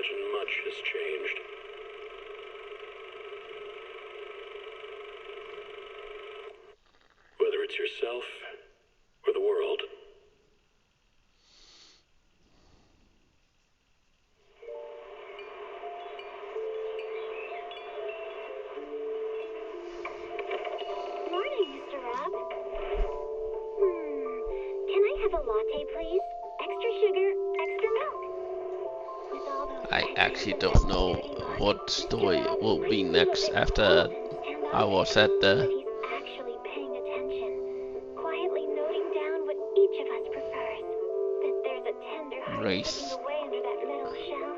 imagine much has changed. Whether it's yourself or the world. Morning, Mr. Rob. Can I have a latte, please? Extra sugar, extra milk. With all those I actually don't know what story will be next after I was at the He's actually paying attention, quietly noting down what each of us prefers. That there's a tender heart race. tucking away under that metal shell.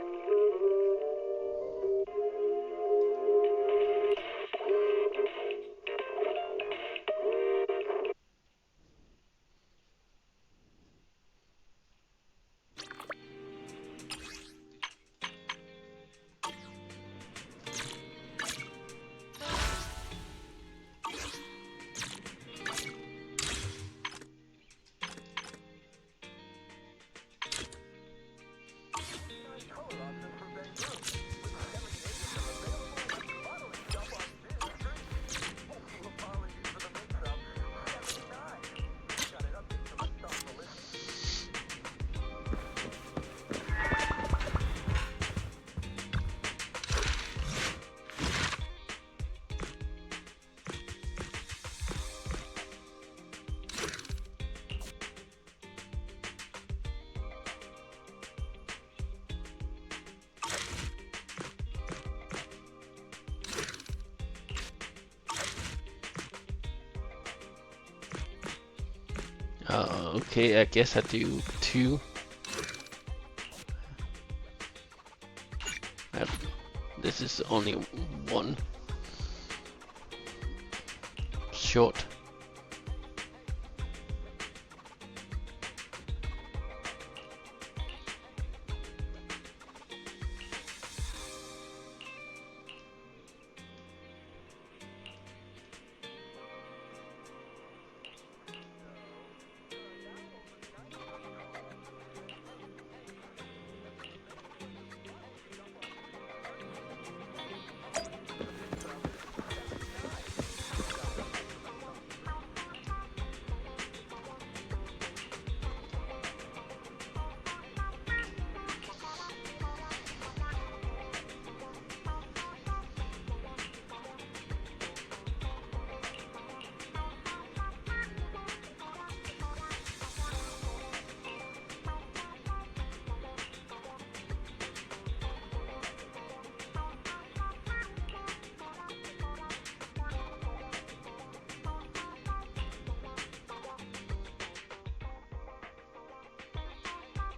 Okay, I guess I do 2. This is only 1 short.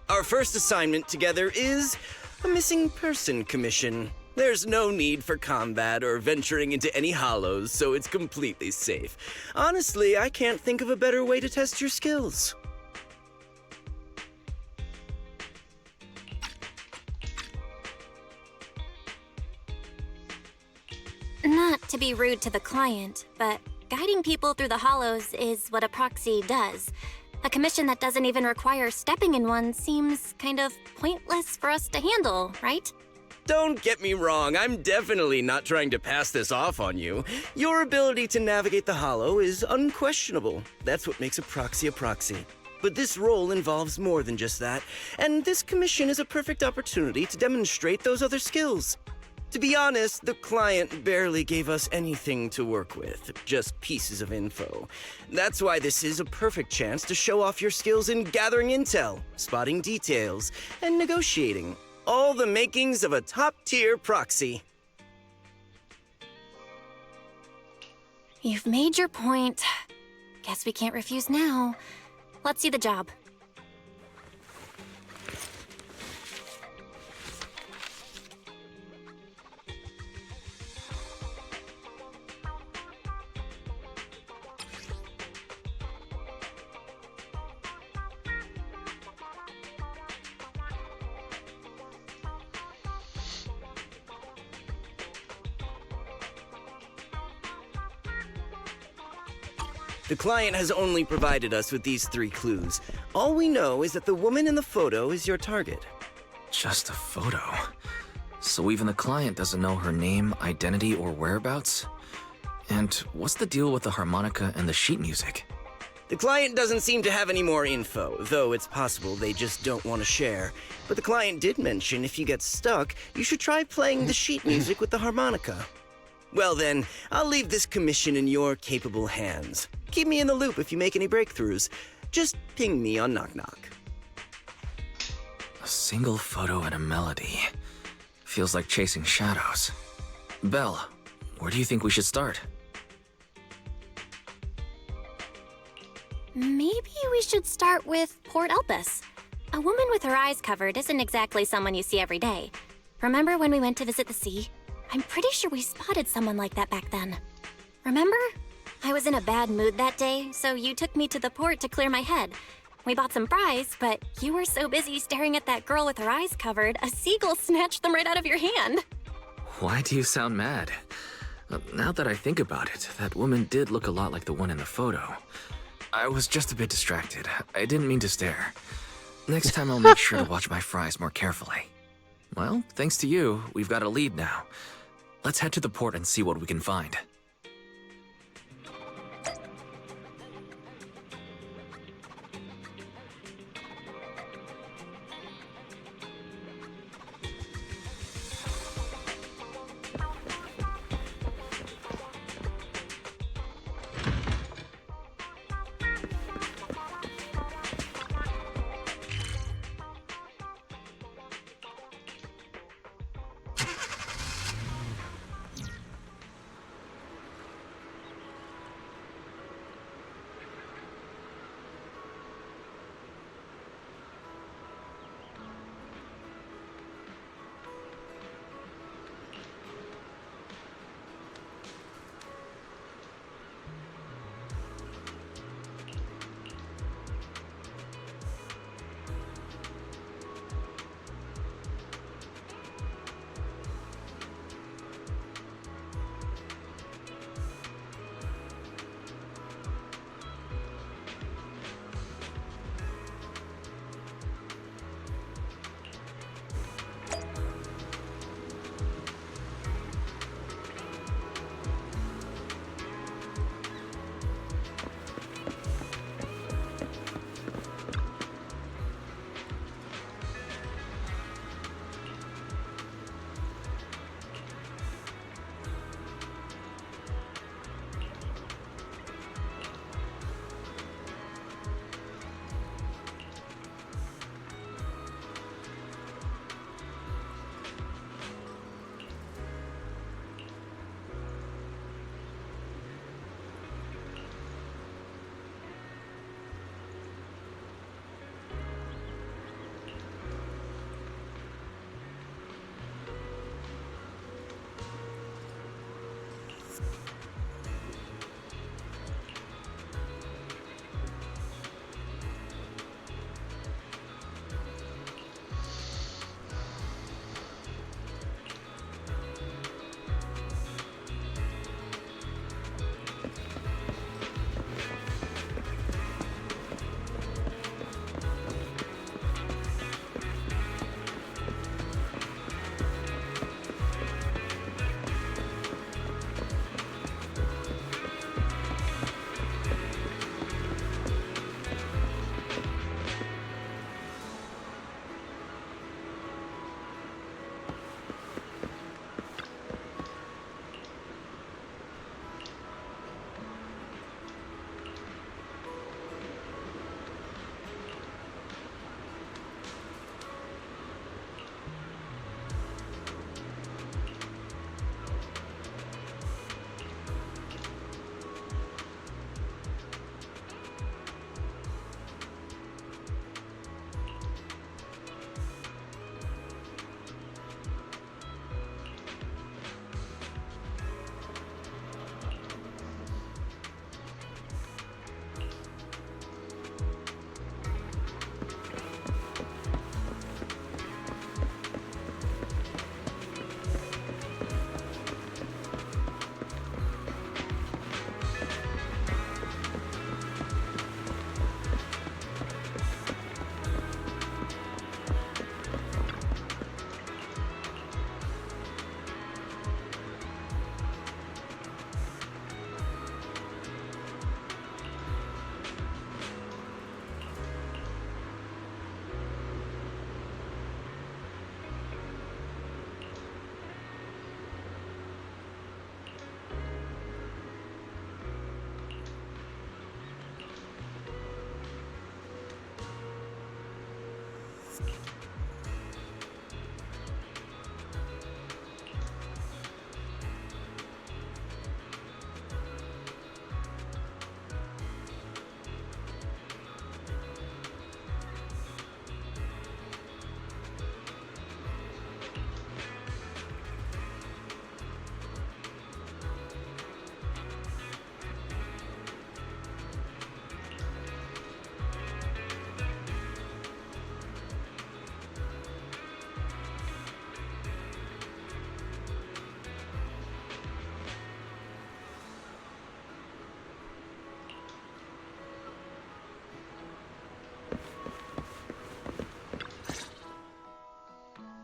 Our first assignment together is a missing person commission. There's no need for combat or venturing into any hollows, so it's completely safe. Honestly, I can't think of a better way to test your skills. Not to be rude to the client, but guiding people through the hollows is what a proxy does. A commission that doesn't even require stepping in one seems kind of pointless for us to handle, right? Don't get me wrong, I'm definitely not trying to pass this off on you. Your ability to navigate the hollow is unquestionable. That's what makes a proxy a proxy. But this role involves more than just that, and this commission is a perfect opportunity to demonstrate those other skills. To be honest, the client barely gave us anything to work with, just pieces of info. That's why this is a perfect chance to show off your skills in gathering intel, spotting details, and negotiating. All the makings of a top-tier proxy. You've made your point. Guess we can't refuse now. Let's see the job. The client has only provided us with these 3 clues. All we know is that the woman in the photo is your target. Just a photo. So even the client doesn't know her name, identity, or whereabouts? And what's the deal with the harmonica and the sheet music? The client doesn't seem to have any more info, though it's possible they just don't want to share. But the client did mention if you get stuck, you should try playing the sheet music with the harmonica. Well then, I'll leave this commission in your capable hands. Keep me in the loop if you make any breakthroughs. Just ping me on Knock Knock. A single photo and a melody. Feels like chasing shadows. Belle, where do you think we should start? Maybe we should start with Port Elpis. A woman with her eyes covered isn't exactly someone you see every day. Remember when we went to visit the sea? I'm pretty sure we spotted someone like that back then. Remember? I was in a bad mood that day, so you took me to the port to clear my head. We bought some fries, but you were so busy staring at that girl with her eyes covered, a seagull snatched them right out of your hand. Why do you sound mad? Now that I think about it, that woman did look a lot like the one in the photo. I was just a bit distracted. I didn't mean to stare. Next time I'll make sure to watch my fries more carefully. Well, thanks to you, we've got a lead now. Let's head to the port and see what we can find.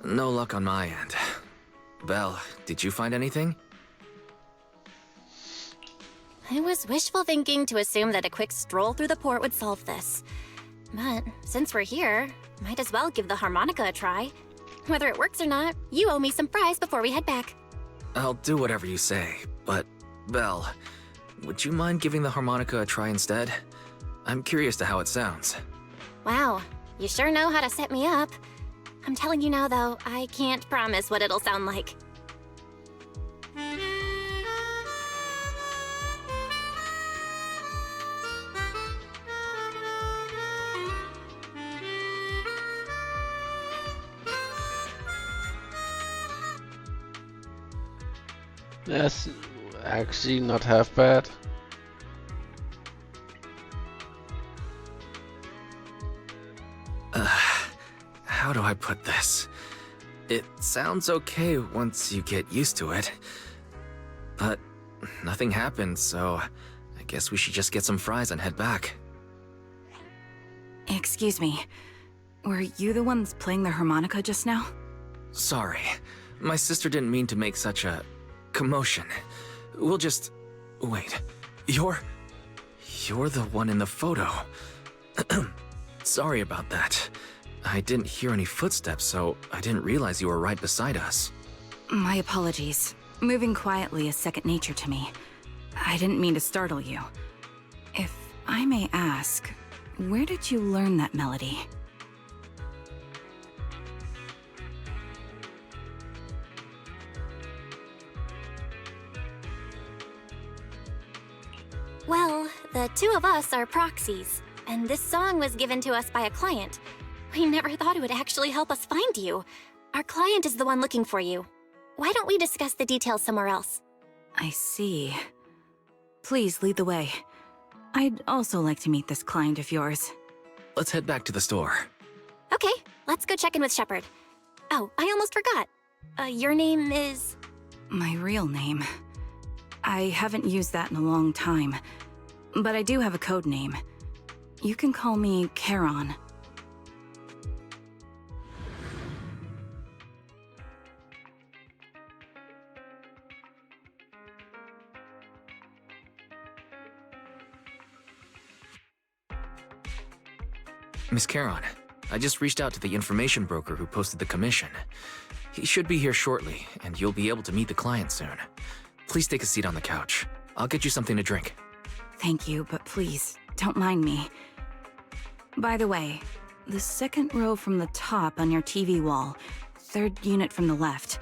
No luck on my end. Belle, did you find anything? I was wishful thinking to assume that a quick stroll through the port would solve this. But since we're here, might as well give the harmonica a try. Whether it works or not, you owe me some fries before we head back. I'll do whatever you say, but Belle, would you mind giving the harmonica a try instead? I'm curious to how it sounds. Wow, you sure know how to set me up. I'm telling you now, though, I can't promise what it'll sound like. That's actually not half bad. How do I put this? It sounds okay once you get used to it. But nothing happened, so I guess we should just get some fries and head back. Excuse me. Were you the ones playing the harmonica just now? Sorry. My sister didn't mean to make such a commotion. We'll just... Wait. You're the one in the photo. Sorry about that. I didn't hear any footsteps, so I didn't realize you were right beside us. My apologies. Moving quietly is second nature to me. I didn't mean to startle you. If I may ask, where did you learn that melody? Well, the two of us are proxies, and this song was given to us by a client. We never thought it would actually help us find you. Our client is the one looking for you. Why don't we discuss the details somewhere else? I see. Please lead the way. I'd also like to meet this client of yours. Let's head back to the store. Okay, let's go check in with Shepard. Oh, I almost forgot. Your name is... My real name. I haven't used that in a long time, but I do have a code name. You can call me Charon. Miss Charon, I just reached out to the information broker who posted the commission. He should be here shortly, and you'll be able to meet the client soon. Please take a seat on the couch. I'll get you something to drink. Thank you, but please, don't mind me. By the way, the second row from the top on your TV wall, third unit from the left,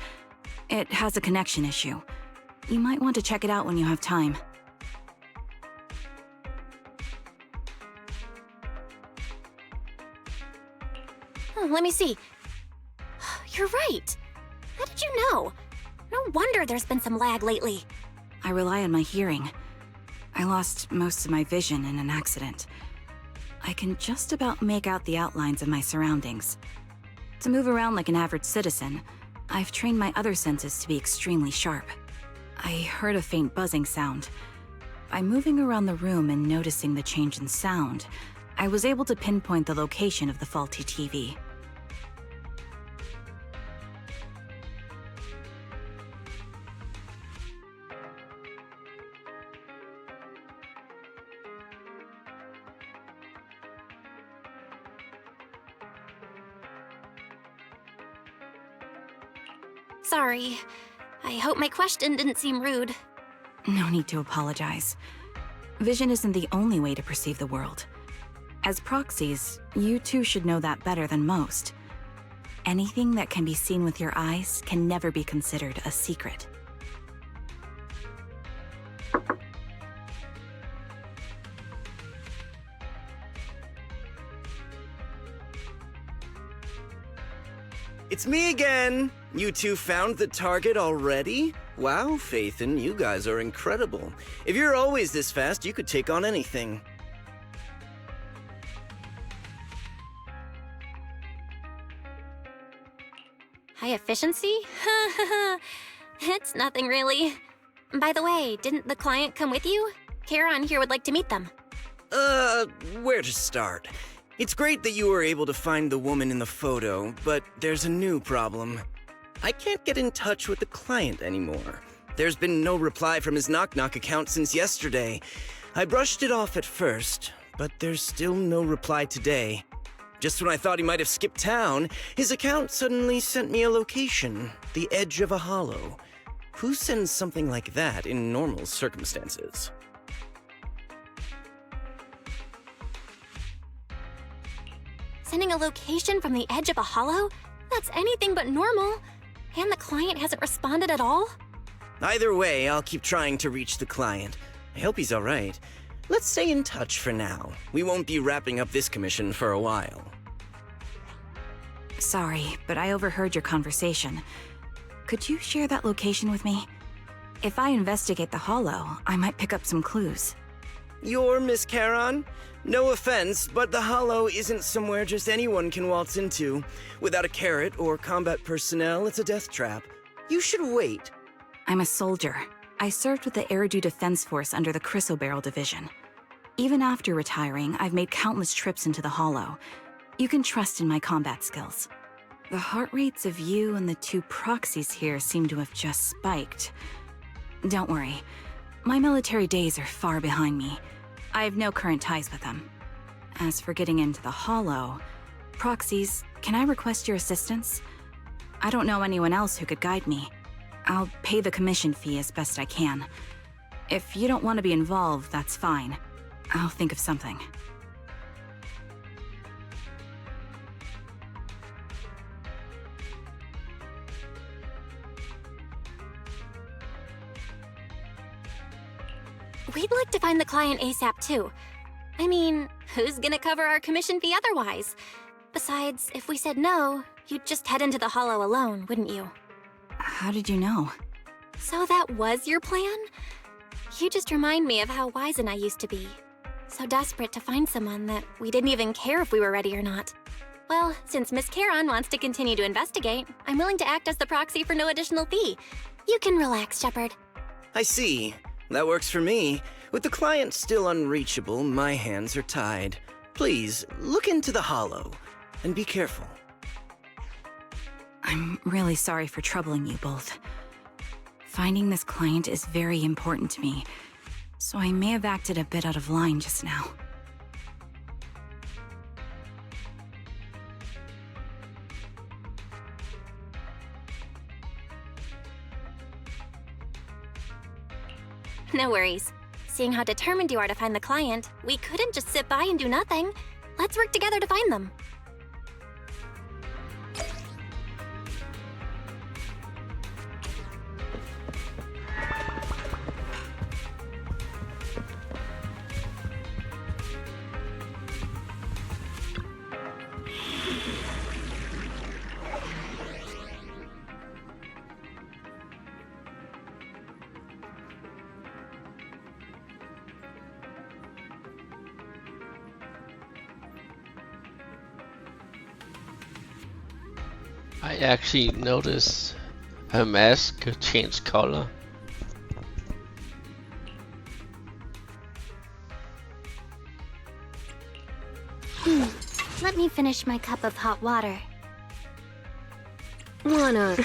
it has a connection issue. You might want to check it out when you have time. Let me see. You're right. How did you know? No wonder there's been some lag lately. I rely on my hearing. I lost most of my vision in an accident. I can just about make out the outlines of my surroundings. To move around like an average citizen, I've trained my other senses to be extremely sharp. I heard a faint buzzing sound. By moving around the room and noticing the change in sound, I was able to pinpoint the location of the faulty TV. Sorry. I hope my question didn't seem rude. No need to apologize. Vision isn't the only way to perceive the world. As proxies, you two should know that better than most. anything that can be seen with your eyes can never be considered a secret. It's me again! You two found the target already? Wow, Phaethon, you guys are incredible. If you're always this fast, you could take on anything. High efficiency? It's nothing really. By the way, didn't the client come with you? Charon here would like to meet them. Where to start? It's great that you were able to find the woman in the photo, but there's a new problem. I can't get in touch with the client anymore. There's been no reply from his Knock Knock account since yesterday. I brushed it off at first, but there's still no reply today. Just when I thought he might have skipped town, his account suddenly sent me a location, the edge of a hollow. Who sends something like that in normal circumstances? Sending a location from the edge of a hollow? That's anything but normal. And the client hasn't responded at all? Either way, I'll keep trying to reach the client. I hope he's alright. Let's stay in touch for now. We won't be wrapping up this commission for a while. Sorry, but I overheard your conversation. Could you share that location with me? If I investigate the hollow, I might pick up some clues. You're Miss Charon? No offense, but the hollow isn't somewhere just anyone can waltz into. Without a carrot or combat personnel, it's a death trap. You should wait. I'm a soldier. I served with the Eridu Defense Force under the Chrysoberyl Division. Even after retiring, I've made countless trips into the hollow. You can trust in my combat skills. The heart rates of you and the two proxies here seem to have just spiked. Don't worry. My military days are far behind me. I have no current ties with them. As for getting into the hollow, proxies, can I request your assistance? I don't know anyone else who could guide me. I'll pay the commission fee as best I can. If you don't want to be involved, that's fine. I'll think of something. We'd like to find the client ASAP too. I mean, who's gonna cover our commission fee otherwise? Besides, if we said no, you'd just head into the hollow alone, wouldn't you? How did you know? So that was your plan? You just remind me of how Wizen I used to be. So desperate to find someone that we didn't even care if we were ready or not. Well, since Miss Charon wants to continue to investigate, I'm willing to act as the proxy for no additional fee. You can relax, Shepard. I see. That works for me. With the client still unreachable, my hands are tied. Please, look into the hollow, and be careful. I'm really sorry for troubling you both. Finding this client is very important to me, so I may have acted a bit out of line just now. No worries. Seeing how determined you are to find the client, we couldn't just sit by and do nothing. Let's work together to find them. I actually noticed her mask changed color. Let me finish my cup of hot water. Lana,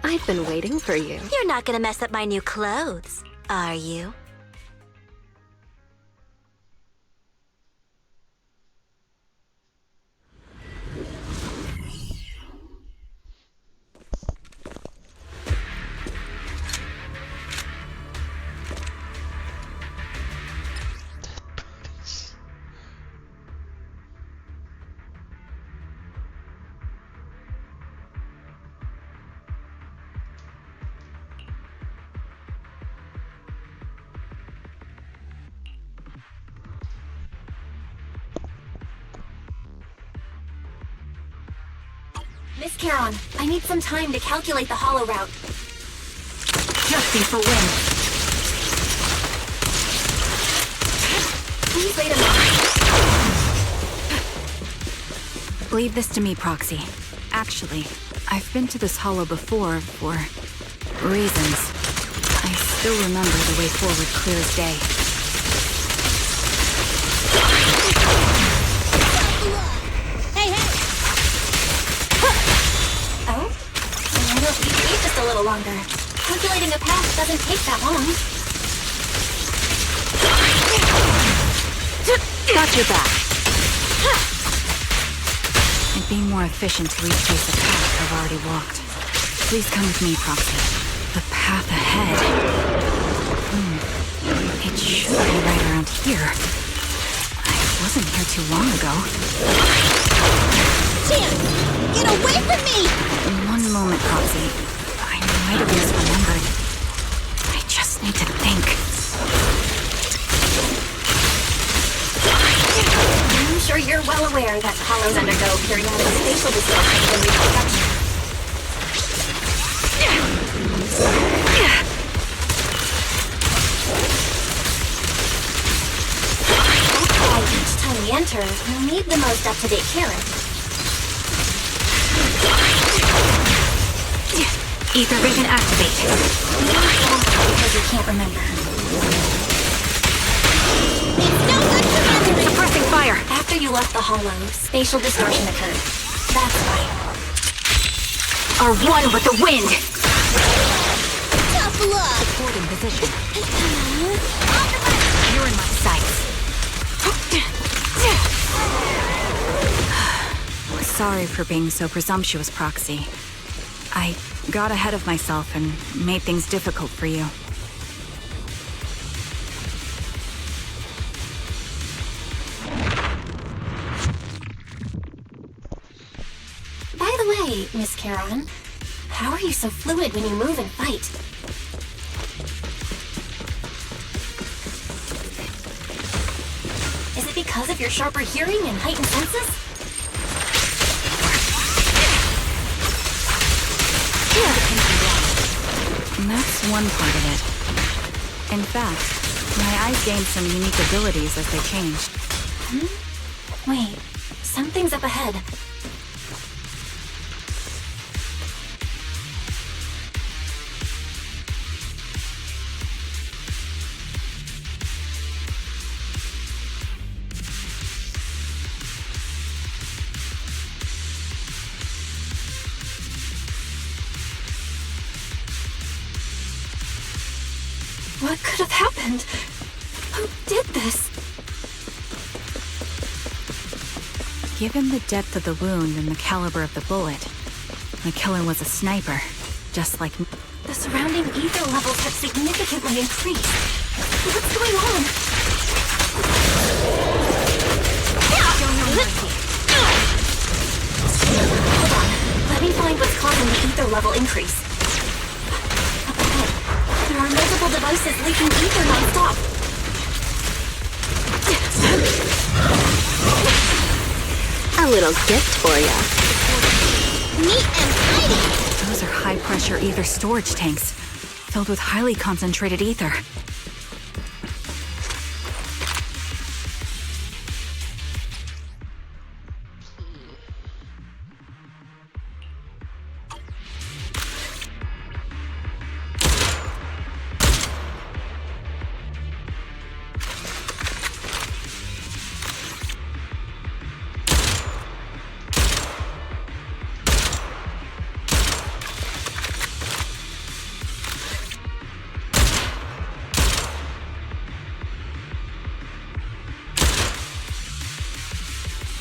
I've been waiting for you. You're not gonna mess up my new clothes, are you? Miss Charon, I need some time to calculate the hollow route. Justin for win. Please wait a moment. Leave this to me, Proxy. Actually, I've been to this hollow before for reasons. I still remember the way forward clear as day. Oh? Why don't you wait just a little longer? Calculating a path doesn't take that long. Got your back. It'd be more efficient to retrace a path I've already walked. Please come with me, Proxy. The path ahead. It should be right around here. I wasn't here too long ago. Chance! Get away from me! One moment, Proxy. I might have misremembered. I just need to think. I'm sure you're well aware that hollows undergo periodic spatial distortions and reconstruction. That's why each time we enter, we'll need the most up-to-date Charon. Ether vision activate. Because you can't remember. Suppressing fire. After you left the hollow, spatial distortion occurred. That's why. Are one with the wind. Tough luck! Supporting position. You're in my sights. Sorry for being so presumptuous, Proxy. I got ahead of myself and made things difficult for you. By the way, Miss Charon, how are you so fluid when you move and fight? Is it because of your sharper hearing and heightened senses? That's one part of it. In fact, my eyes gained some unique abilities as they changed. Wait, something's up ahead. What could have happened? Who did this? Given the depth of the wound and the caliber of the bullet, the killer was a sniper, just like me. The surrounding ether levels have significantly increased. What's going on? Hold on. Let me find what's causing the ether level increase. Up ahead, there are multiple devices leaking ether non-stop. A little gift for ya. Neat and tidy! Those are high-pressure ether storage tanks, filled with highly concentrated ether.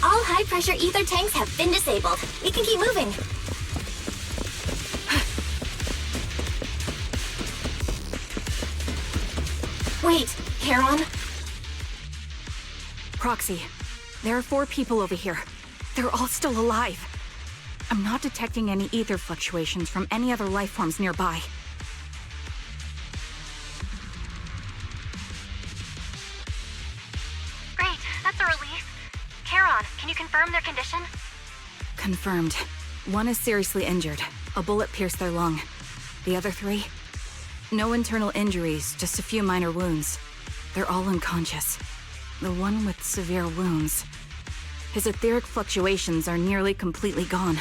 All high-pressure ether tanks have been disabled. We can keep moving. Wait, Charon? Proxy, there are 4 people over here. They're all still alive. I'm not detecting any ether fluctuations from any other life forms nearby. Great, that's a relief. Charon, can you confirm their condition? Confirmed. One is seriously injured. A bullet pierced their lung. The other 3? No internal injuries, just a few minor wounds. They're all unconscious. The one with severe wounds. His etheric fluctuations are nearly completely gone.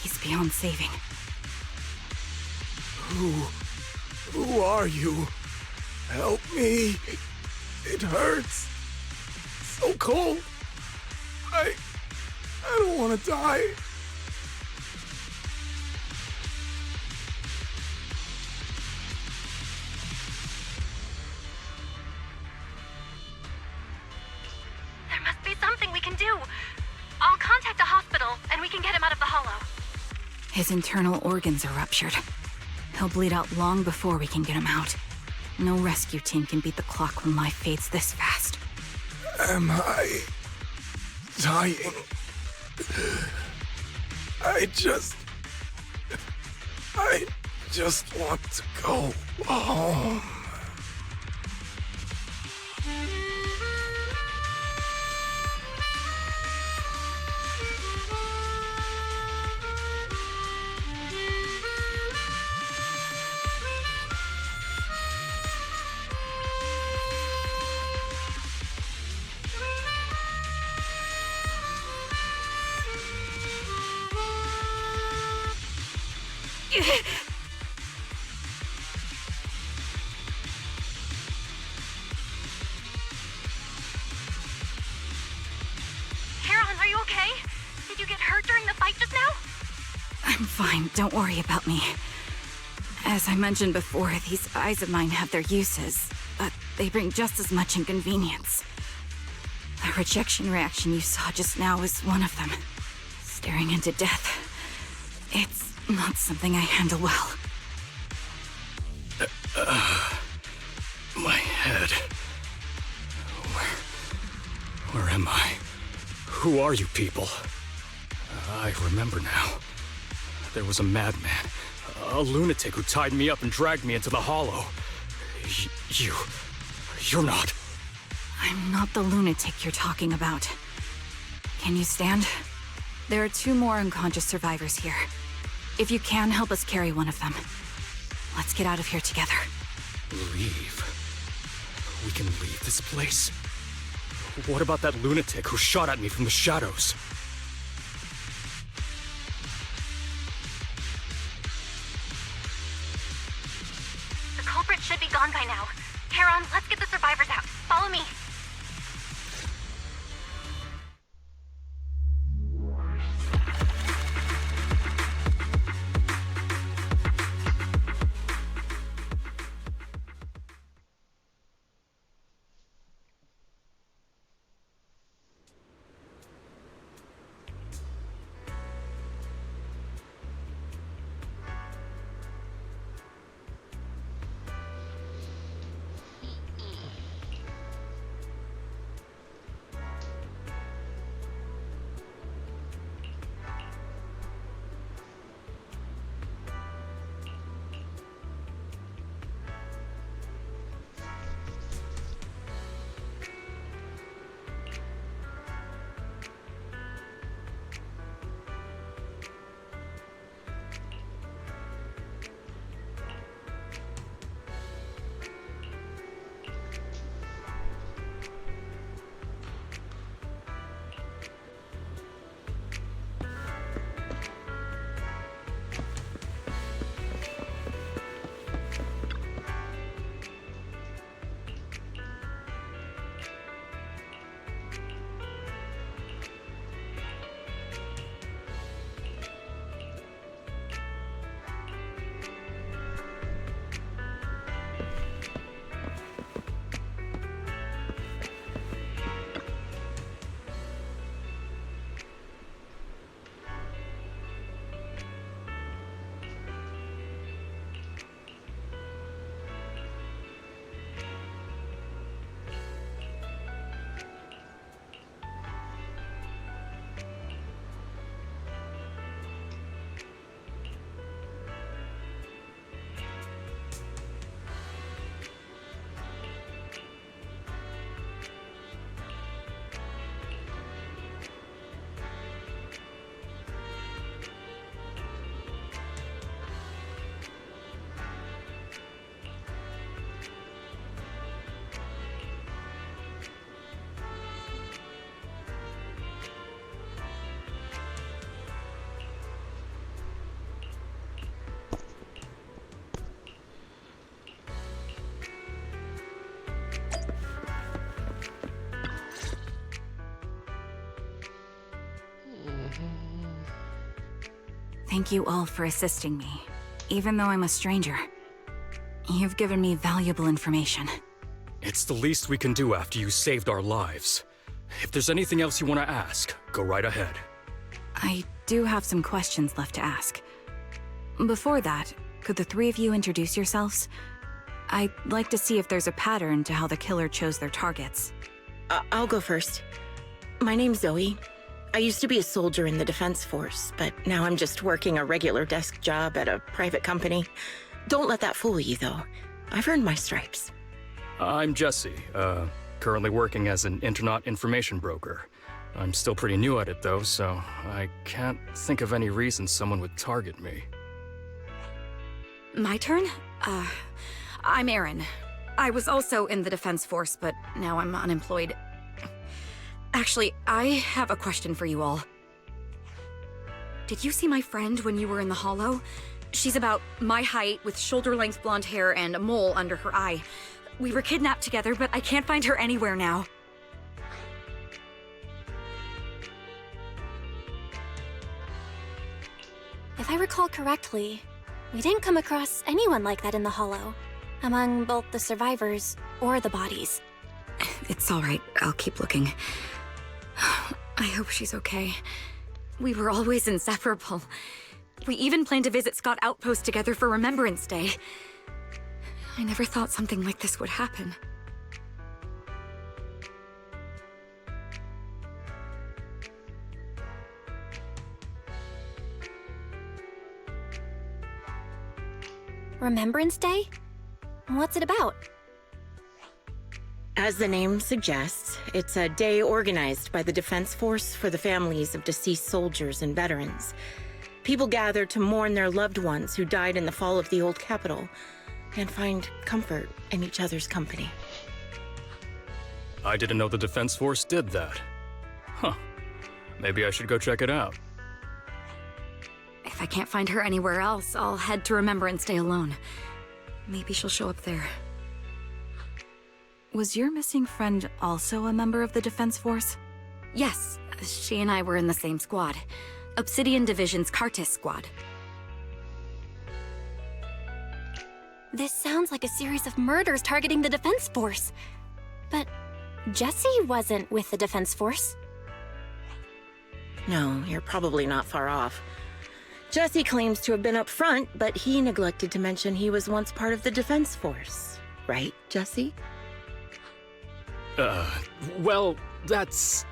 He's beyond saving. Who are you? Help me. It hurts. So cold. I don't want to die. There must be something we can do. I'll contact a hospital, and we can get him out of the hollow. His internal organs are ruptured. He'll bleed out long before we can get him out. No rescue team can beat the clock when life fades this fast. Am I dying? I just want to go home. Heron, are you okay? Did you get hurt during the fight just now? I'm fine, don't worry about me. As I mentioned before, these eyes of mine have their uses, but they bring just as much inconvenience. The rejection reaction you saw just now was one of them. Staring into death. It's not something I handle well. My head. Where am I? Who are you people? I remember now. There was a madman, a lunatic who tied me up and dragged me into the hollow. You're not. I'm not the lunatic you're talking about. Can you stand? There are 2 more unconscious survivors here. If you can, help us carry one of them. Let's get out of here together. Leave? We can leave this place? What about that lunatic who shot at me from the shadows? The culprit should be gone by now. Heron, let's get the survivors out. Follow me. Thank you all for assisting me, even though I'm a stranger. You've given me valuable information. It's the least we can do after you saved our lives. If there's anything else you want to ask, go right ahead. I do have some questions left to ask. Before that, could the three of you introduce yourselves? I'd like to see if there's a pattern to how the killer chose their targets. I'll go first. My name's Zoe. I used to be a soldier in the Defense Force, but now I'm just working a regular desk job at a private company. Don't let that fool you, though. I've earned my stripes. I'm Jesse, currently working as an Internaut information broker. I'm still pretty new at it, though, so I can't think of any reason someone would target me. My turn? I'm Erin. I was also in the Defense Force, but now I'm unemployed. Actually, I have a question for you all. Did you see my friend when you were in the Hollow? She's about my height, with shoulder-length blonde hair and a mole under her eye. We were kidnapped together, but I can't find her anywhere now. If I recall correctly, we didn't come across anyone like that in the Hollow, among both the survivors or the bodies. It's all right. I'll keep looking. I hope she's okay. We were always inseparable. We even planned to visit Scott Outpost together for Remembrance Day. I never thought something like this would happen. Remembrance Day? What's it about? As the name suggests, it's a day organized by the Defense Force for the families of deceased soldiers and veterans. People gather to mourn their loved ones who died in the fall of the old capital and find comfort in each other's company. I didn't know the Defense Force did that. Huh. Maybe I should go check it out. If I can't find her anywhere else, I'll head to Remembrance Day alone. Maybe she'll show up there. Was your missing friend also a member of the Defense Force? Yes, she and I were in the same squad. Obsidian Division's Cartis squad. This sounds like a series of murders targeting the Defense Force. But Jesse wasn't with the Defense Force. No, you're probably not far off. Jesse claims to have been up front, but he neglected to mention he was once part of the Defense Force. Right, Jesse? Well, that's...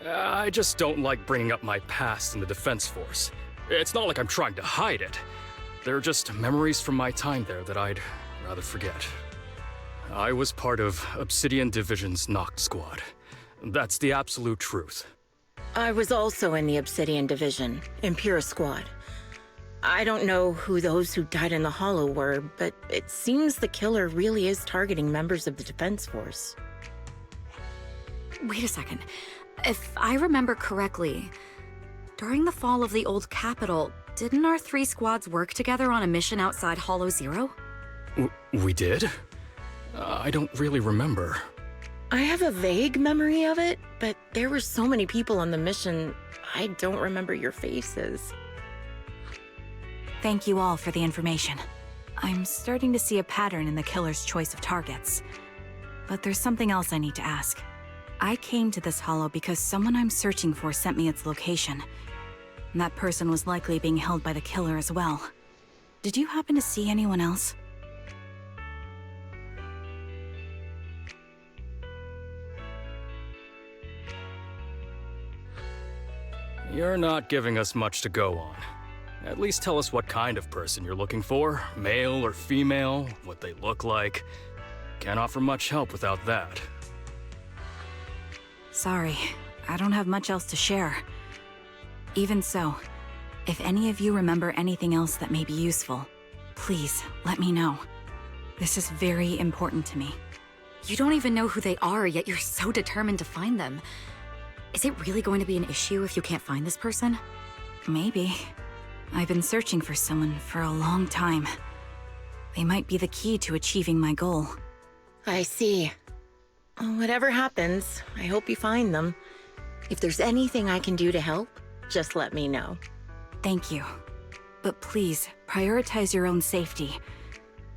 I just don't like bringing up my past in the Defense Force. It's not like I'm trying to hide it. They're just memories from my time there that I'd rather forget. I was part of Obsidian Division's Noct Squad. That's the absolute truth. I was also in the Obsidian Division, Impera Squad. I don't know who those who died in the Hollow were, but it seems the killer really is targeting members of the Defense Force. Wait a second. If I remember correctly, during the fall of the old capital, didn't our three squads work together on a mission outside Hollow Zero? We did? I don't really remember. I have a vague memory of it, but there were so many people on the mission, I don't remember your faces. Thank you all for the information. I'm starting to see a pattern in the killer's choice of targets. But there's something else I need to ask. I came to this hollow because someone I'm searching for sent me its location. And that person was likely being held by the killer as well. Did you happen to see anyone else? You're not giving us much to go on. At least tell us what kind of person you're looking for, male or female, what they look like. Can't offer much help without that. Sorry, I don't have much else to share. Even so, if any of you remember anything else that may be useful, please let me know. This is very important to me. You don't even know who they are, yet you're so determined to find them. Is it really going to be an issue if you can't find this person? Maybe. I've been searching for someone for a long time. They might be the key to achieving my goal. I see. Whatever happens, I hope you find them. If there's anything I can do to help, just let me know. Thank you. But please, prioritize your own safety.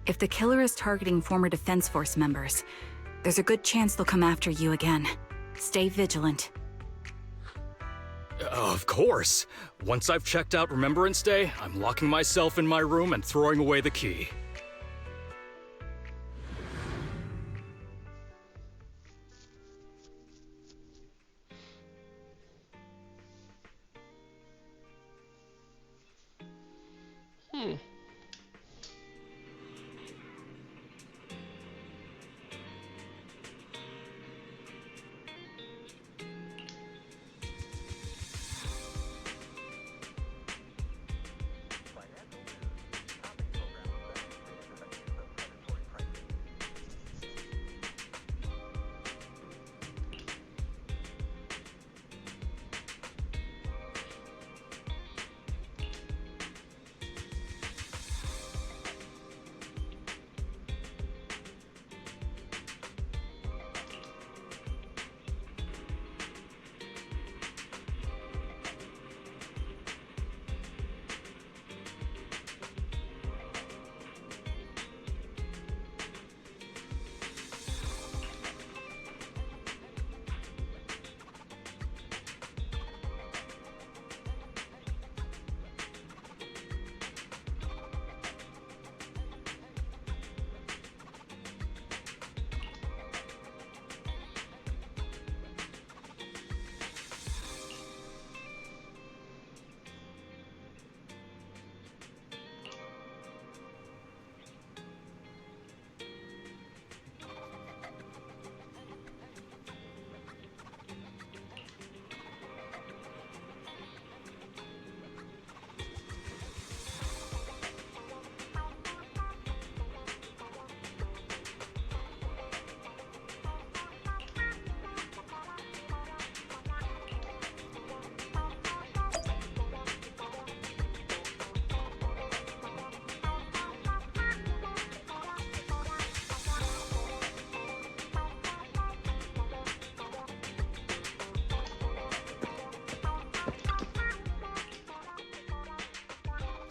If the killer is targeting former Defense Force members, there's a good chance they'll come after you again. Stay vigilant. Of course. Once I've checked out Remembrance Day, I'm locking myself in my room and throwing away the key.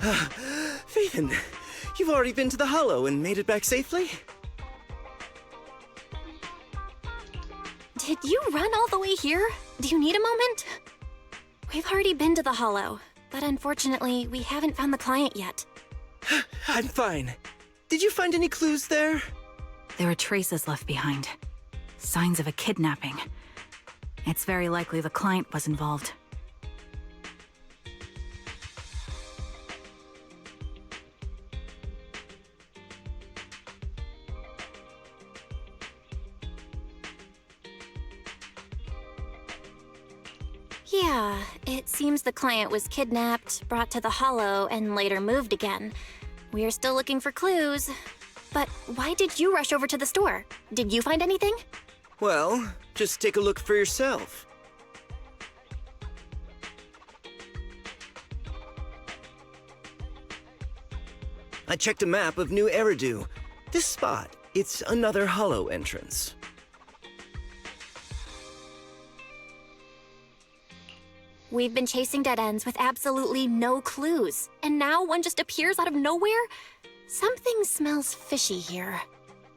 Phaethon, you've already been to the Hollow and made it back safely? Did you run all the way here? Do you need a moment? We've already been to the Hollow, but unfortunately, we haven't found the client yet. I'm fine. Did you find any clues there? There are traces left behind. Signs of a kidnapping. It's very likely the client was involved. Yeah, it seems the client was kidnapped, brought to the Hollow, and later moved again. We're still looking for clues. But why did you rush over to the store? Did you find anything? Well, just take a look for yourself. I checked a map of New Eridu. This spot, it's another Hollow entrance. We've been chasing dead ends with absolutely no clues, and now one just appears out of nowhere? Something smells fishy here.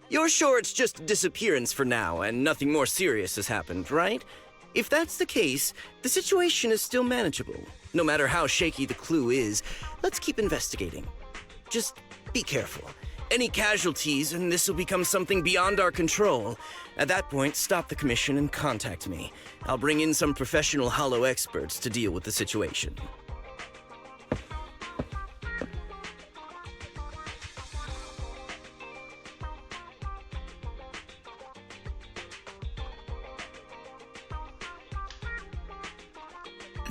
You're sure it's just a disappearance for now and nothing more serious has happened, right? If that's the case, the situation is still manageable. No matter how shaky the clue is, let's keep investigating. Just be careful. Any casualties and this will become something beyond our control. At that point, stop the commission and contact me. I'll bring in some professional Hollow experts to deal with the situation.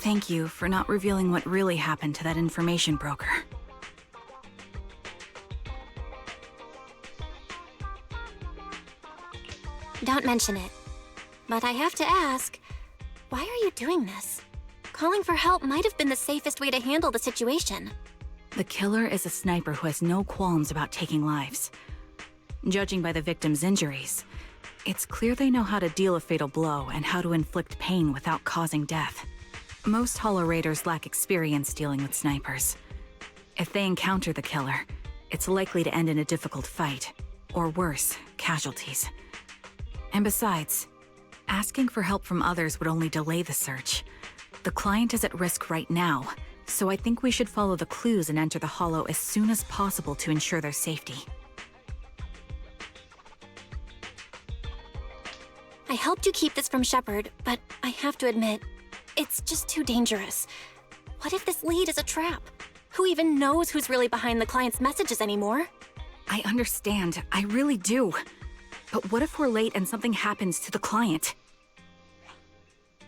Thank you for not revealing what really happened to that information broker. Don't mention it. But I have to ask, why are you doing this? Calling for help might have been the safest way to handle the situation. The killer is a sniper who has no qualms about taking lives. Judging by the victim's injuries, it's clear they know how to deal a fatal blow and how to inflict pain without causing death. Most Hollow Raiders lack experience dealing with snipers. If they encounter the killer, it's likely to end in a difficult fight, or worse, casualties. And besides, asking for help from others would only delay the search. The client is at risk right now, so I think we should follow the clues and enter the Hollow as soon as possible to ensure their safety. I helped you keep this from Shepard, but I have to admit, it's just too dangerous. What if this lead is a trap? Who even knows who's really behind the client's messages anymore? I understand, I really do. But what if we're late and something happens to the client?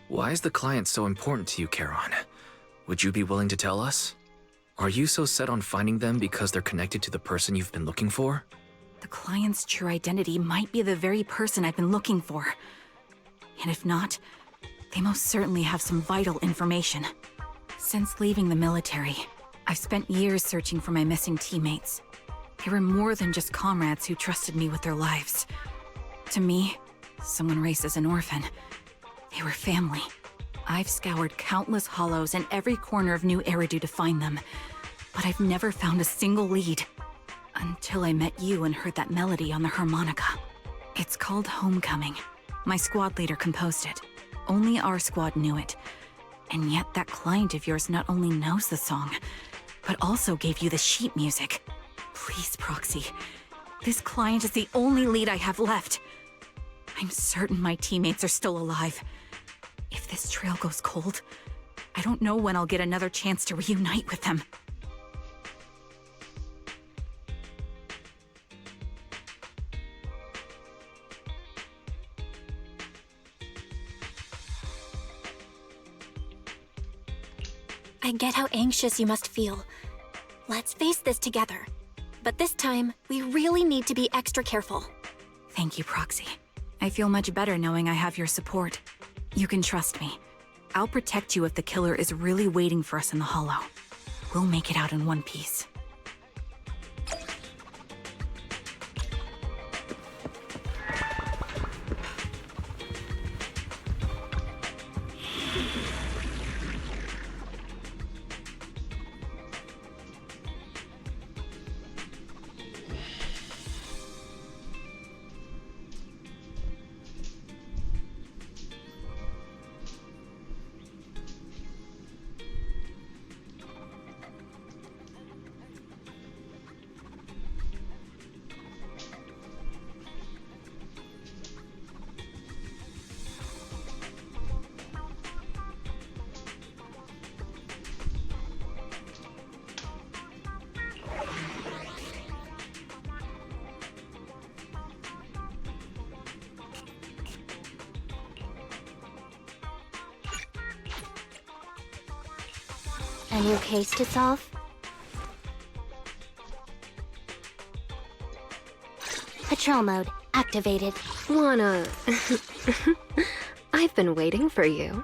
Why is the client so important to you, Charon? Would you be willing to tell us? Are you so set on finding them because they're connected to the person you've been looking for? The client's true identity might be the very person I've been looking for. And if not, they most certainly have some vital information. Since leaving the military, I've spent years searching for my missing teammates. They were more than just comrades who trusted me with their lives. To me, someone raised as an orphan, they were family. I've scoured countless hollows in every corner of New Eridu to find them, but I've never found a single lead. Until I met you and heard that melody on the harmonica. It's called Homecoming. My squad leader composed it. Only our squad knew it. And yet that client of yours not only knows the song, but also gave you the sheet music. Please, Proxy. This client is the only lead I have left. I'm certain my teammates are still alive. If this trail goes cold, I don't know when I'll get another chance to reunite with them. I get how anxious you must feel. Let's face this together. But this time, we really need to be extra careful. Thank you, Proxy. I feel much better knowing I have your support. You can trust me. I'll protect you if the killer is really waiting for us in the Hollow. We'll make it out in one piece. A new case to solve? Patrol mode activated. Wanna... I've been waiting for you.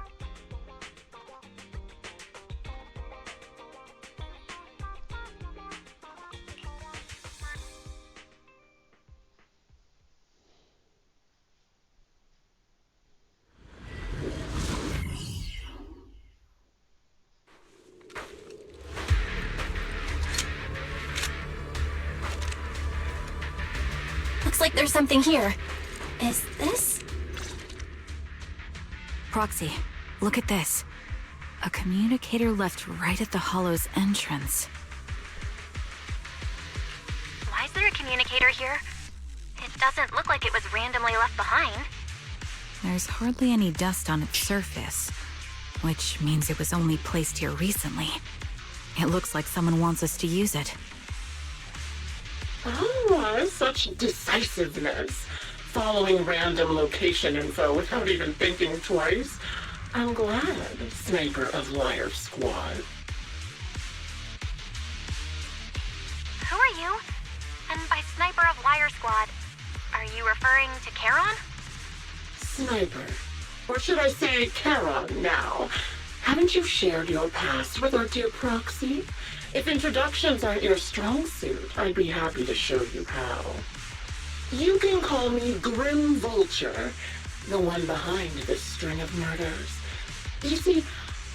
Looks like there's something here. Is this? Proxy, look at this. A communicator left right at the Hollow's entrance. Why is there a communicator here? It doesn't look like it was randomly left behind. There's hardly any dust on its surface, which means it was only placed here recently. It looks like someone wants us to use it. Oh, such decisiveness. Following random location info without even thinking twice. I'm glad, Sniper of Liar Squad. Who are you? And by Sniper of Liar Squad, are you referring to Charon? Sniper. Or should I say Charon now? Haven't you shared your past with our dear Proxy? If introductions aren't your strong suit, I'd be happy to show you how. You can call me Grim Vulture, the one behind this string of murders. You see,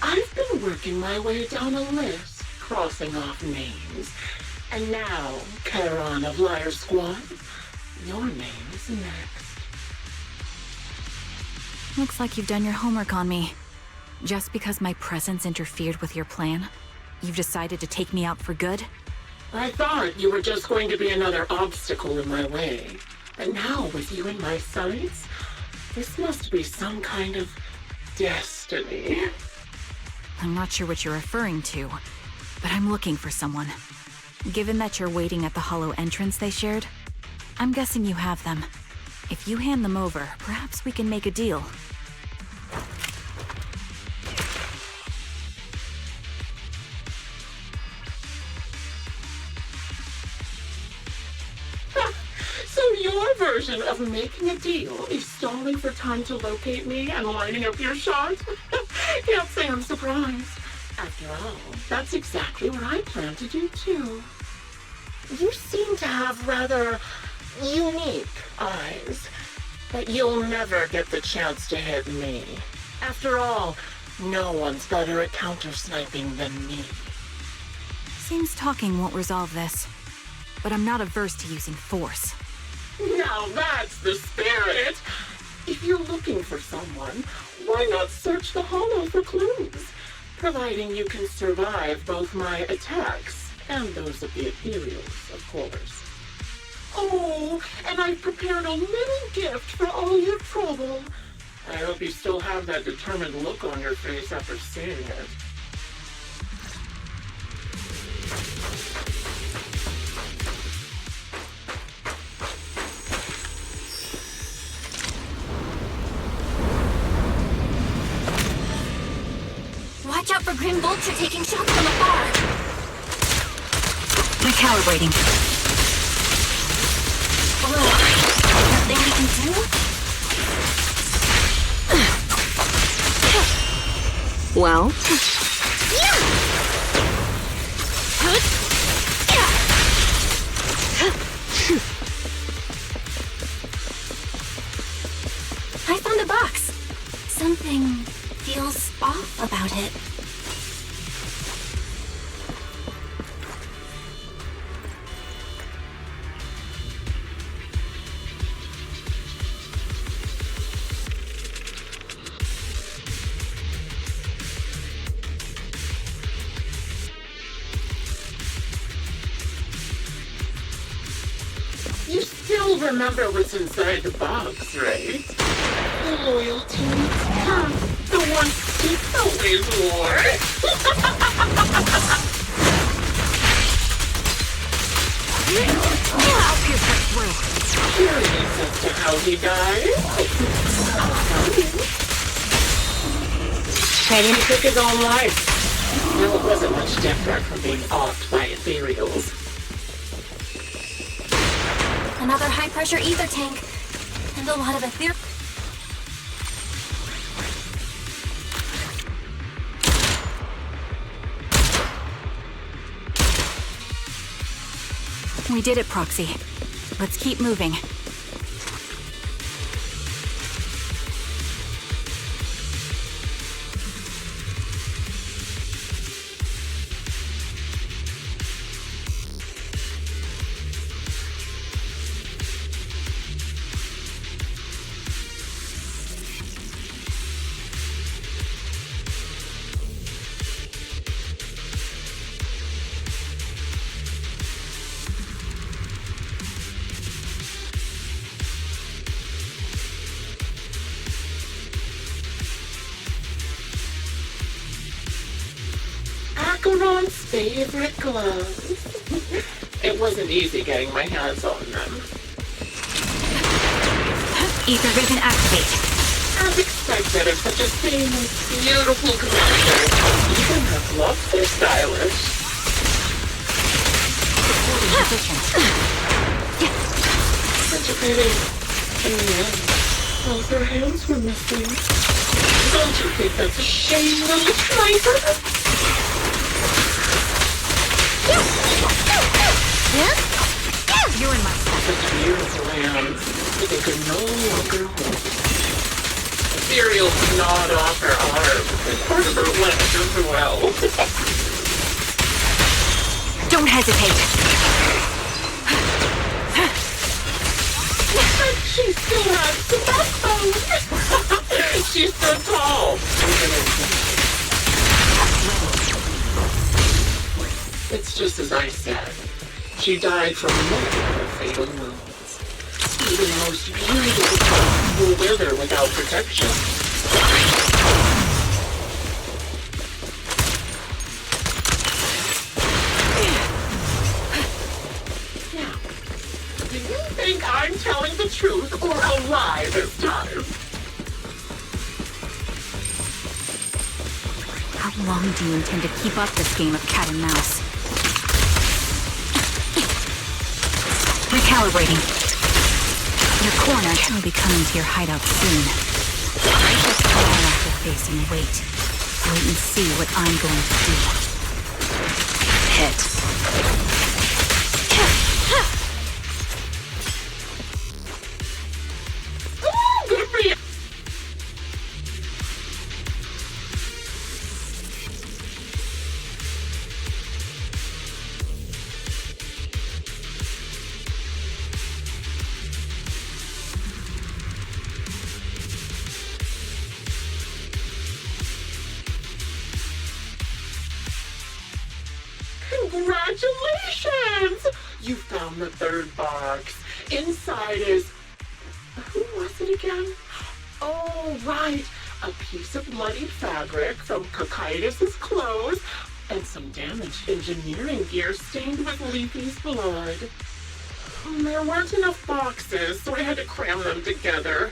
I've been working my way down a list, crossing off names. And now, Charon of Liar Squad, your name is next. Looks like you've done your homework on me. Just because my presence interfered with your plan, you've decided to take me out for good? I thought you were just going to be another obstacle in my way. But now, with you in my sights, this must be some kind of destiny. I'm not sure what you're referring to, but I'm looking for someone. Given that you're waiting at the hollow entrance they shared, I'm guessing you have them. If you hand them over, perhaps we can make a deal. So your version of making a deal is stalling for time to locate me and lining up your shot? Can't say I'm surprised. After all, that's exactly what I plan to do too. You seem to have rather unique eyes, but you'll never get the chance to hit me. After all, no one's better at counter-sniping than me. Seems talking won't resolve this, but I'm not averse to using force. Now that's the spirit! If you're looking for someone, why not search the hollow for clues? Providing you can survive both my attacks and those of the Ethereals, of course. Oh, and I've prepared a little gift for all your trouble. I hope you still have that determined look on your face after seeing it. Watch out for Grim Vulture taking shots from afar. Recalibrating. Nothing we can do? Well? I found a box. Something feels off about it. You still remember what's inside the box, right? The loyalty. The one Steve always wore. I'll pierce her through. Curious as to how he died. He took his own life. Well, it wasn't much different from being offed by ethereals. Another high-pressure ether tank. And a lot of ether... We did it, Proxy. Let's keep moving. Acheron's favorite gloves. It wasn't easy getting my hands on them. Ether vision activate. As expected of such a famous, beautiful commander, even her gloves are stylish. Such a pity. In the end, both her hands were missing. Don't you think that's a shame, little sniper? You're in my sight. Such beautiful hands, but they could no longer hold. material gnawed off her arm, and part of her leg as well. Don't hesitate. She still has the backbone. She stood tall. It's just as I said. She died from multiple fatal wounds. Even the most beautiful plant will wither without protection. Now, do you think I'm telling the truth or a lie this time? How long do you intend to keep up this game of cat and mouse? Recalibrating. Your corner will be coming to your hideout soon. Just smile off your face and wait. Wait and see what I'm going to do. Hit. Good for you. Congratulations! You found the third box. Inside is... Who was it again? Oh, right. A piece of bloodied fabric from Cocytus's clothes and some damaged engineering gear stained with Leafy's blood. There weren't enough boxes, so I had to cram them together.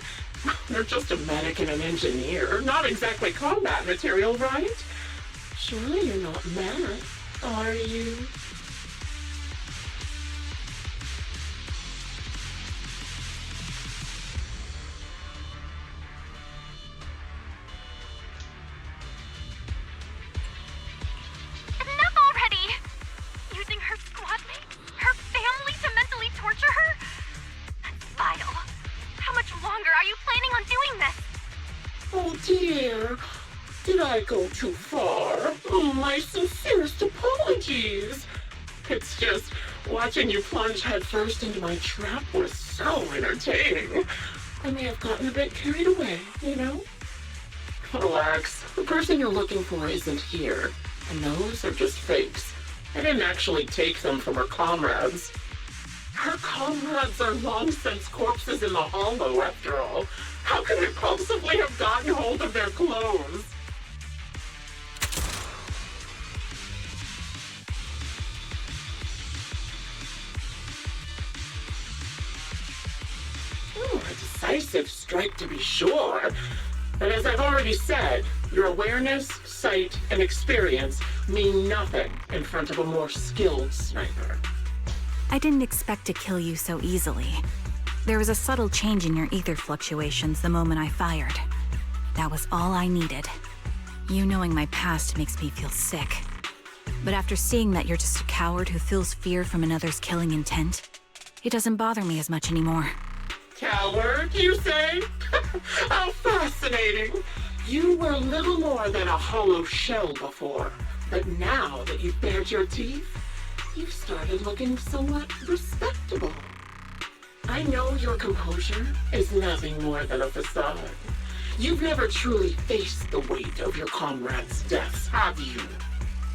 They're just a medic and an engineer. Not exactly combat material, right? Surely you're not mad, are you? Enough already! Using her squad mates, her family to mentally torture her? That's vile. How much longer are you planning on doing this? Oh dear, did I go too far? Oh, my sincerest apologies. It's just, watching you plunge headfirst into my trap was so entertaining. I may have gotten a bit carried away, you know? Relax, the person you're looking for isn't here, and those are just fakes. I didn't actually take them from her comrades. Her comrades are long since corpses in the hollow, after all. How could I possibly have gotten hold of their clothes? Oh, a decisive strike to be sure. But as I've already said, your awareness, sight, and experience mean nothing in front of a more skilled sniper. I didn't expect to kill you so easily. There was a subtle change in your ether fluctuations the moment I fired. That was all I needed. You knowing my past makes me feel sick. But after seeing that you're just a coward who feels fear from another's killing intent, it doesn't bother me as much anymore. Coward, you say? How fascinating! You were little more than a hollow shell before, but now that you've bared your teeth, you've started looking somewhat respectable. I know your composure is nothing more than a facade. You've never truly faced the weight of your comrades' deaths, have you?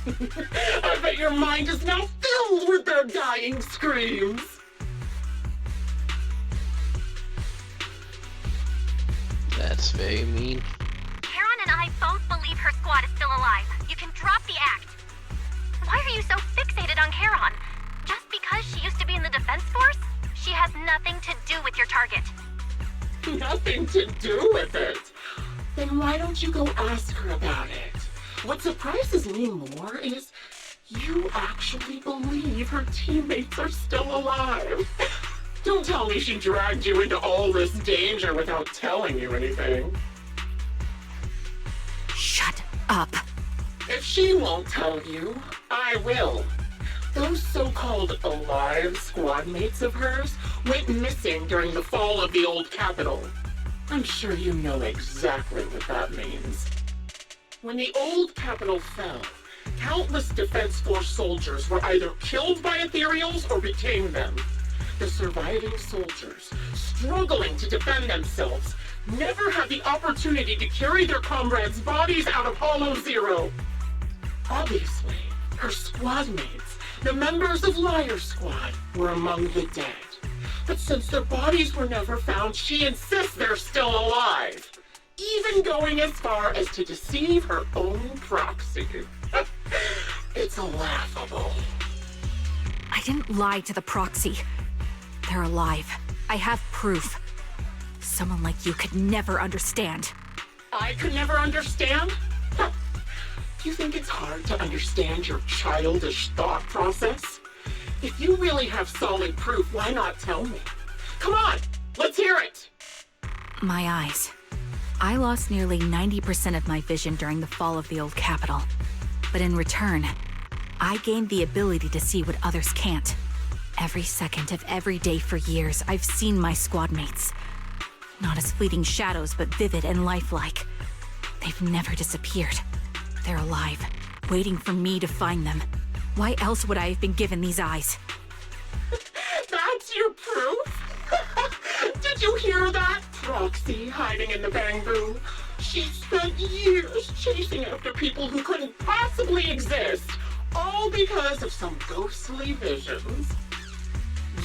I bet your mind is now filled with their dying screams. That's very mean. Charon and I both believe her squad is still alive. You can drop the act. Why are you so fixated on Charon? Just because she used to be in the defense force? She has nothing to do with your target. Nothing to do with it? Then why don't you go ask her about it? What surprises me more is you actually believe her teammates are still alive. Don't tell me she dragged you into all this danger without telling you anything. Shut up. If she won't tell you, I will. Those so-called alive squad mates of hers went missing during the fall of the old capital. I'm sure you know exactly what that means. When the old capital fell, countless Defense Force soldiers were either killed by Ethereals or became them. The surviving soldiers, struggling to defend themselves, never had the opportunity to carry their comrades' bodies out of Hollow Zero. Obviously, her squad mates, the members of Liar Squad, were among the dead. But since their bodies were never found, she insists they're still alive, even going as far as to deceive her own proxy. It's laughable. I didn't lie to the proxy. They're alive. I have proof. Someone like you could never understand. I could never understand? Huh. Do you think it's hard to understand your childish thought process? If you really have solid proof, why not tell me? Come on, let's hear it! My eyes. I lost nearly 90% of my vision during the fall of the old capital. But in return, I gained the ability to see what others can't. Every second of every day for years, I've seen my squad mates. Not as fleeting shadows, but vivid and lifelike. They've never disappeared. They're alive, waiting for me to find them. Why else would I have been given these eyes? That's your proof? Did you hear that? Proxy hiding in the bamboo. She spent years chasing after people who couldn't possibly exist, all because of some ghostly visions.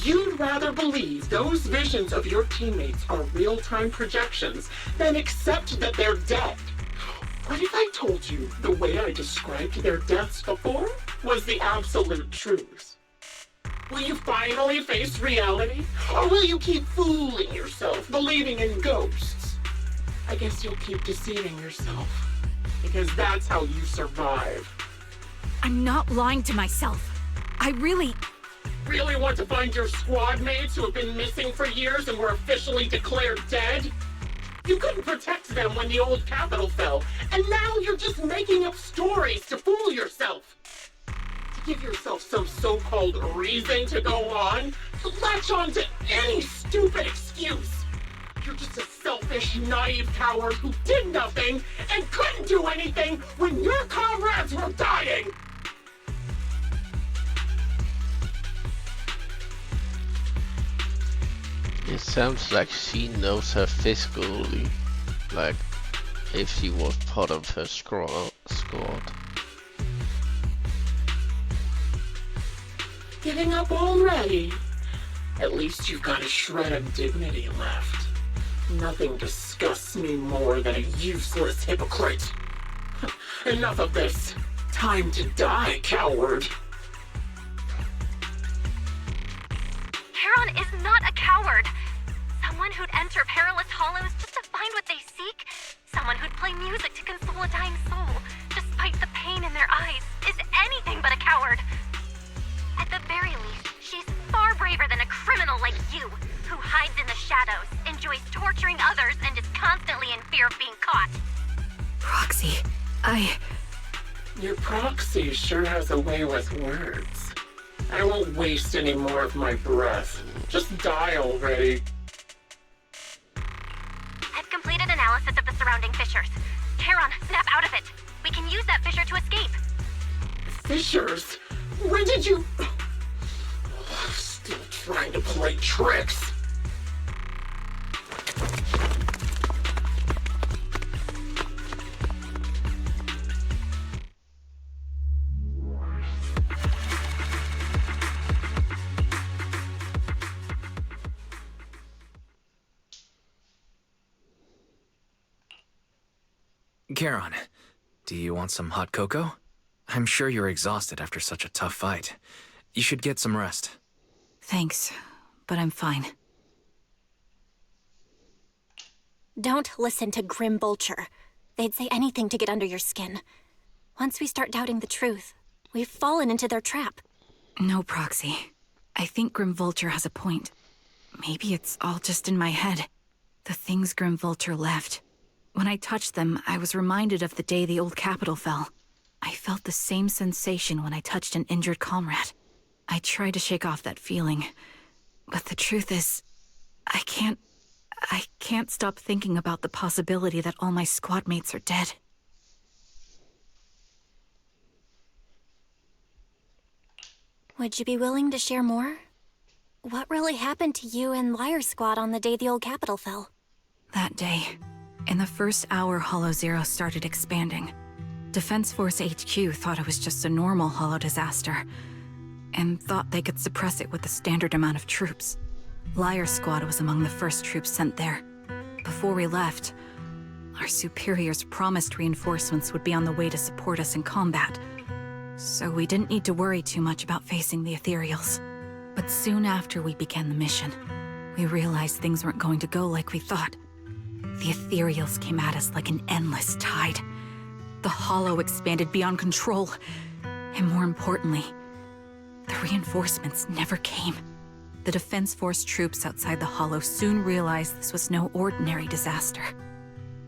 You'd rather believe those visions of your teammates are real-time projections than accept that they're dead. What if I told you the way I described their deaths before was the absolute truth? Will you finally face reality? Or will you keep fooling yourself, believing in ghosts? I guess you'll keep deceiving yourself, because that's how you survive. I'm not lying to myself. I really want to find your squad mates who have been missing for years and were officially declared dead? You couldn't protect them when the old capital fell, and now you're just making up stories to fool yourself. To give yourself some so-called reason to go on, to latch on to any stupid excuse. You're just a selfish, naive coward who did nothing and couldn't do anything when your comrades were dying. It sounds like she knows her physically, like if she was part of her squad. Giving up already? At least you've got a shred of dignity left. Nothing disgusts me more than a useless hypocrite. Enough of this. Time to die, coward. Charon is not a coward. Someone who'd enter perilous hollows just to find what they seek. Someone who'd play music to console a dying soul, despite the pain in their eyes, is anything but a coward. At the very least, she's far braver than a criminal like you, who hides in the shadows, enjoys torturing others, and is constantly in fear of being caught. Proxy, Your proxy sure has a way with words. I won't waste any more of my breath. Just die already. I've completed analysis of the surrounding fissures. Charon, snap out of it. We can use that fissure to escape. Fissures? When did you... Still trying to play tricks. Charon, do you want some hot cocoa? I'm sure you're exhausted after such a tough fight. You should get some rest. Thanks, but I'm fine. Don't listen to Grim Vulture. They'd say anything to get under your skin. Once we start doubting the truth, we've fallen into their trap. No, Proxy. I think Grim Vulture has a point. Maybe it's all just in my head. The things Grim Vulture left. When I touched them, I was reminded of the day the old capital fell. I felt the same sensation when I touched an injured comrade. I tried to shake off that feeling, but the truth is, I I can't stop thinking about the possibility that all my squad mates are dead. Would you be willing to share more? What really happened to you and Liar Squad on the day the old capital fell? That day, in the first hour Hollow Zero started expanding, Defense Force HQ thought it was just a normal Hollow disaster, and thought they could suppress it with the standard amount of troops. Liar Squad was among the first troops sent there. Before we left, our superiors promised reinforcements would be on the way to support us in combat, so we didn't need to worry too much about facing the Ethereals. But soon after we began the mission, we realized things weren't going to go like we thought. The Ethereals came at us like an endless tide. The Hollow expanded beyond control, and more importantly, the reinforcements never came. The Defense Force troops outside the Hollow soon realized this was no ordinary disaster.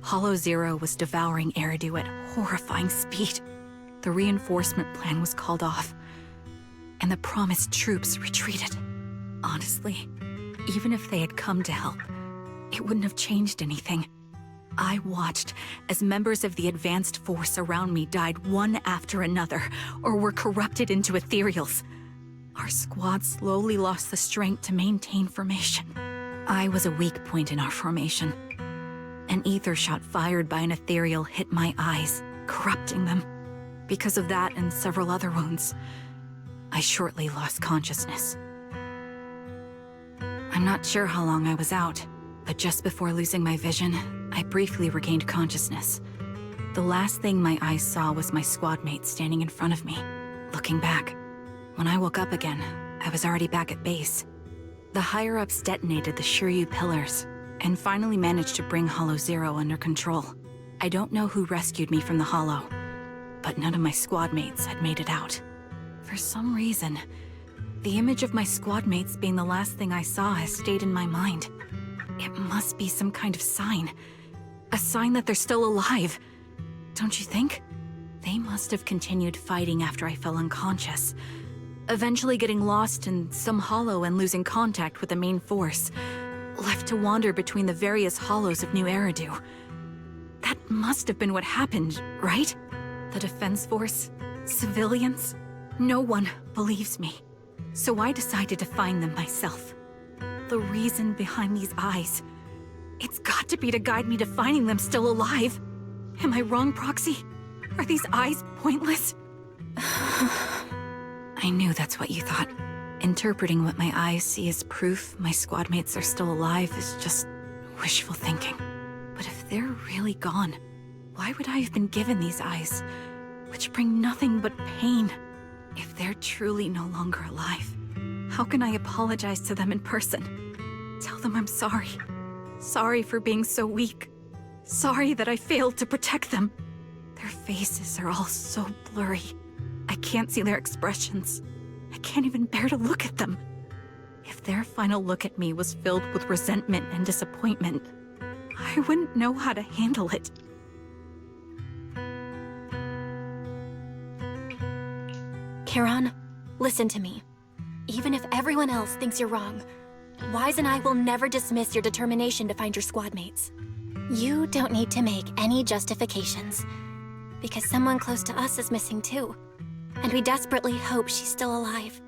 Hollow Zero was devouring Eridu at horrifying speed. The reinforcement plan was called off, and the promised troops retreated. Honestly, even if they had come to help, it wouldn't have changed anything. I watched as members of the advanced force around me died one after another, or were corrupted into Ethereals. Our squad slowly lost the strength to maintain formation. I was a weak point in our formation. An ether shot fired by an Ethereal hit my eyes, corrupting them. Because of that and several other wounds, I shortly lost consciousness. I'm not sure how long I was out, but just before losing my vision, I briefly regained consciousness. The last thing my eyes saw was my squad mate standing in front of me, looking back. When I woke up again, I was already back at base. The higher-ups detonated the Shiryu pillars, and finally managed to bring Hollow Zero under control. I don't know who rescued me from the Hollow, but none of my squad mates had made it out. For some reason, the image of my squad mates being the last thing I saw has stayed in my mind. It must be some kind of sign. A sign that they're still alive. Don't you think? They must have continued fighting after I fell unconscious, eventually getting lost in some hollow and losing contact with the main force, left to wander between the various hollows of New Eridu. That must have been what happened, right? The Defense Force? Civilians? No one believes me. So I decided to find them myself. The reason behind these eyes, it's got to be to guide me to finding them still alive. Am I wrong, Proxy? Are these eyes pointless? I knew that's what you thought. Interpreting what my eyes see as proof my squad mates are still alive is just wishful thinking. But if they're really gone, why would I have been given these eyes, which bring nothing but pain? If they're truly no longer alive, how can I apologize to them in person? Tell them I'm sorry. Sorry for being so weak. Sorry that I failed to protect them. Their faces are all so blurry. I can't see their expressions. I can't even bear to look at them. If their final look at me was filled with resentment and disappointment, I wouldn't know how to handle it. Charon, listen to me. Even if everyone else thinks you're wrong, Wise and I will never dismiss your determination to find your squad mates. You don't need to make any justifications, because someone close to us is missing too, and we desperately hope she's still alive.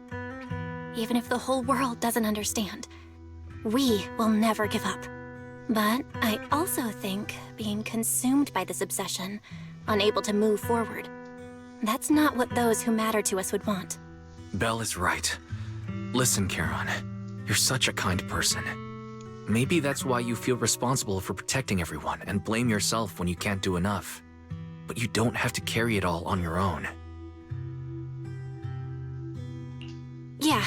Even if the whole world doesn't understand, we will never give up. But I also think being consumed by this obsession, unable to move forward, that's not what those who matter to us would want. Belle is right. Listen, Charon, you're such a kind person. Maybe that's why you feel responsible for protecting everyone and blame yourself when you can't do enough. But you don't have to carry it all on your own. Yeah,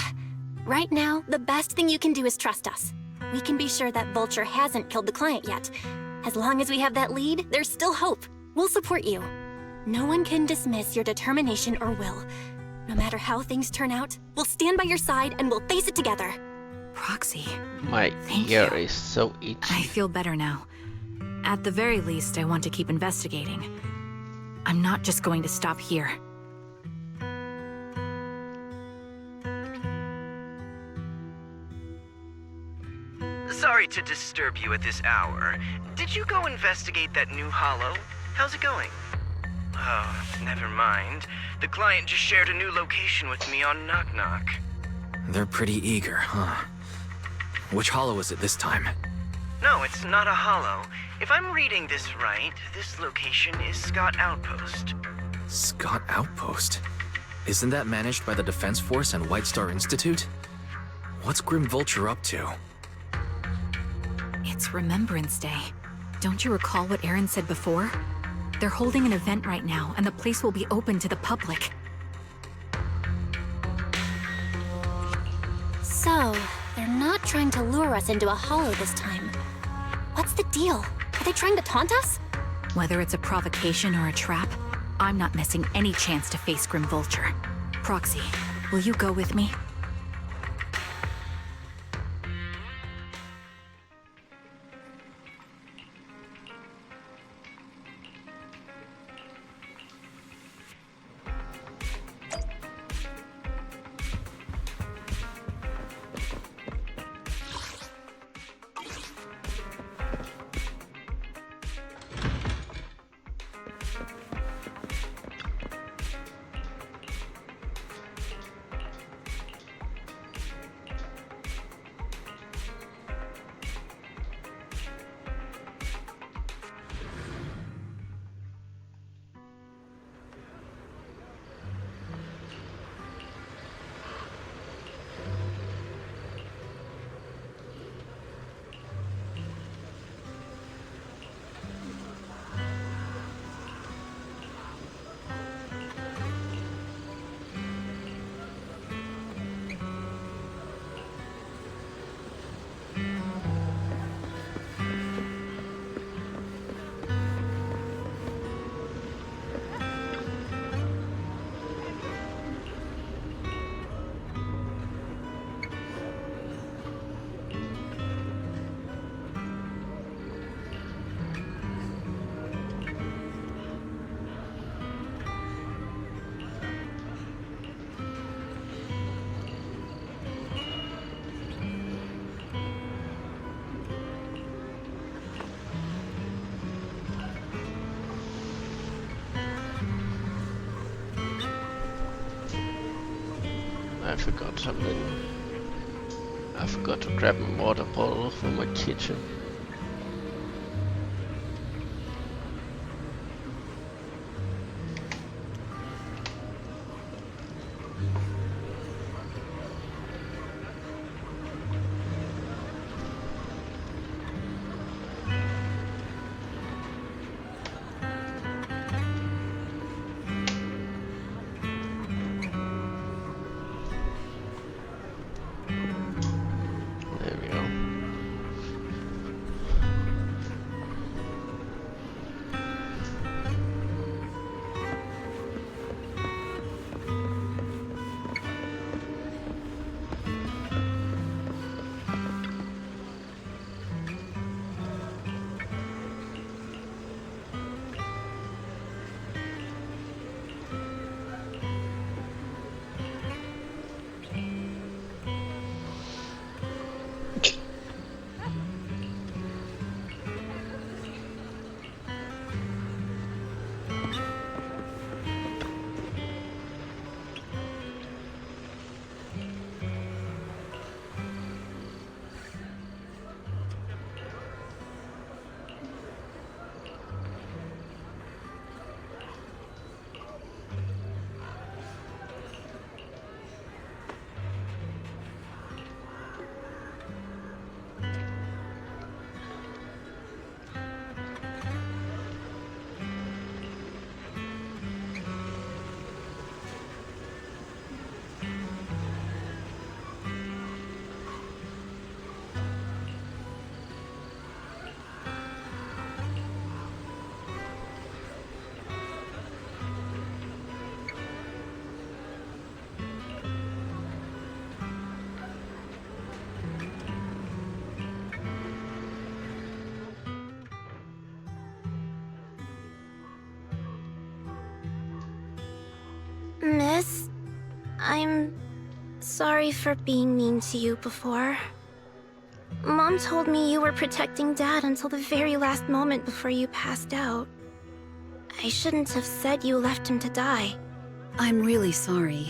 right now, the best thing you can do is trust us. We can be sure that Vulture hasn't killed the client yet. As long as we have that lead, there's still hope. We'll support you. No one can dismiss your determination or will. No matter how things turn out, we'll stand by your side and we'll face it together. Proxy. My ear is so itchy. I feel better now. At the very least, I want to keep investigating. I'm not just going to stop here. Sorry Sorry to disturb you at this hour. Did you go investigate that new hollow? How's it going? Oh, never mind. The client just shared a new location with me on Knock Knock. They're pretty eager, huh? Which hollow is it this time? No, it's not a hollow. If I'm reading this right, this location is Scott Outpost. Scott Outpost? Isn't that managed by the Defense Force and White Star Institute? What's Grim Vulture up to? It's Remembrance Day. Don't you recall what Aaron said before? They're holding an event right now, and the place will be open to the public. So, they're not trying to lure us into a hollow this time. What's the deal? Are they trying to taunt us? Whether it's a provocation or a trap, I'm not missing any chance to face Grim Vulture. Proxy, will you go with me? I forgot something. I forgot to grab a water bottle from my kitchen. There we go. Miss, I'm sorry for being mean to you before. Mom told me you were protecting Dad until the very last moment before you passed out. I shouldn't have said you left him to die. I'm really sorry.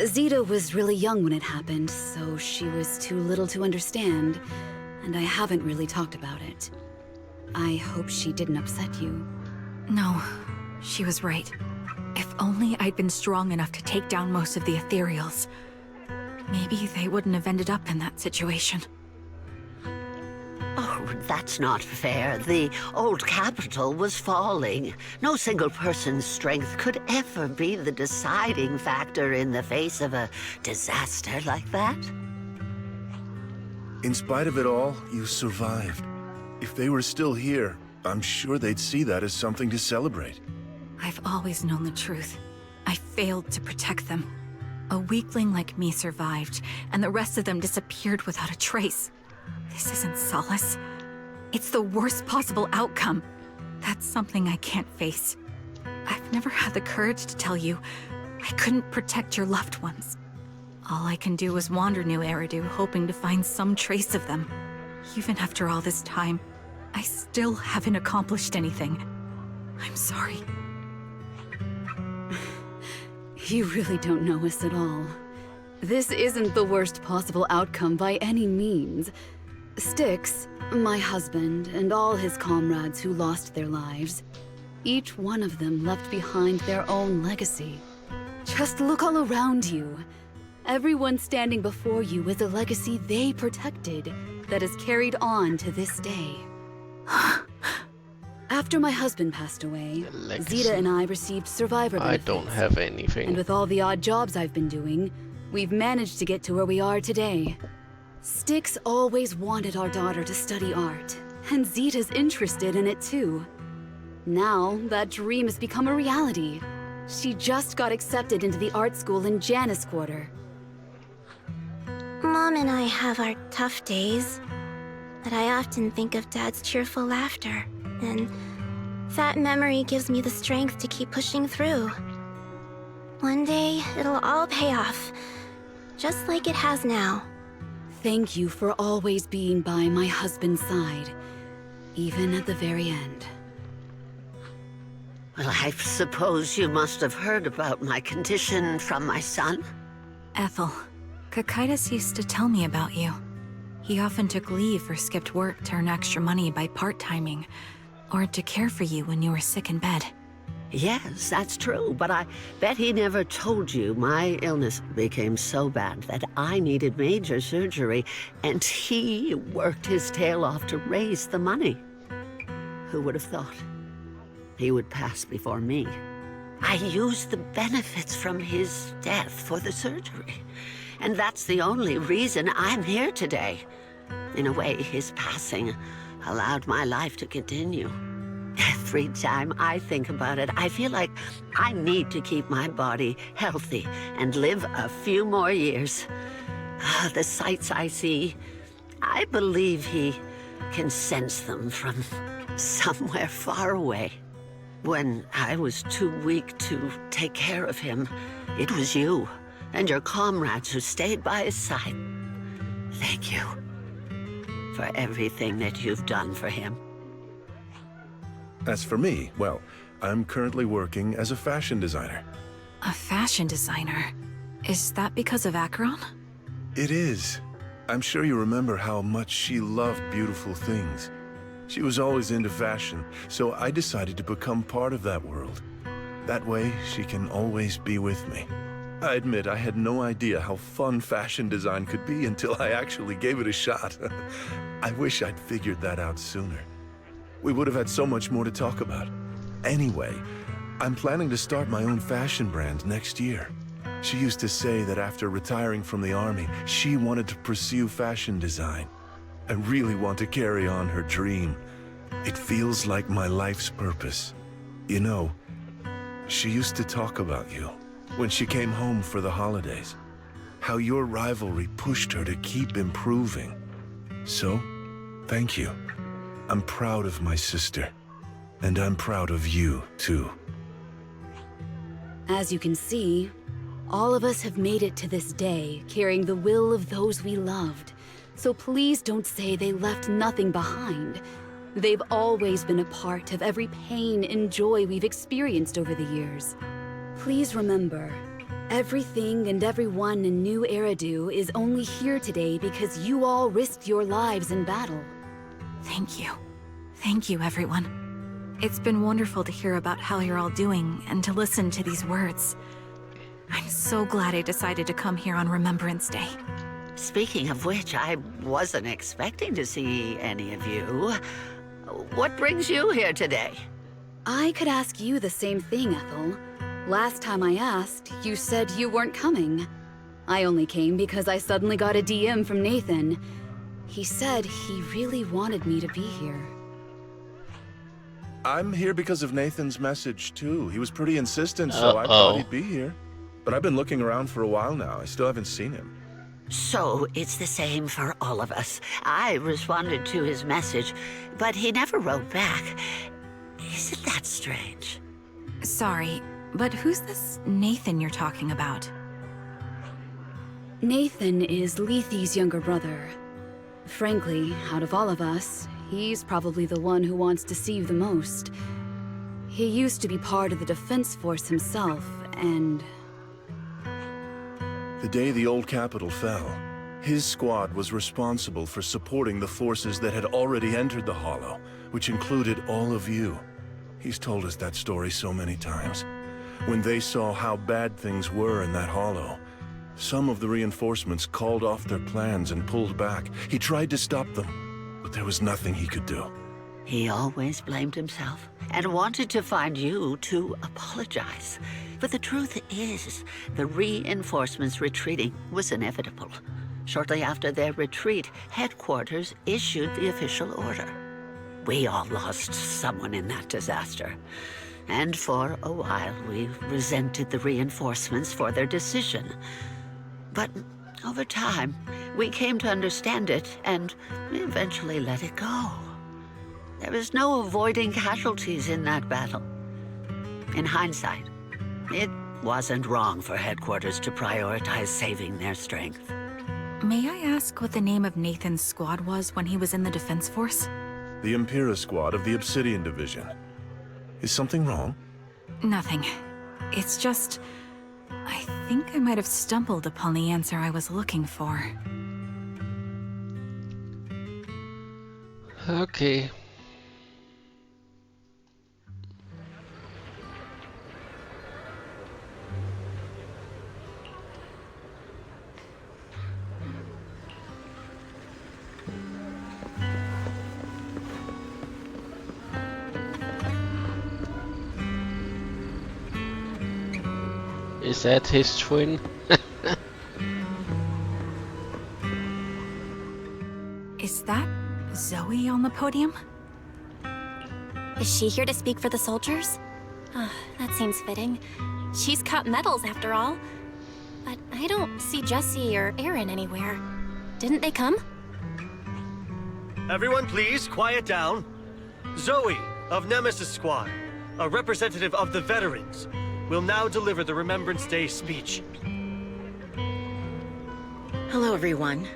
Zeta was really young when it happened, so she was too little to understand, and I haven't really talked about it. I hope she didn't upset you. No, she was right. If only I'd been strong enough to take down most of the Ethereals. Maybe they wouldn't have ended up in that situation. Oh, that's not fair. The old capital was falling. No single person's strength could ever be the deciding factor in the face of a disaster like that. In spite of it all, you survived. If they were still here, I'm sure they'd see that as something to celebrate. I've always known the truth. I failed to protect them. A weakling like me survived, and the rest of them disappeared without a trace. This isn't solace. It's the worst possible outcome. That's something I can't face. I've never had the courage to tell you I couldn't protect your loved ones. All I can do is wander New Eridu, hoping to find some trace of them. Even after all this time, I still haven't accomplished anything. I'm sorry. You really don't know us at all. This isn't the worst possible outcome by any means. Styx, my husband, and all his comrades who lost their lives, each one of them left behind their own legacy. Just look all around you. Everyone standing before you is a legacy they protected that is carried on to this day. After my husband passed away, Zeta and I received survivor benefits. I don't have anything. And with all the odd jobs I've been doing, we've managed to get to where we are today. Styx always wanted our daughter to study art, and Zeta's interested in it too. Now, that dream has become a reality. She just got accepted into the art school in Janus Quarter. Mom and I have our tough days, but I often think of Dad's cheerful laughter, and that memory gives me the strength to keep pushing through. One day, it'll all pay off, just like it has now. Thank you for always being by my husband's side, even at the very end. Well, I suppose you must have heard about my condition from my son? Ethel, Kakaitis used to tell me about you. He often took leave or skipped work to earn extra money by part-timing, or to care for you when you were sick in bed. Yes, that's true, but I bet he never told you my illness became so bad that I needed major surgery, and he worked his tail off to raise the money. Who would have thought he would pass before me? I used the benefits from his death for the surgery, and that's the only reason I'm here today. In a way, his passing allowed my life to continue. Every time I think about it, I feel like I need to keep my body healthy and live a few more years. The sights I see, I believe he can sense them from somewhere far away. When I was too weak to take care of him, it was you and your comrades who stayed by his side. Thank you for everything that you've done for him. As for me, well, I'm currently working as a fashion designer. A fashion designer? Is that because of Acheron? It is. I'm sure you remember how much she loved beautiful things. She was always into fashion, so I decided to become part of that world. That way, she can always be with me. I admit I had no idea how fun fashion design could be until I actually gave it a shot. I wish I'd figured that out sooner. We would have had so much more to talk about. Anyway, I'm planning to start my own fashion brand next year. She used to say that after retiring from the army, she wanted to pursue fashion design. I really want to carry on her dream. It feels like my life's purpose. You know, she used to talk about you when she came home for the holidays. How your rivalry pushed her to keep improving. So, thank you. I'm proud of my sister, and I'm proud of you, too. As you can see, all of us have made it to this day, carrying the will of those we loved, So please don't say they left nothing behind. They've always been a part of every pain and joy we've experienced over the years. Please remember, everything and everyone in New Eridu is only here today because you all risked your lives in battle. Thank you. Thank you, everyone. It's been wonderful to hear about how you're all doing and to listen to these words. I'm so glad I decided to come here on Remembrance Day. Speaking of which, I wasn't expecting to see any of you. What brings you here today? I could ask you the same thing, Ethel. Last time I asked, you said you weren't coming. I only came because I suddenly got a DM from Nathan. He said he really wanted me to be here. I'm here because of Nathan's message, too. He was pretty insistent, so I thought he'd be here. But I've been looking around for a while now. I still haven't seen him. So it's the same for all of us. I responded to his message, but he never wrote back. Isn't that strange? Sorry, but who's this Nathan you're talking about? Nathan is Lethe's younger brother. Frankly, out of all of us, he's probably the one who wants to see you the most. He used to be part of the Defense Force himself, and... The day the old capital fell, his squad was responsible for supporting the forces that had already entered the Hollow, which included all of you. He's told us that story so many times. When they saw how bad things were in that Hollow, some of the reinforcements called off their plans and pulled back. He tried to stop them, but there was nothing he could do. He always blamed himself and wanted to find you to apologize. But the truth is, the reinforcements retreating was inevitable. Shortly after their retreat, headquarters issued the official order. We all lost someone in that disaster. And for a while, we resented the reinforcements for their decision. But over time, we came to understand it and eventually let it go. There was no avoiding casualties in that battle. In hindsight, it wasn't wrong for headquarters to prioritize saving their strength. May I ask what the name of Nathan's squad was when he was in the Defense Force? The Impera squad of the Obsidian Division. Is something wrong? Nothing. It's just... I think I might have stumbled upon the answer I was looking for. Okay. Is that his twin? Is that Zoe on the podium? Is she here to speak for the soldiers? That seems fitting. She's cut medals after all. But I don't see Jesse or Aaron anywhere. Didn't they come? Everyone please, quiet down. Zoe of Nemesis Squad, a representative of the veterans, will now deliver the Remembrance Day speech. Hello, everyone.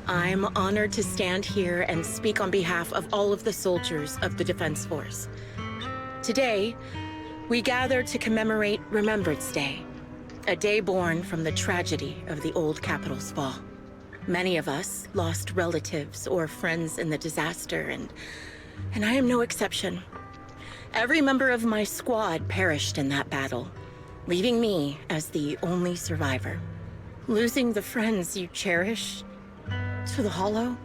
I'm honored to stand here and speak on behalf of all of the soldiers of the Defense Force. Today, we gather to commemorate Remembrance Day, a day born from the tragedy of the old capital's fall. Many of us lost relatives or friends in the disaster, and I am no exception. Every member of my squad perished in that battle, leaving me as the only survivor. Losing the friends you cherish to the Hollow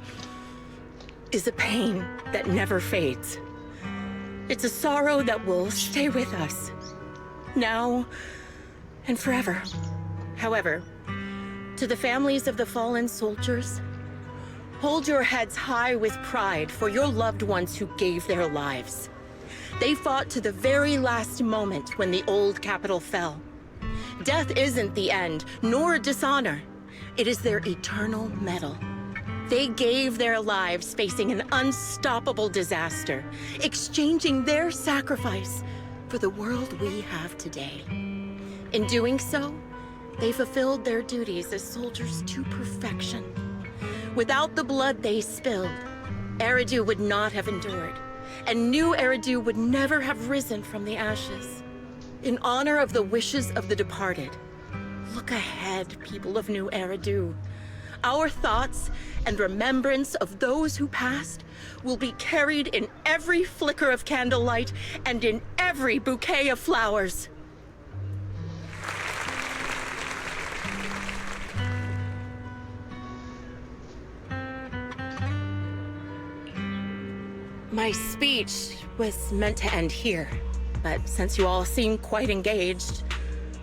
is a pain that never fades. It's a sorrow that will stay with us, now and forever. However, to the families of the fallen soldiers, hold your heads high with pride for your loved ones who gave their lives. They fought to the very last moment when the old capital fell. Death isn't the end, nor dishonor. It is their eternal medal. They gave their lives facing an unstoppable disaster, exchanging their sacrifice for the world we have today. In doing so, they fulfilled their duties as soldiers to perfection. Without the blood they spilled, Eridu would not have endured, and new Eridu would never have risen from the ashes. In honor of the wishes of the departed, look ahead, people of New Eridu. Our thoughts and remembrance of those who passed will be carried in every flicker of candlelight and in every bouquet of flowers. My speech was meant to end here, but since you all seem quite engaged,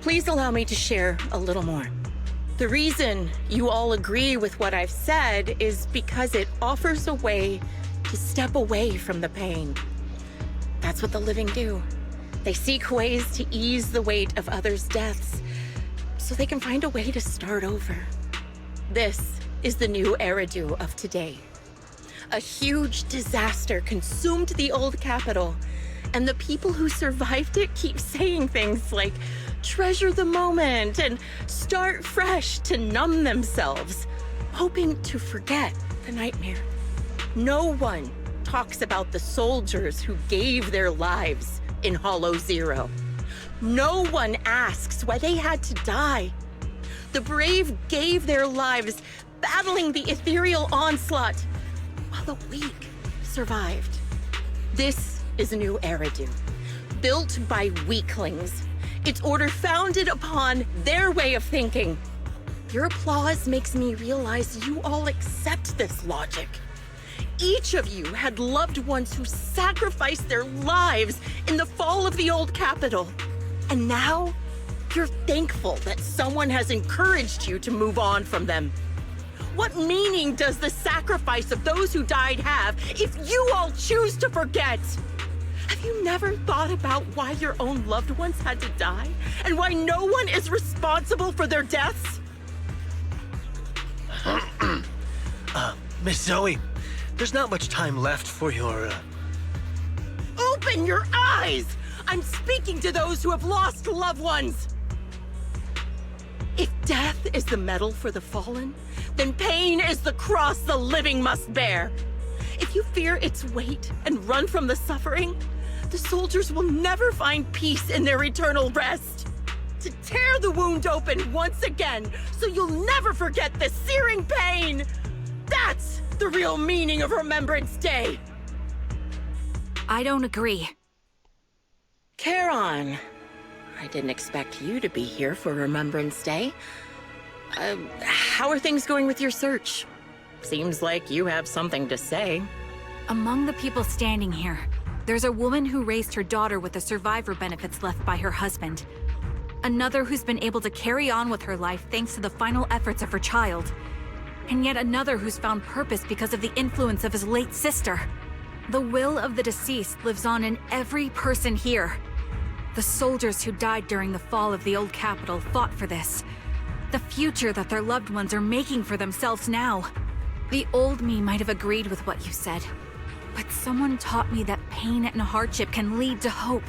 please allow me to share a little more. The reason you all agree with what I've said is because it offers a way to step away from the pain. That's what the living do. They seek ways to ease the weight of others' deaths so they can find a way to start over. This is the new Eridu of today. A huge disaster consumed the old capital, and the people who survived it keep saying things like, treasure the moment and start fresh to numb themselves, hoping to forget the nightmare. No one talks about the soldiers who gave their lives in Hollow Zero. No one asks why they had to die. The brave gave their lives battling the ethereal onslaught, while the weak survived. This is a new Eridu, built by weaklings. Its order founded upon their way of thinking. Your applause makes me realize you all accept this logic. Each of you had loved ones who sacrificed their lives in the fall of the old capital. And now, you're thankful that someone has encouraged you to move on from them. What meaning does the sacrifice of those who died have if you all choose to forget? Have you never thought about why your own loved ones had to die? And why no one is responsible for their deaths? Miss Zoe, there's not much time left for your, Open your eyes! I'm speaking to those who have lost loved ones! If death is the medal for the fallen, then pain is the cross the living must bear. If you fear its weight and run from the suffering, the soldiers will never find peace in their eternal rest. To tear the wound open once again, so you'll never forget the searing pain! That's the real meaning of Remembrance Day! I don't agree. Charon, I didn't expect you to be here for Remembrance Day. How are things going with your search? Seems like you have something to say. Among the people standing here, there's a woman who raised her daughter with the survivor benefits left by her husband. Another who's been able to carry on with her life thanks to the final efforts of her child. And yet another who's found purpose because of the influence of his late sister. The will of the deceased lives on in every person here. The soldiers who died during the fall of the old capital fought for this. The future that their loved ones are making for themselves now. The old me might have agreed with what you said, but someone taught me that pain and hardship can lead to hope.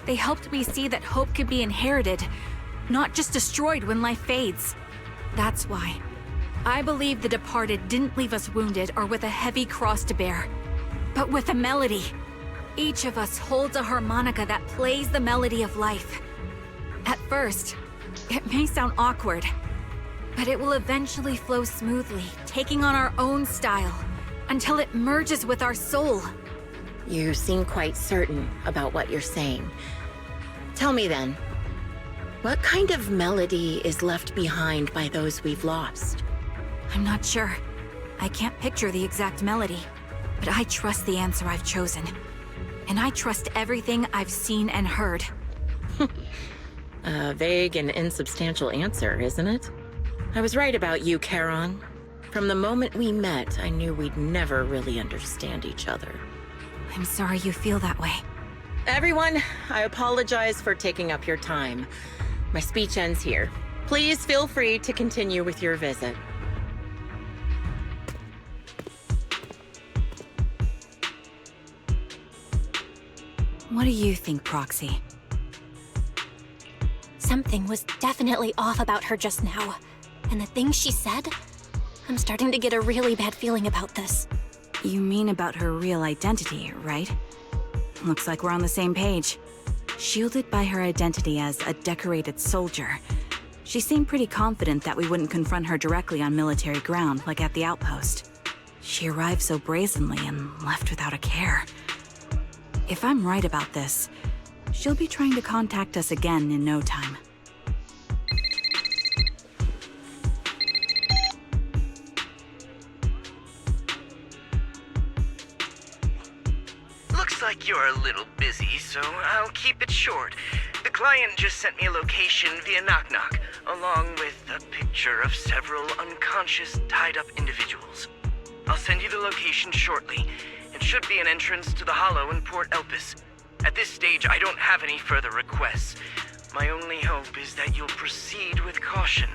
They helped me see that hope could be inherited, not just destroyed when life fades. That's why I believe the departed didn't leave us wounded or with a heavy cross to bear, but with a melody. Each of us holds a harmonica that plays the melody of life. At first, it may sound awkward, but it will eventually flow smoothly, taking on our own style, until it merges with our soul. You seem quite certain about what you're saying. Tell me then, what kind of melody is left behind by those we've lost? I'm not sure. I can't picture the exact melody, but I trust the answer I've chosen. And I trust everything I've seen and heard. A vague and insubstantial answer, isn't it? I was right about you, Charon. From the moment we met, I knew we'd never really understand each other. I'm sorry you feel that way. Everyone, I apologize for taking up your time. My speech ends here. Please feel free to continue with your visit. What do you think, Proxy? Something was definitely off about her just now. And the things she said, I'm starting to get a really bad feeling about this. You mean about her real identity, right? Looks like we're on the same page. Shielded by her identity as a decorated soldier, she seemed pretty confident that we wouldn't confront her directly on military ground like at the outpost. She arrived so brazenly and left without a care. If I'm right about this, she'll be trying to contact us again in no time. Looks like you're a little busy, so I'll keep it short. The client just sent me a location via Knock Knock, along with a picture of several unconscious, tied-up individuals. I'll send you the location shortly. It should be an entrance to the Hollow in Port Elpis. At this stage, I don't have any further requests. My only hope is that you'll proceed with caution.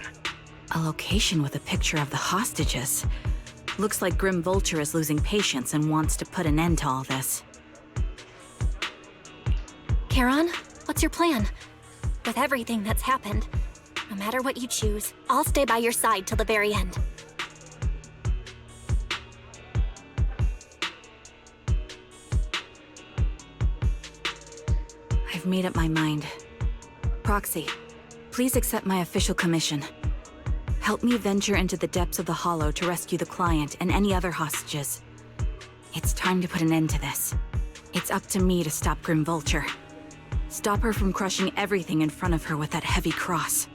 A location with a picture of the hostages. Looks like Grim Vulture is losing patience and wants to put an end to all this. Charon, what's your plan? With everything that's happened, no matter what you choose, I'll stay by your side till the very end. I've made up my mind. Proxy, please accept my official commission. Help me venture into the depths of the Hollow to rescue the client and any other hostages. It's time to put an end to this. It's up to me to stop Grim Vulture. Stop her from crushing everything in front of her with that heavy cross.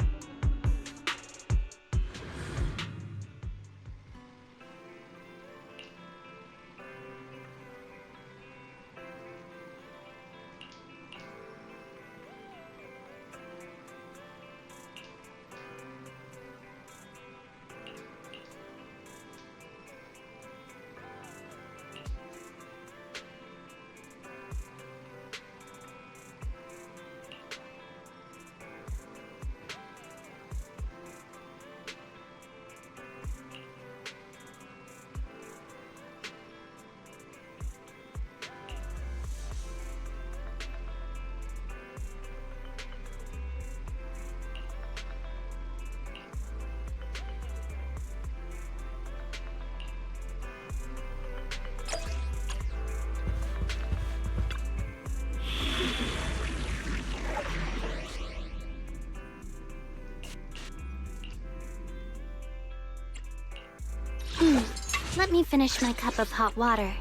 Let me finish my cup of hot water.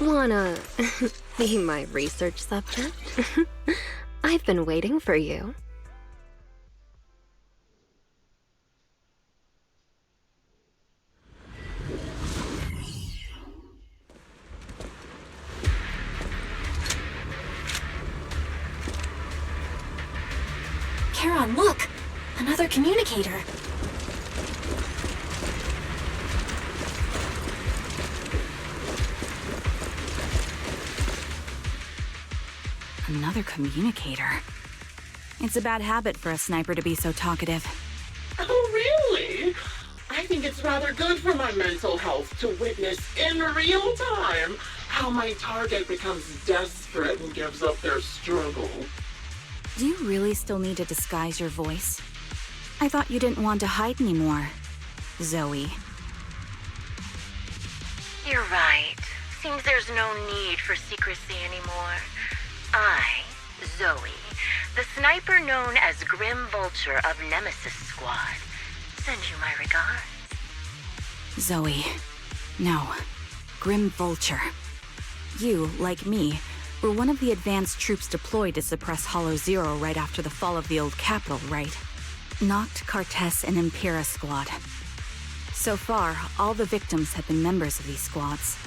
Wanna be my research subject? I've been waiting for you. Charon, look! Another communicator. Another communicator. It's a bad habit for a sniper to be so talkative. Oh, really? I think it's rather good for my mental health to witness in real time how my target becomes desperate and gives up their struggle. Do you really still need to disguise your voice? I thought you didn't want to hide anymore, Zoe. You're right. Seems there's no need for secrecy anymore. I, Zoe, the sniper known as Grim Vulture of Nemesis Squad, send you my regards. Zoe. No. Grim Vulture. You, like me, were one of the advanced troops deployed to suppress Hollow Zero right after the fall of the old capital, right? Noct, Kartess, and Impera Squad. So far, all the victims have been members of these squads.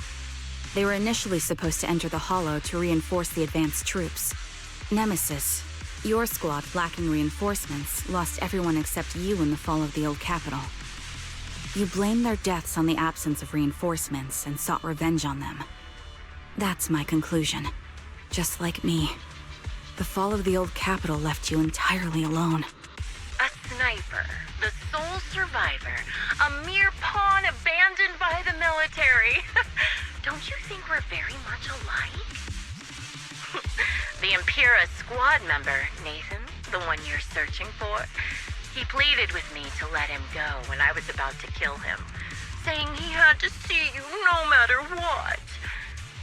They were initially supposed to enter the Hollow to reinforce the advanced troops. Nemesis, your squad, lacking reinforcements, lost everyone except you in the fall of the old capital. You blamed their deaths on the absence of reinforcements and sought revenge on them. That's my conclusion. Just like me. The fall of the old capital left you entirely alone. A sniper, the sole survivor, a mere pawn abandoned by the military. Don't you think we're very much alike? The Impera squad member, Nathan, the one you're searching for, he pleaded with me to let him go when I was about to kill him. saying he had to see you no matter what.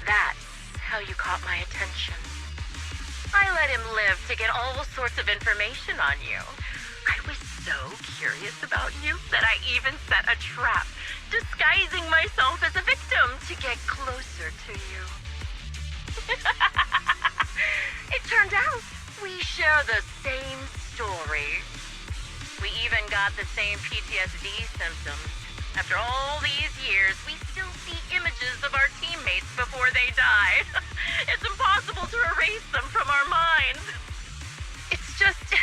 That's how you caught my attention. I let him live to get all sorts of information on you. I was so curious about you that I even set a trap, disguising myself as a victim to get closer to you. It turned out we share the same story. We even got the same PTSD symptoms. After all these years, we still see images of our teammates before they died. It's impossible to erase them from our minds. It's just,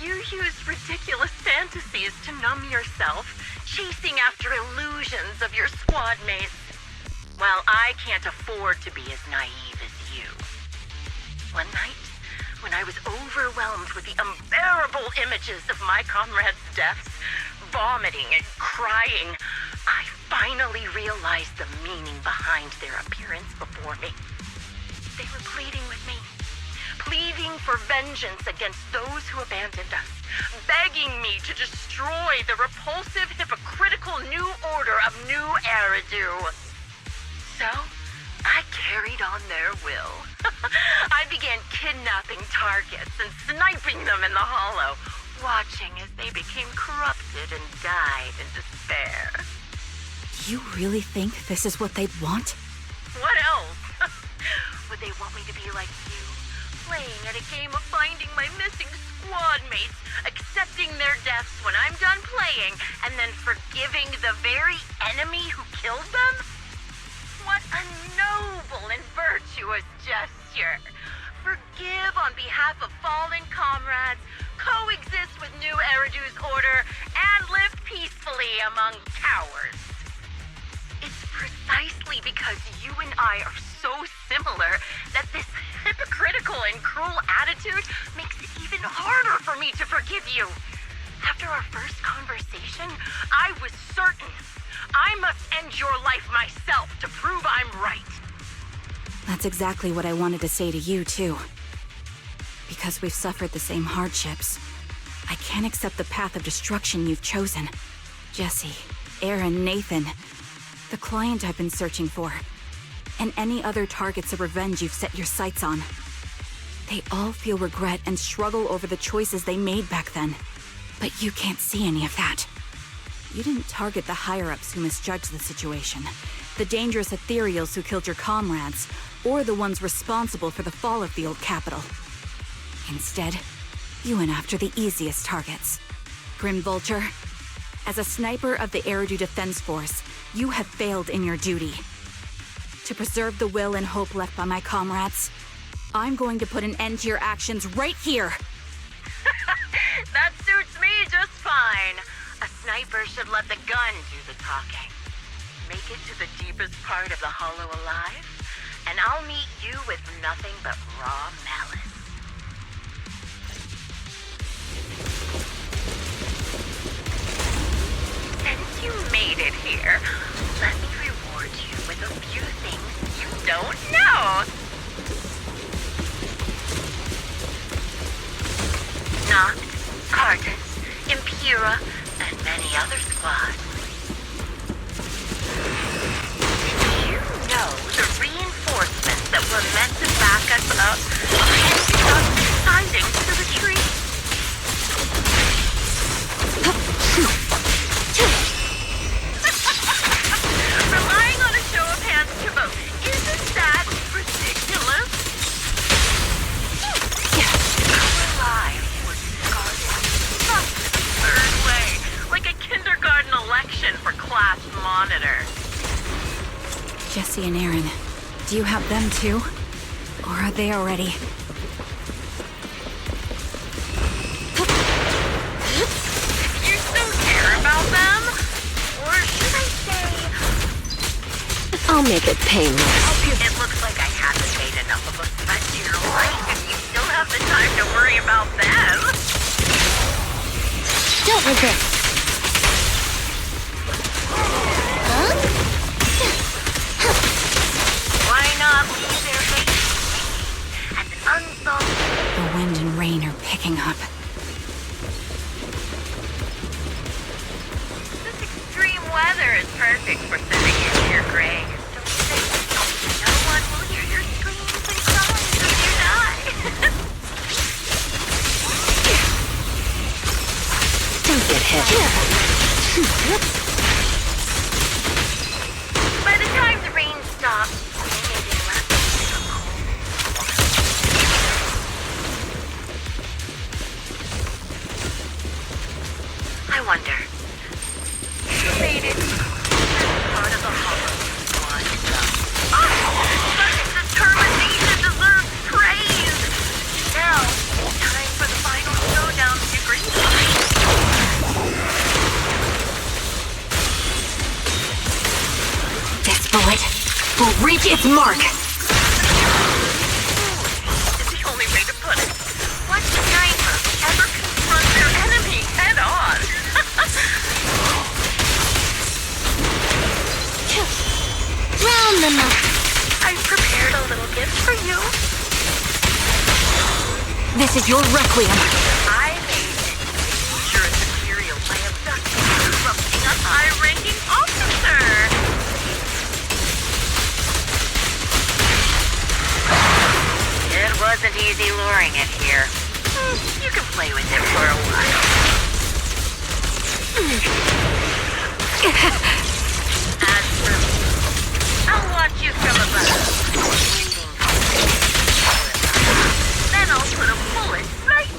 you use ridiculous fantasies to numb yourself, chasing after illusions of your squad mates. Well, I can't afford to be as naive as you. One night, when I was overwhelmed with the unbearable images of my comrades' deaths, vomiting and crying, I finally realized the meaning behind their appearance before me. They were pleading with me, pleading for vengeance against those who abandoned us, begging me to destroy the repulsive, hypocritical new order of New Eridu. So, I carried on their will. I began kidnapping targets and sniping them in the hollow, watching as they became corrupted and died in despair. You really think this is what they'd want? What else? Would they want me to be like you, playing at a game of finding my missing squad mates, accepting their deaths when I'm done playing, and then forgiving the very enemy who killed them? What a noble and virtuous gesture! Forgive on behalf of fallen comrades, coexist with New Eridu's order, and live peacefully among cowards. It's precisely because you and I are so similar that this hypocritical and cruel attitude makes it even harder for me to forgive you. After our first conversation, I was certain I must end your life myself to prove I'm right. That's exactly what I wanted to say to you, too. Because we've suffered the same hardships, I can't accept the path of destruction you've chosen. Jesse, Aaron, Nathan, the client I've been searching for, and any other targets of revenge you've set your sights on. They all feel regret and struggle over the choices they made back then. But you can't see any of that. You didn't target the higher-ups who misjudged the situation, the dangerous ethereals who killed your comrades, or the ones responsible for the fall of the old capital. Instead, you went after the easiest targets. Grim Vulture, as a sniper of the Eridu Defense Force, you have failed in your duty. To preserve the will and hope left by my comrades, I'm going to put an end to your actions right here! That suits me just fine. A sniper should let the gun do the talking. Make it to the deepest part of the hollow alive, and I'll meet you with nothing but raw malice. Since you made it here, let me reward you with a few things you don't know. Noct, Cartus, Impura, and many other squads. Did you know the reinforcements that were meant to back us up ended up deciding to retreat? Relying on a show of hands to vote, isn't that ridiculous? Our lives were discarded just the third way, like a kindergarten election for class monitor. Jesse and Aaron, do you have them too? Or are they already? You still care about them? Or should I say... I'll make it painless. It looks like I haven't made enough of a threat to your life, and you still have the time to worry about them. Don't regret. Why not leave their faces as unsolved? The wind and rain are picking up. This extreme weather is perfect for sending in your Greg. Don't you think? No one will hear your screams and cries if you die. Don't get hit. By the time the rain stops, maybe left so cold. I wonder. You made it. Part of the hollow squad. But its determination deserves praise. Now, time for the final showdown with your green line. This bullet will reach its mark. It's the only way to put it. What sniper ever confronts their enemy head on? Round them up. I've prepared a little gift for you. This is your requiem. I made it. Dangerous material by abducting and corrupting a high-ranking officer. It wasn't easy luring it here. You can play with it for a while. As for me, I'll watch you from above, waiting. Then I'll put a bullet right.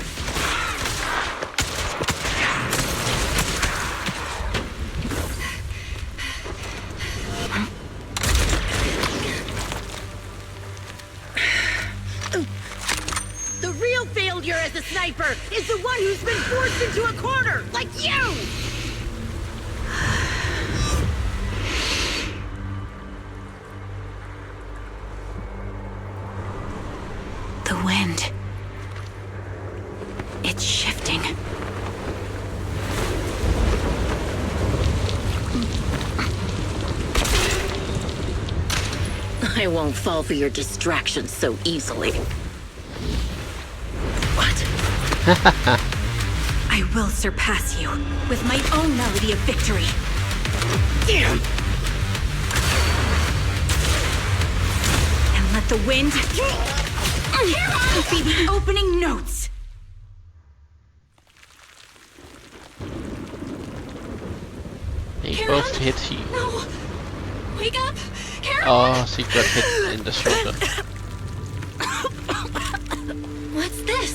The real failure as a sniper is the one who's been forced into a corner, like you! The wind. It's shifting. I won't fall for your distractions so easily. What? I will surpass you with my own melody of victory. Damn! And let the wind be the opening notes. They both hit you. No! Wake up! Oh, she got hit in the shoulder. What's this?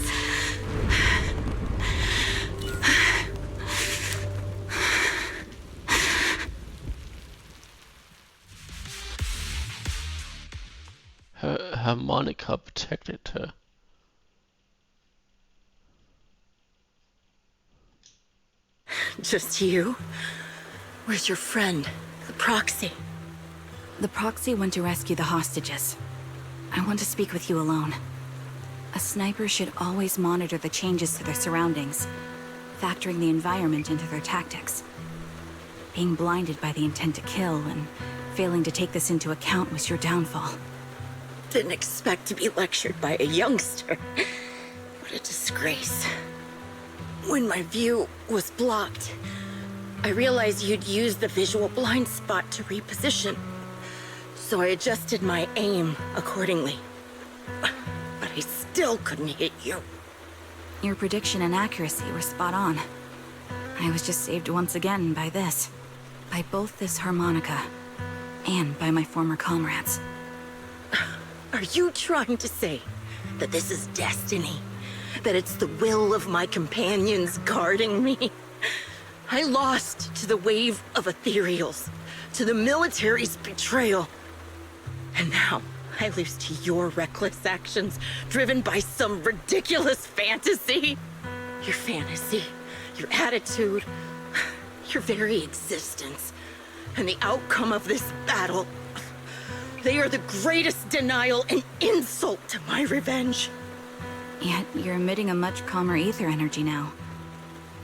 Her harmonica protected her. Just you? Where's your friend, the proxy? The proxy went to rescue the hostages. I want to speak with you alone. A sniper should always monitor the changes to their surroundings, factoring the environment into their tactics. Being blinded by the intent to kill and failing to take this into account was your downfall. Didn't expect to be lectured by a youngster. What a disgrace. When my view was blocked, I realized you'd used the visual blind spot to reposition. So I adjusted my aim accordingly. But I still couldn't hit you. Your prediction and accuracy were spot on. I was just saved once again by this. By both this harmonica, and by my former comrades. Are you trying to say that this is destiny? That it's the will of my companions guarding me? I lost to the wave of ethereals, to the military's betrayal. And now, I lose to your reckless actions, driven by some ridiculous fantasy. Your fantasy, your attitude, your very existence, and the outcome of this battle. They are the greatest denial and insult to my revenge. Yet you're emitting a much calmer ether energy now.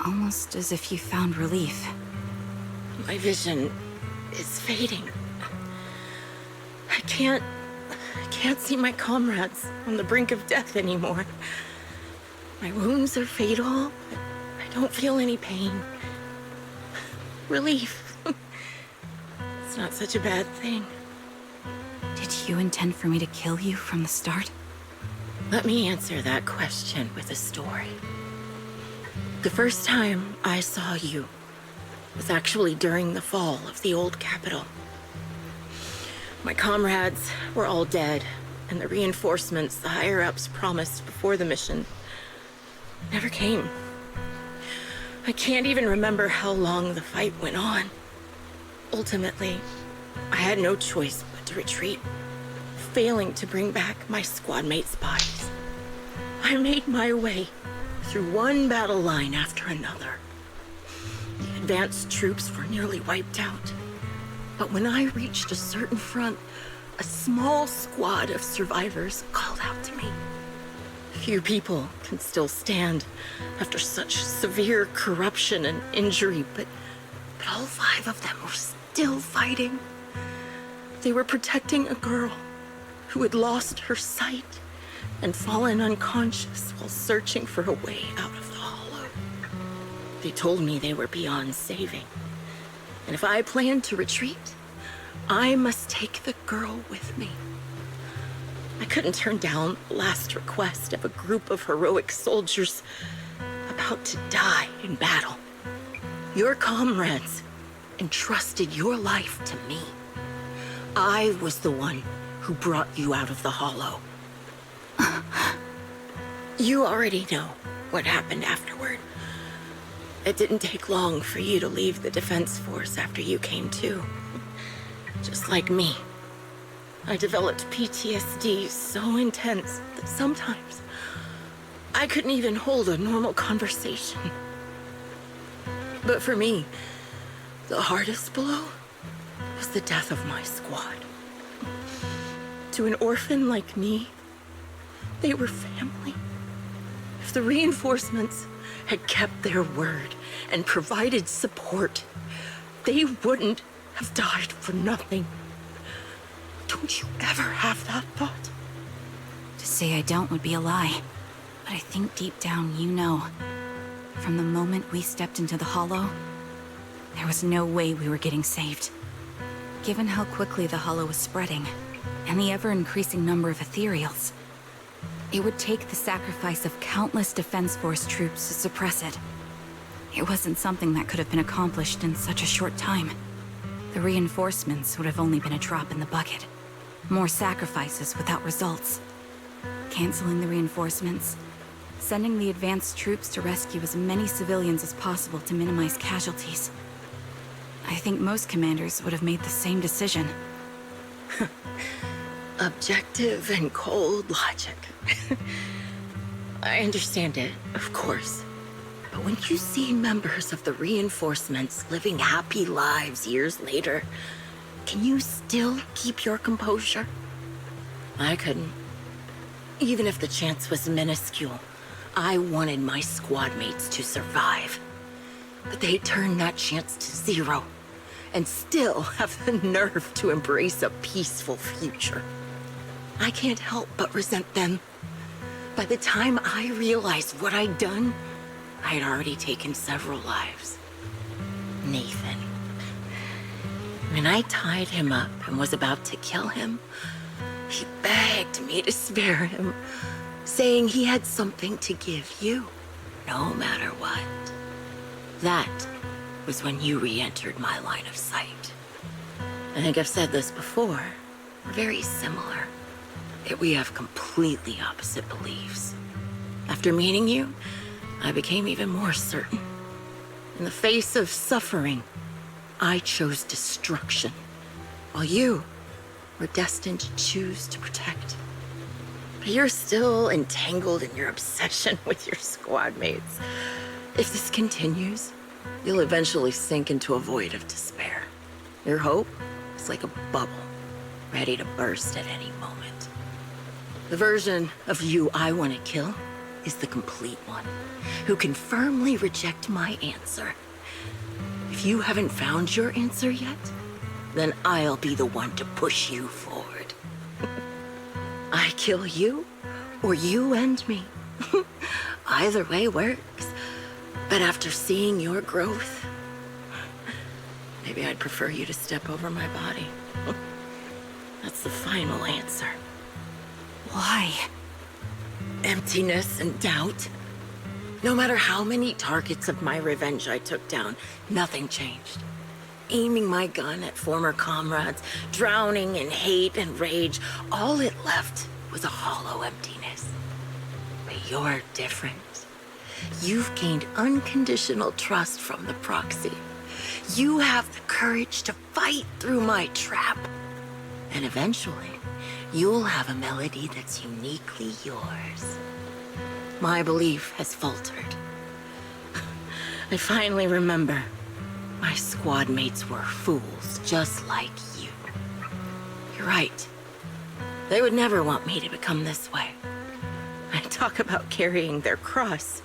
Almost as if you found relief. My vision is fading. I can't see my comrades on the brink of death anymore. My wounds are fatal, but I don't feel any pain. Relief. not such a bad thing. Did you intend for me to kill you from the start? Let me answer that question with a story. The first time I saw you was actually during the fall of the old capital. My comrades were all dead, and the reinforcements the higher-ups promised before the mission never came. I can't even remember how long the fight went on. Ultimately, I had no choice but to retreat, failing to bring back my squad mates' bodies. I made my way through one battle line after another. The advanced troops were nearly wiped out. But when I reached a certain front, a small squad of survivors called out to me. Few people can still stand after such severe corruption and injury, but all 5 of them were still fighting. They were protecting a girl who had lost her sight and fallen unconscious while searching for a way out of the hollow. They told me they were beyond saving, and if I planned to retreat, I must take the girl with me. I couldn't turn down the last request of a group of heroic soldiers about to die in battle. Your comrades entrusted your life to me. I was the one who brought you out of the hollow. You already know what happened afterward. It didn't take long for you to leave the Defense Force after you came to. Just like me. I developed PTSD so intense that sometimes I couldn't even hold a normal conversation. But for me, the hardest blow was the death of my squad. To an orphan like me, they were family. If the reinforcements had kept their word and provided support, they wouldn't have died for nothing. Don't you ever have that thought? To say I don't would be a lie. But I think deep down you know. From the moment we stepped into the Hollow, there was no way we were getting saved. Given how quickly the Hollow was spreading, and the ever-increasing number of ethereals, it would take the sacrifice of countless Defense Force troops to suppress it. It wasn't something that could have been accomplished in such a short time. The reinforcements would have only been a drop in the bucket. More sacrifices without results. Canceling the reinforcements, sending the advanced troops to rescue as many civilians as possible to minimize casualties. I think most commanders would have made the same decision. Objective and cold logic. I understand it, of course. But when you see members of the reinforcements living happy lives years later, can you still keep your composure? I couldn't. Even if the chance was minuscule, I wanted my squad mates to survive. But they turned that chance to 0, and still have the nerve to embrace a peaceful future. I can't help but resent them. By the time I realized what I'd done, I had already taken several lives. Nathan. When I tied him up and was about to kill him, he begged me to spare him, saying he had something to give you, no matter what. That was when you re-entered my line of sight. I think I've said this before. We're very similar, yet we have completely opposite beliefs. After meeting you, I became even more certain. In the face of suffering, I chose destruction, while you were destined to choose to protect. But you're still entangled in your obsession with your squad mates. If this continues, you'll eventually sink into a void of despair. Your hope is like a bubble, ready to burst at any moment. The version of you I want to kill is the complete one, who can firmly reject my answer. If you haven't found your answer yet, then I'll be the one to push you forward. I kill you, or you end me. Either way works. But after seeing your growth, maybe I'd prefer you to step over my body. That's the final answer. Why? Emptiness and doubt. No matter how many targets of my revenge I took down, nothing changed. Aiming my gun at former comrades, drowning in hate and rage, all it left was a hollow emptiness. But you're different. You've gained unconditional trust from the proxy. You have the courage to fight through my trap. And eventually, you'll have a melody that's uniquely yours. My belief has faltered. I finally remember. My squad mates were fools, just like you. You're right. They would never want me to become this way. I talk about carrying their cross.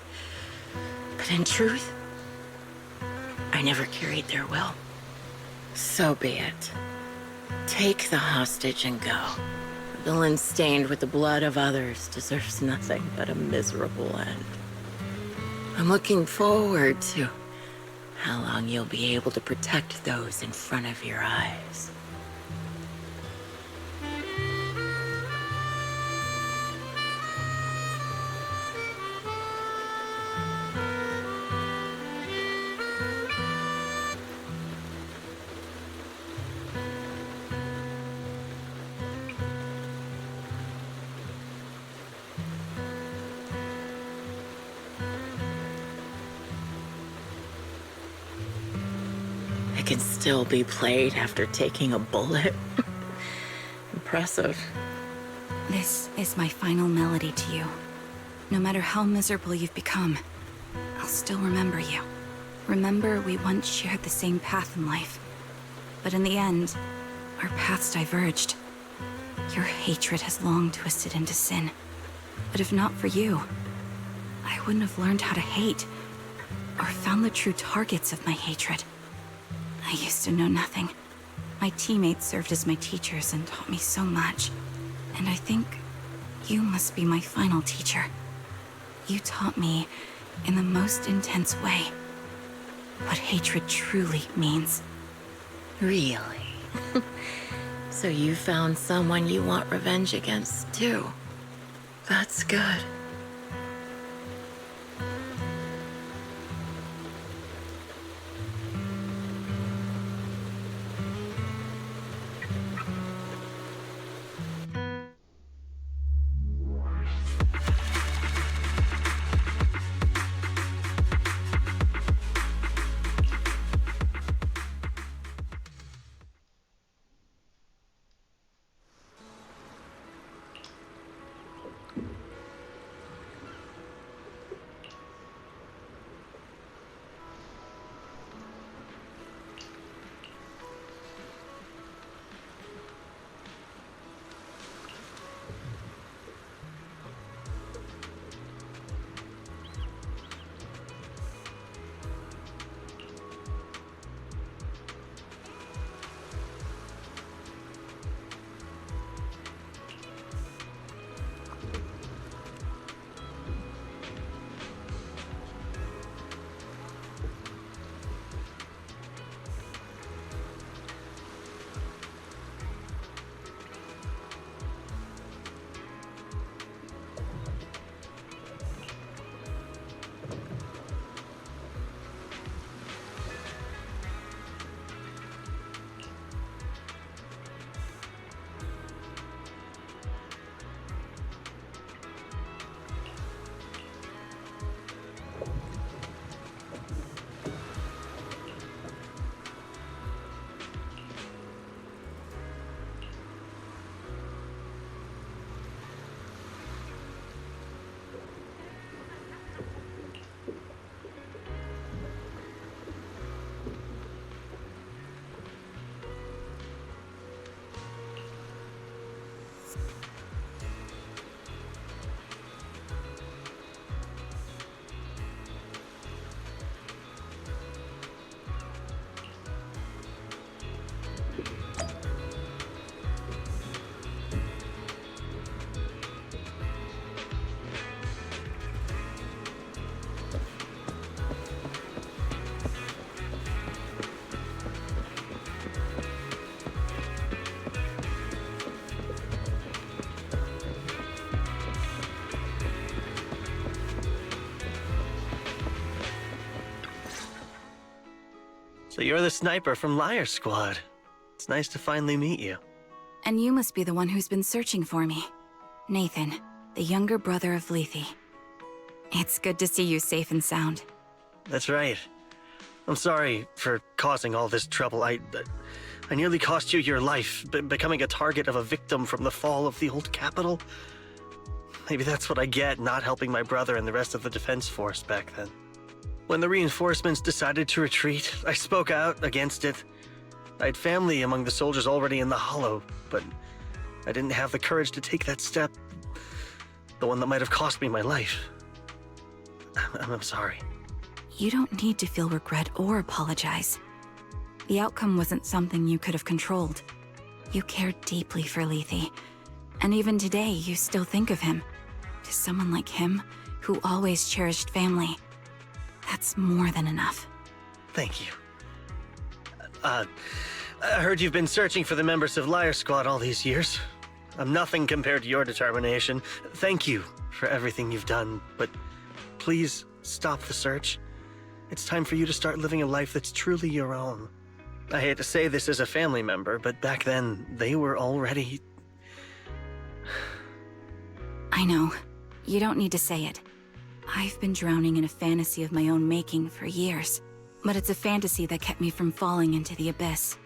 But in truth, I never carried their will. So be it. Take the hostage and go. A villain stained with the blood of others deserves nothing but a miserable end. I'm looking forward to how long you'll be able to protect those in front of your eyes. It can still be played after taking a bullet. Impressive. This is my final melody to you. No matter how miserable you've become, I'll still remember you. Remember we once shared the same path in life. But in the end, our paths diverged. Your hatred has long twisted into sin. But if not for you, I wouldn't have learned how to hate, or found the true targets of my hatred. I used to know nothing. My teammates served as my teachers and taught me so much. And I think you must be my final teacher. You taught me, in the most intense way, what hatred truly means. Really? So you found someone you want revenge against, too. That's good. So you're the sniper from Liar Squad. It's nice to finally meet you. And you must be the one who's been searching for me. Nathan, the younger brother of Lethe. It's good to see you safe and sound. That's right. I'm sorry for causing all this trouble. I nearly cost you your life, becoming a target of a victim from the fall of the old capital. Maybe that's what I get, not helping my brother and the rest of the defense force back then. When the reinforcements decided to retreat, I spoke out against it. I had family among the soldiers already in the Hollow, but I didn't have the courage to take that step. The one that might have cost me my life. I'm sorry. You don't need to feel regret or apologize. The outcome wasn't something you could have controlled. You cared deeply for Lethe, and even today you still think of him. To someone like him, who always cherished family, that's more than enough. Thank you. I heard you've been searching for the members of Liar Squad all these years. I'm nothing compared to your determination. Thank you for everything you've done, but please stop the search. It's time for you to start living a life that's truly your own. I hate to say this as a family member, but back then, they were already... I know. You don't need to say it. I've been drowning in a fantasy of my own making for years, but it's a fantasy that kept me from falling into the abyss.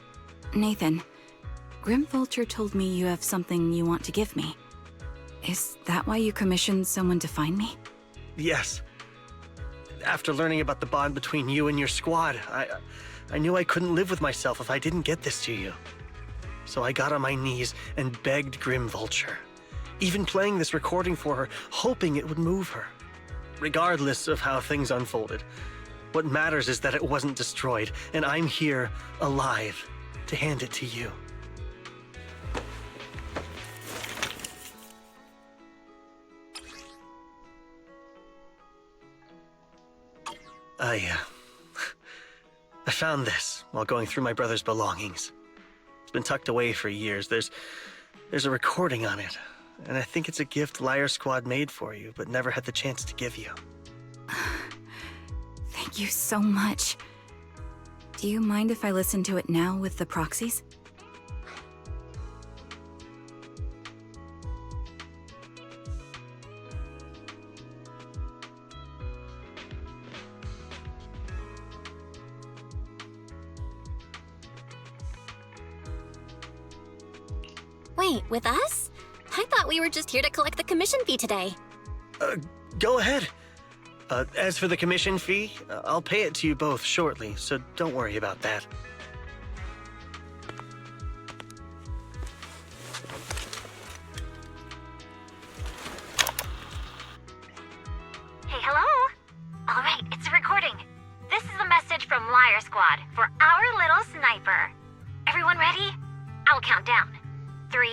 Nathan, Grimvulture told me you have something you want to give me. Is that why you commissioned someone to find me? Yes. After learning about the bond between you and your squad, I knew I couldn't live with myself if I didn't get this to you. So I got on my knees and begged Grimvulture, even playing this recording for her, hoping it would move her. Regardless of how things unfolded, what matters is that it wasn't destroyed, and I'm here, alive, to hand it to you. I found this while going through my brother's belongings. It's been tucked away for years. There's a recording on it, and I think it's a gift Liar Squad made for you, but never had the chance to give you. Thank you so much. Do you mind if I listen to it now with the proxies? Wait, with us? I thought we were just here to collect the commission fee today. Go ahead. As for the commission fee, I'll pay it to you both shortly, so don't worry about that. Hey, hello? All right, it's a recording. This is a message from Liar Squad for our little sniper. Everyone ready? I'll count down. 3,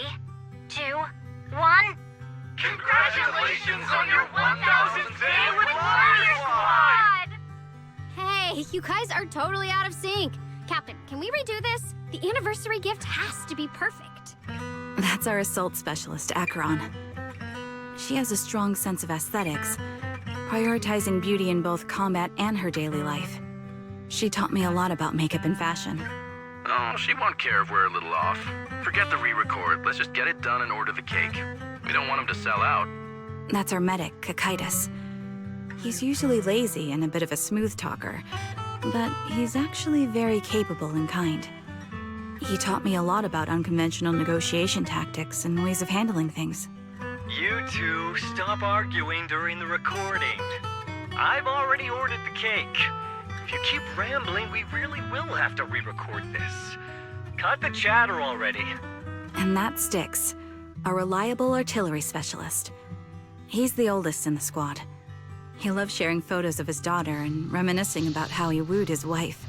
2, 1. Congratulations on your 1000th day with Liar Squad! Hey, you guys are totally out of sync. Captain, can we redo this? The anniversary gift has to be perfect. That's our assault specialist, Acheron. She has a strong sense of aesthetics, prioritizing beauty in both combat and her daily life. She taught me a lot about makeup and fashion. Oh, she won't care if we're a little off. Forget the re-record. Let's just get it done and order the cake. We don't want him to sell out. That's our medic, Cocytus. He's usually lazy and a bit of a smooth talker, but he's actually very capable and kind. He taught me a lot about unconventional negotiation tactics and ways of handling things. You two, stop arguing during the recording. I've already ordered the cake. If you keep rambling, we really will have to re-record this. Cut the chatter already. And that's Styx, a reliable artillery specialist. He's the oldest in the squad. He loves sharing photos of his daughter and reminiscing about how he wooed his wife.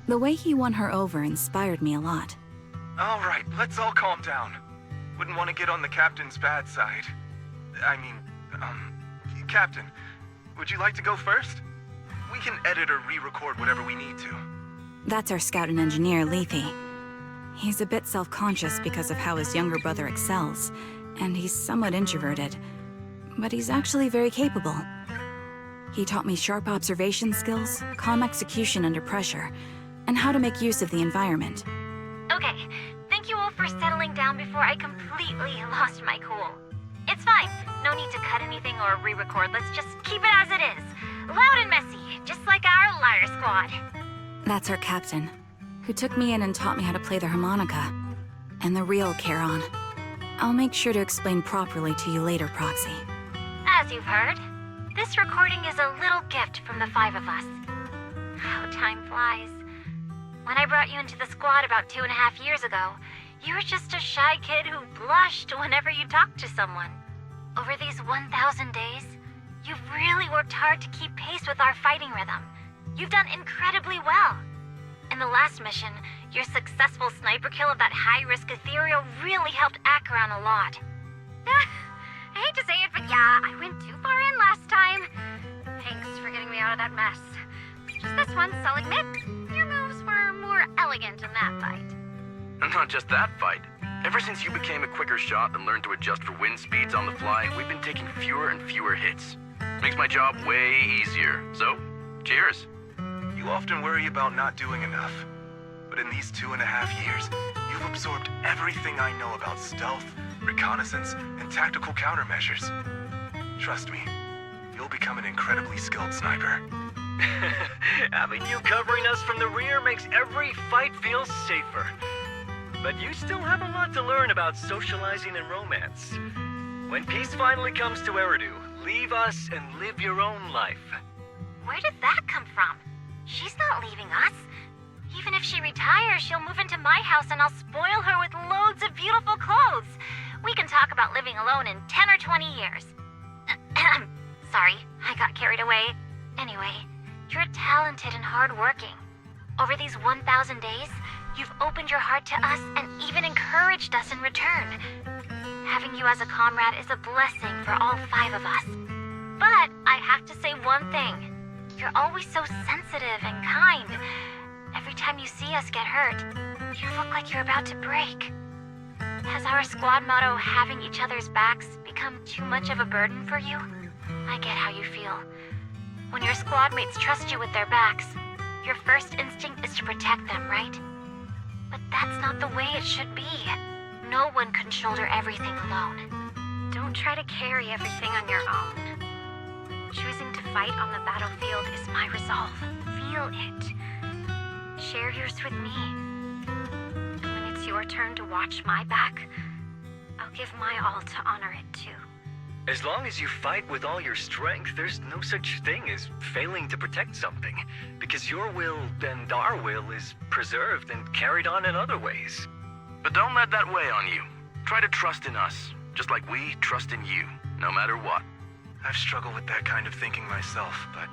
The way he won her over inspired me a lot. All right, let's all calm down. Wouldn't want to get on the captain's bad side. I mean, Captain, would you like to go first? We can edit or re-record whatever we need to. That's our scout and engineer, Lethe. He's a bit self-conscious because of how his younger brother excels, and he's somewhat introverted. But he's actually very capable. He taught me sharp observation skills, calm execution under pressure, and how to make use of the environment. Okay, thank you all for settling down before I completely lost my cool. It's fine. No need to cut anything or re-record. Let's just keep it as it is. Loud and messy, just like our Liar Squad. That's our captain, who took me in and taught me how to play the harmonica. And the real Charon. I'll make sure to explain properly to you later, Proxy. As you've heard, this recording is a little gift from the 5 of us. How time flies. When I brought you into the squad about 2.5 years ago, you were just a shy kid who blushed whenever you talked to someone. Over these 1,000 days, you've really worked hard to keep pace with our fighting rhythm. You've done incredibly well. In the last mission, your successful sniper kill of that high-risk ethereal really helped Acheron a lot. I hate to say it, but yeah, I went too far in last time. Thanks for getting me out of that mess. Just this once, I'll admit, your moves were more elegant in that fight. And not just that fight. Ever since you became a quicker shot and learned to adjust for wind speeds on the fly, we've been taking fewer and fewer hits. Makes my job way easier. So, cheers. You often worry about not doing enough. But in these 2.5 years, you've absorbed everything I know about stealth, reconnaissance, and tactical countermeasures. Trust me, you'll become an incredibly skilled sniper. Having you covering us from the rear makes every fight feel safer. But you still have a lot to learn about socializing and romance. When peace finally comes to Eridu, leave us and live your own life. Where did that come from? She's not leaving us. Even if she retires, she'll move into my house and I'll spoil her with loads of beautiful clothes. We can talk about living alone in 10 or 20 years. Sorry, I got carried away. Anyway, you're talented and hardworking. Over these 1,000 days, you've opened your heart to us and even encouraged us in return. Having you as a comrade is a blessing for all 5 of us. But I have to say one thing. You're always so sensitive and kind. Every time you see us get hurt, you look like you're about to break. Has our squad motto, having each other's backs, become too much of a burden for you? I get how you feel. When your squad mates trust you with their backs, your first instinct is to protect them, right? But that's not the way it should be. No one can shoulder everything alone. Don't try to carry everything on your own. Choosing to fight on the battlefield is my resolve. Feel it. Share yours with me. And when it's your turn to watch my back, I'll give my all to honor it too. As long as you fight with all your strength, there's no such thing as failing to protect something, because your will and our will is preserved and carried on in other ways. But don't let that weigh on you. Try to trust in us, just like we trust in you, no matter what. I've struggled with that kind of thinking myself, but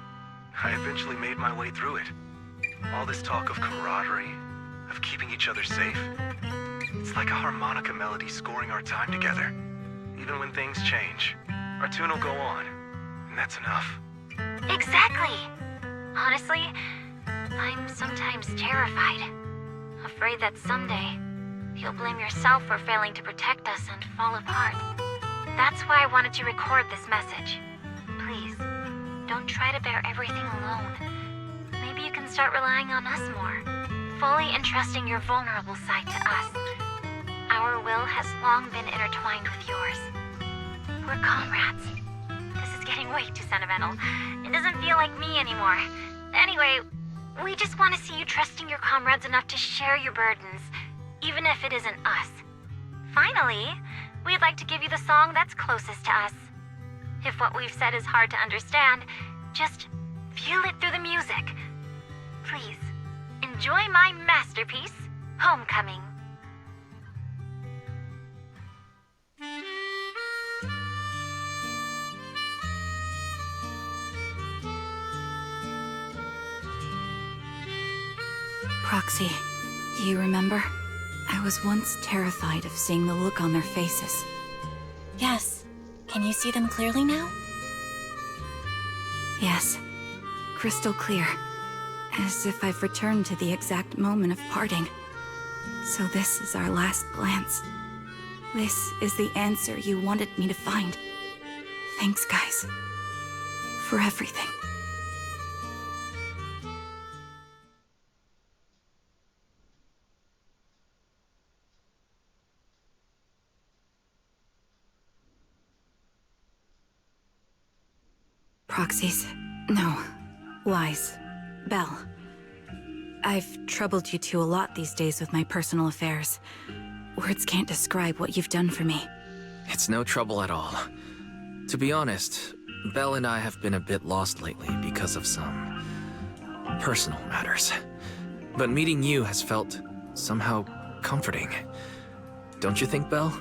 I eventually made my way through it. All this talk of camaraderie, of keeping each other safe, it's like a harmonica melody scoring our time together. Even when things change, our tune will go on, and that's enough. Exactly! Honestly, I'm sometimes terrified. Afraid that someday, you'll blame yourself for failing to protect us and fall apart. That's why I wanted to record this message. Please, don't try to bear everything alone. Maybe you can start relying on us more, fully entrusting your vulnerable side to us. Our will has long been intertwined with yours. We're comrades. This is getting way too sentimental. It doesn't feel like me anymore. Anyway, we just want to see you trusting your comrades enough to share your burdens, even if it isn't us. Finally, we'd like to give you the song that's closest to us. If what we've said is hard to understand, just feel it through the music. Please, enjoy my masterpiece, Homecoming. Proxy, do you remember? I was once terrified of seeing the look on their faces. Yes. Can you see them clearly now? Yes. Crystal clear. As if I've returned to the exact moment of parting. So this is our last glance. This is the answer you wanted me to find. Thanks, guys. For everything. Proxies. No. Lies. Belle. I've troubled you two a lot these days with my personal affairs. Words can't describe what you've done for me. It's no trouble at all. To be honest, Belle and I have been a bit lost lately because of some personal matters. But meeting you has felt somehow comforting. Don't you think, Belle?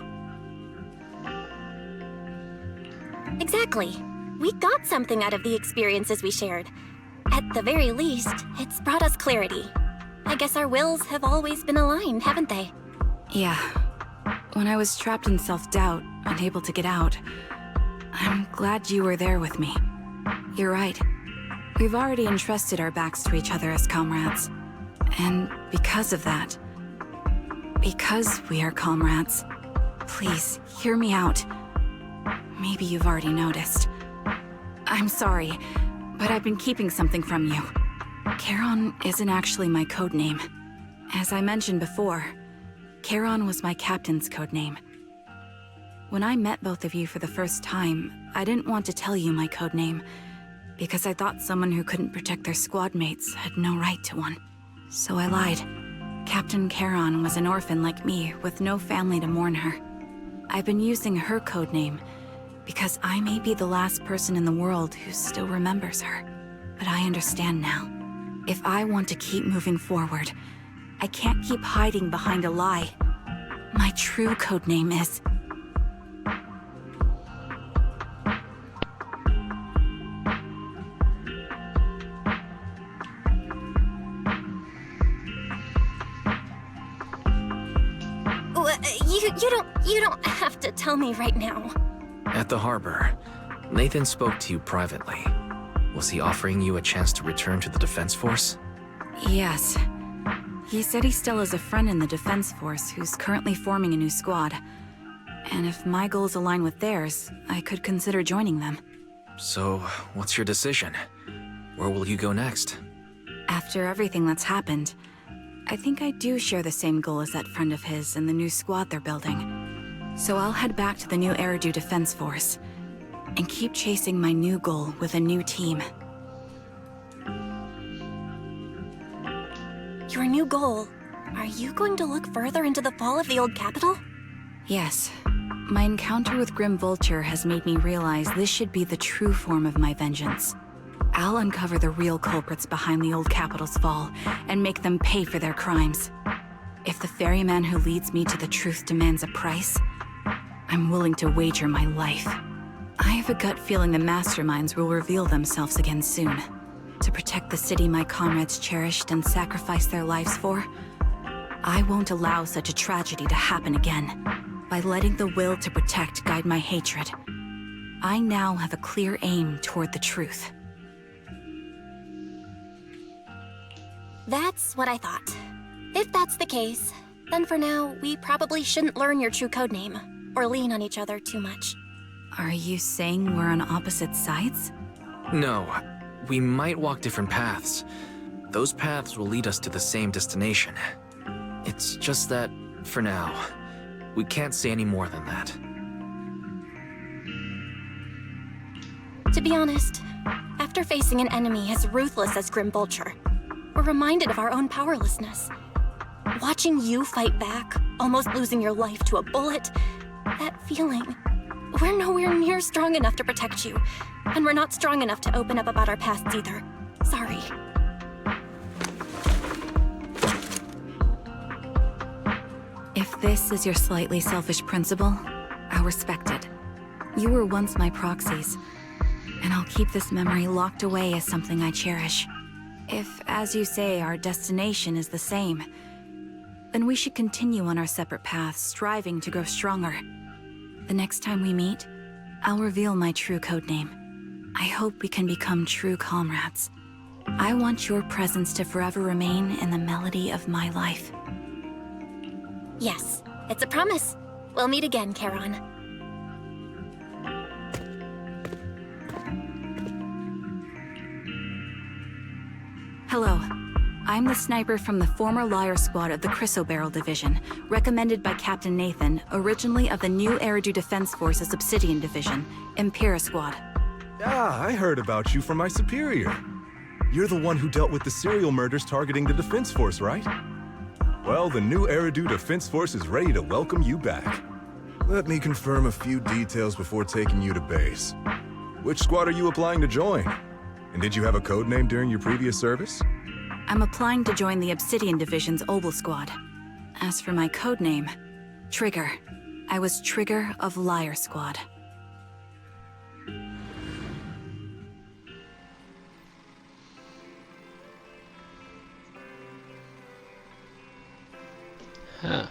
Exactly. We got something out of the experiences we shared. At the very least, it's brought us clarity. I guess our wills have always been aligned, haven't they? Yeah. When I was trapped in self-doubt, unable to get out, I'm glad you were there with me. You're right. We've already entrusted our backs to each other as comrades. And because of that, because we are comrades, please, hear me out. Maybe you've already noticed. I'm sorry, but I've been keeping something from you. Charon isn't actually my codename. As I mentioned before, Charon was my captain's codename. When I met both of you for the first time, I didn't want to tell you my codename, because I thought someone who couldn't protect their squad mates had no right to one. So I lied. Captain Charon was an orphan like me, with no family to mourn her. I've been using her codename because I may be the last person in the world who still remembers her. But I understand now. If I want to keep moving forward, I can't keep hiding behind a lie. My true codename is... You don't have to tell me right now. At the harbor, Nathan spoke to you privately. Was he offering you a chance to return to the Defense Force? Yes. He said he still has a friend in the Defense Force who's currently forming a new squad. And if my goals align with theirs, I could consider joining them. So, what's your decision? Where will you go next? After everything that's happened, I think I do share the same goal as that friend of his and the new squad they're building. So I'll head back to the new Eridu Defense Force and keep chasing my new goal with a new team. Your new goal? Are you going to look further into the fall of the old capital? Yes. My encounter with Grim Vulture has made me realize this should be the true form of my vengeance. I'll uncover the real culprits behind the old capital's fall and make them pay for their crimes. If the ferryman who leads me to the truth demands a price, I'm willing to wager my life. I have a gut feeling the masterminds will reveal themselves again soon. To protect the city my comrades cherished and sacrificed their lives for, I won't allow such a tragedy to happen again. By letting the will to protect guide my hatred, I now have a clear aim toward the truth. That's what I thought. If that's the case, then for now, we probably shouldn't learn your true codename, or lean on each other too much. Are you saying we're on opposite sides? No, we might walk different paths. Those paths will lead us to the same destination. It's just that, for now, we can't say any more than that. To be honest, after facing an enemy as ruthless as Grim Vulture, we're reminded of our own powerlessness. Watching you fight back, almost losing your life to a bullet, that feeling. We're nowhere near strong enough to protect you, and we're not strong enough to open up about our pasts either. Sorry. If this is your slightly selfish principle, I'll respect it. You were once my proxies, and I'll keep this memory locked away as something I cherish. If, as you say, our destination is the same, then we should continue on our separate paths, striving to grow stronger. The next time we meet, I'll reveal my true codename. I hope we can become true comrades. I want your presence to forever remain in the melody of my life. Yes, it's a promise. We'll meet again, Charon. Hello. I'm the sniper from the former Liar Squad of the Chrysoberyl Division, recommended by Captain Nathan, originally of the new Eridu Defense Force's Obsidian Division, Impera Squad. Ah, I heard about you from my superior. You're the one who dealt with the serial murders targeting the Defense Force, right? Well, the new Eridu Defense Force is ready to welcome you back. Let me confirm a few details before taking you to base. Which squad are you applying to join? And did you have a code name during your previous service? I'm applying to join the Obsidian Division's Obel Squad. As for my code name, Trigger. I was Trigger of Liar Squad. Huh.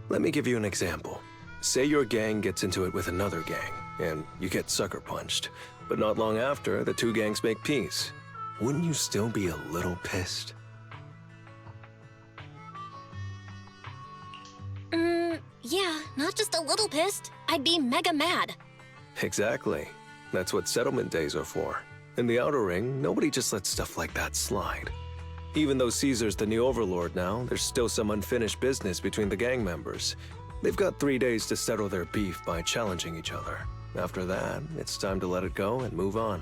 Let me give you an example. Say your gang gets into it with another gang, and you get sucker punched. But not long after, the two gangs make peace. Wouldn't you still be a little pissed? Yeah, not just a little pissed. I'd be mega mad. Exactly. That's what settlement days are for. In the Outer Ring, nobody just lets stuff like that slide. Even though Caesar's the new overlord now, there's still some unfinished business between the gang members. They've got 3 days to settle their beef by challenging each other. After that, it's time to let it go and move on.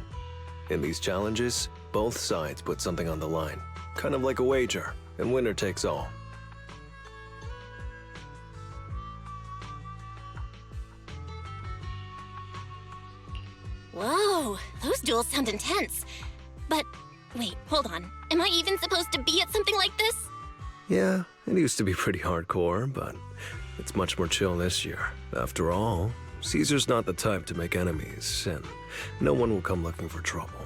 In these challenges, both sides put something on the line. Kind of like a wager, and winner takes all. Whoa, those duels sound intense. But wait, hold on. Am I even supposed to be at something like this? Yeah, it used to be pretty hardcore, but it's much more chill this year. After all, Caesar's not the type to make enemies, and no one will come looking for trouble.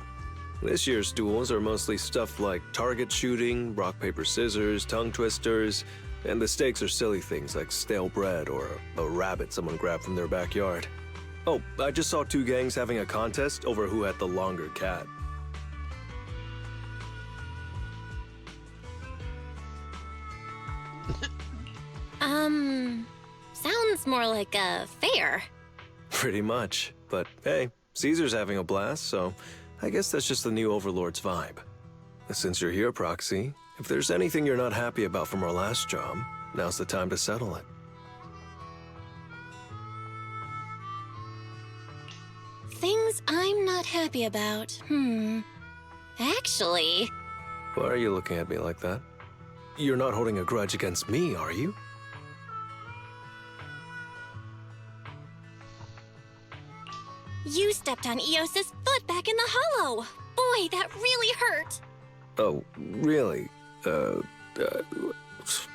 This year's duels are mostly stuff like target shooting, rock, paper, scissors, tongue twisters, and the stakes are silly things like stale bread or a rabbit someone grabbed from their backyard. Oh, I just saw 2 gangs having a contest over who had the longer cat. Sounds more like a fair. Pretty much. But hey, Caesar's having a blast, so I guess that's just the new Overlord's vibe. Since you're here, Proxy, if there's anything you're not happy about from our last job, now's the time to settle it. Things I'm not happy about. Actually... Why are you looking at me like that? You're not holding a grudge against me, are you? You stepped on Eos's foot back in the hollow. Boy, that really hurt. Oh, really?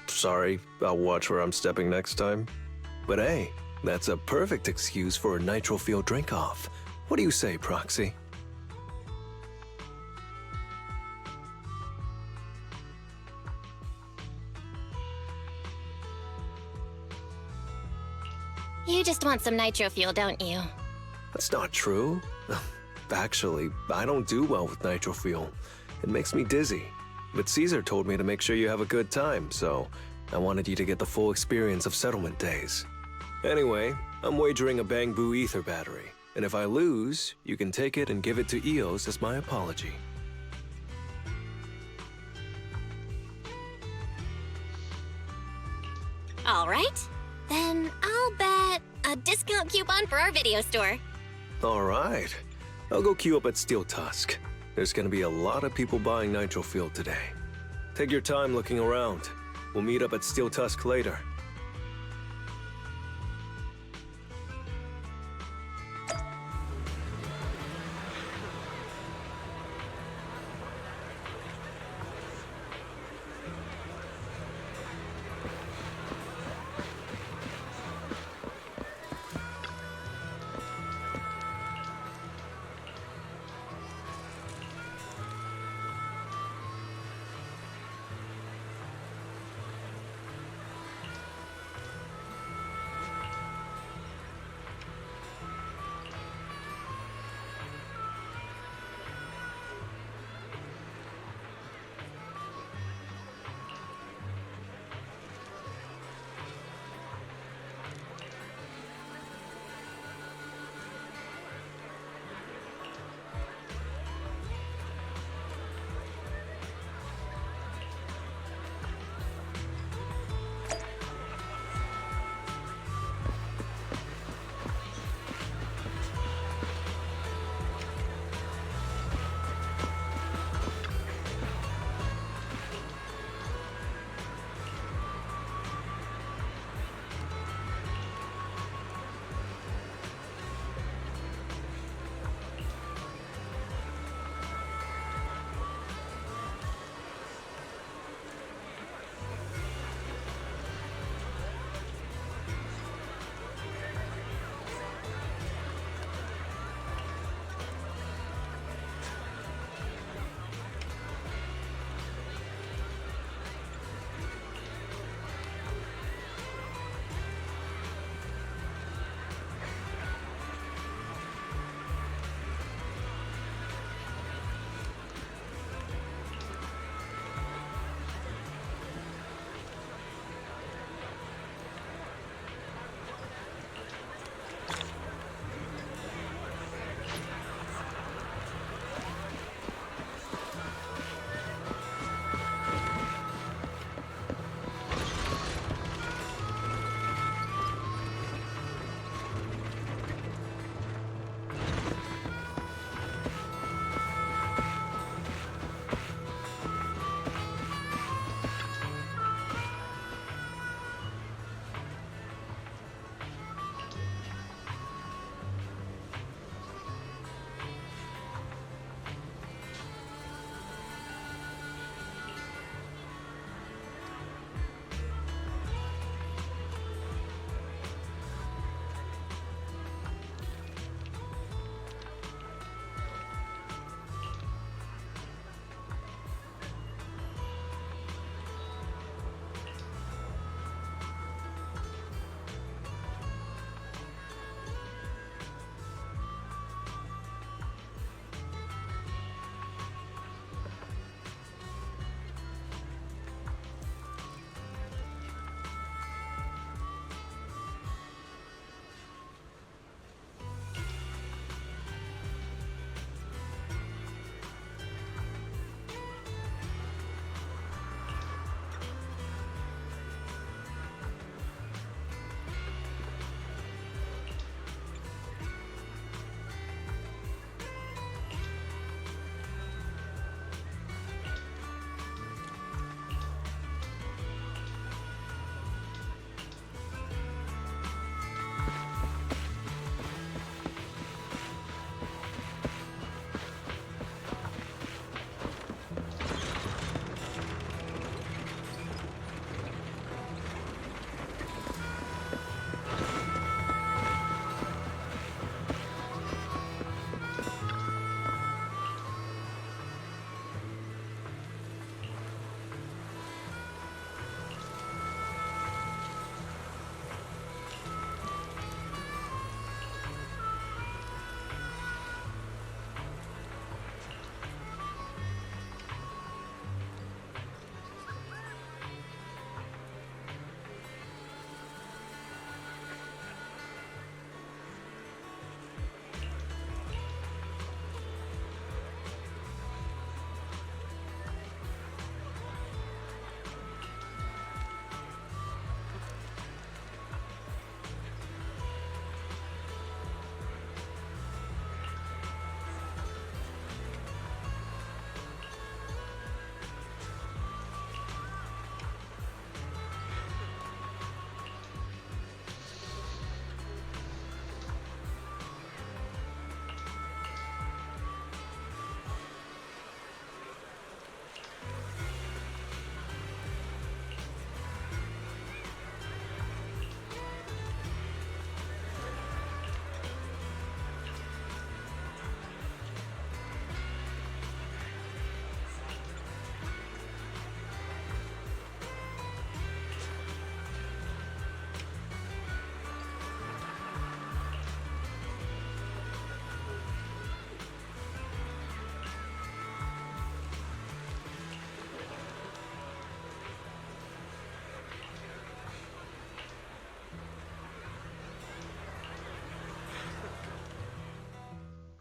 Sorry. I'll watch where I'm stepping next time. But hey, that's a perfect excuse for a nitro-fuel drink-off. What do you say, Proxy? You just want some nitro fuel, don't you? That's not true. Actually, I don't do well with nitro fuel. It makes me dizzy. But Caesar told me to make sure you have a good time, so I wanted you to get the full experience of settlement days. Anyway, I'm wagering a Bangbu ether battery, and if I lose, you can take it and give it to Eos as my apology. All right. Then I'll bet a discount coupon for our video store. All right. I'll go queue up at Steel Tusk. There's gonna be a lot of people buying nitro fuel today. Take your time looking around. We'll meet up at Steel Tusk later.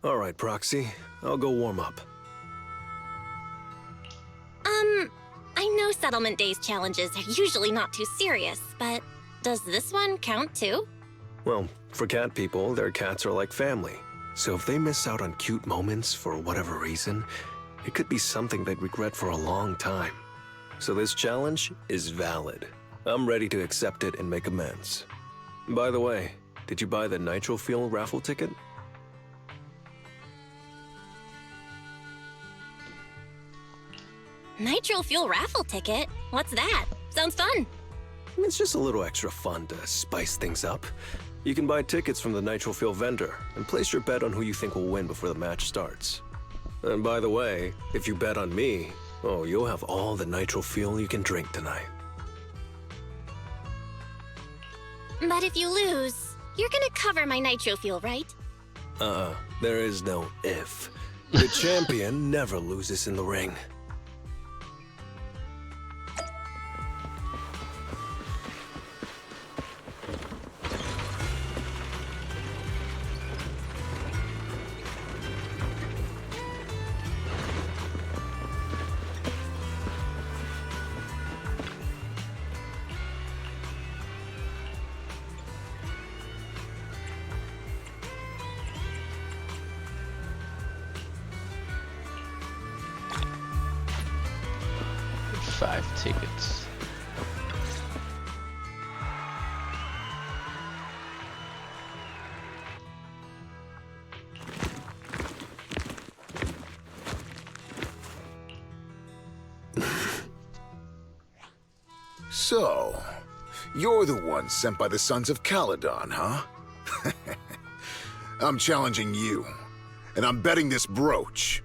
All right, Proxy. I'll go warm up. I know Settlement Days challenges are usually not too serious, but does this one count too? Well, for cat people, their cats are like family. So if they miss out on cute moments for whatever reason, it could be something they'd regret for a long time. So this challenge is valid. I'm ready to accept it and make amends. By the way, did you buy the Nitro Fuel raffle ticket? Nitro Fuel raffle ticket? What's that? Sounds fun. It's just a little extra fun to spice things up. You can buy tickets from the Nitro Fuel vendor and place your bet on who you think will win before the match starts. And by the way, if you bet on me, oh, you'll have all the Nitro Fuel you can drink tonight. But if you lose, you're gonna cover my Nitro Fuel, right? There is no if. The champion never loses in the ring. Five tickets. So, you're the one sent by the Sons of Caledon, huh? I'm challenging you, and I'm betting this brooch.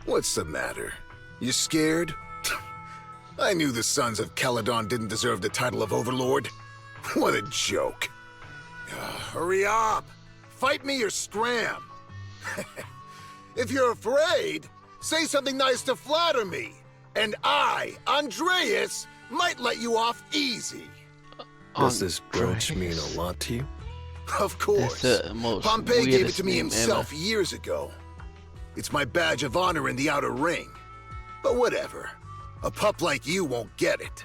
What's the matter? You scared? I knew the Sons of Caledon didn't deserve the title of Overlord. What a joke. Hurry up! Fight me or scram! If you're afraid, say something nice to flatter me, and I, Andreas, might let you off easy. Does this brooch mean a lot to you? Of course. Pompey gave it to me himself years ago. It's my badge of honor in the outer ring. But whatever. A pup like you won't get it.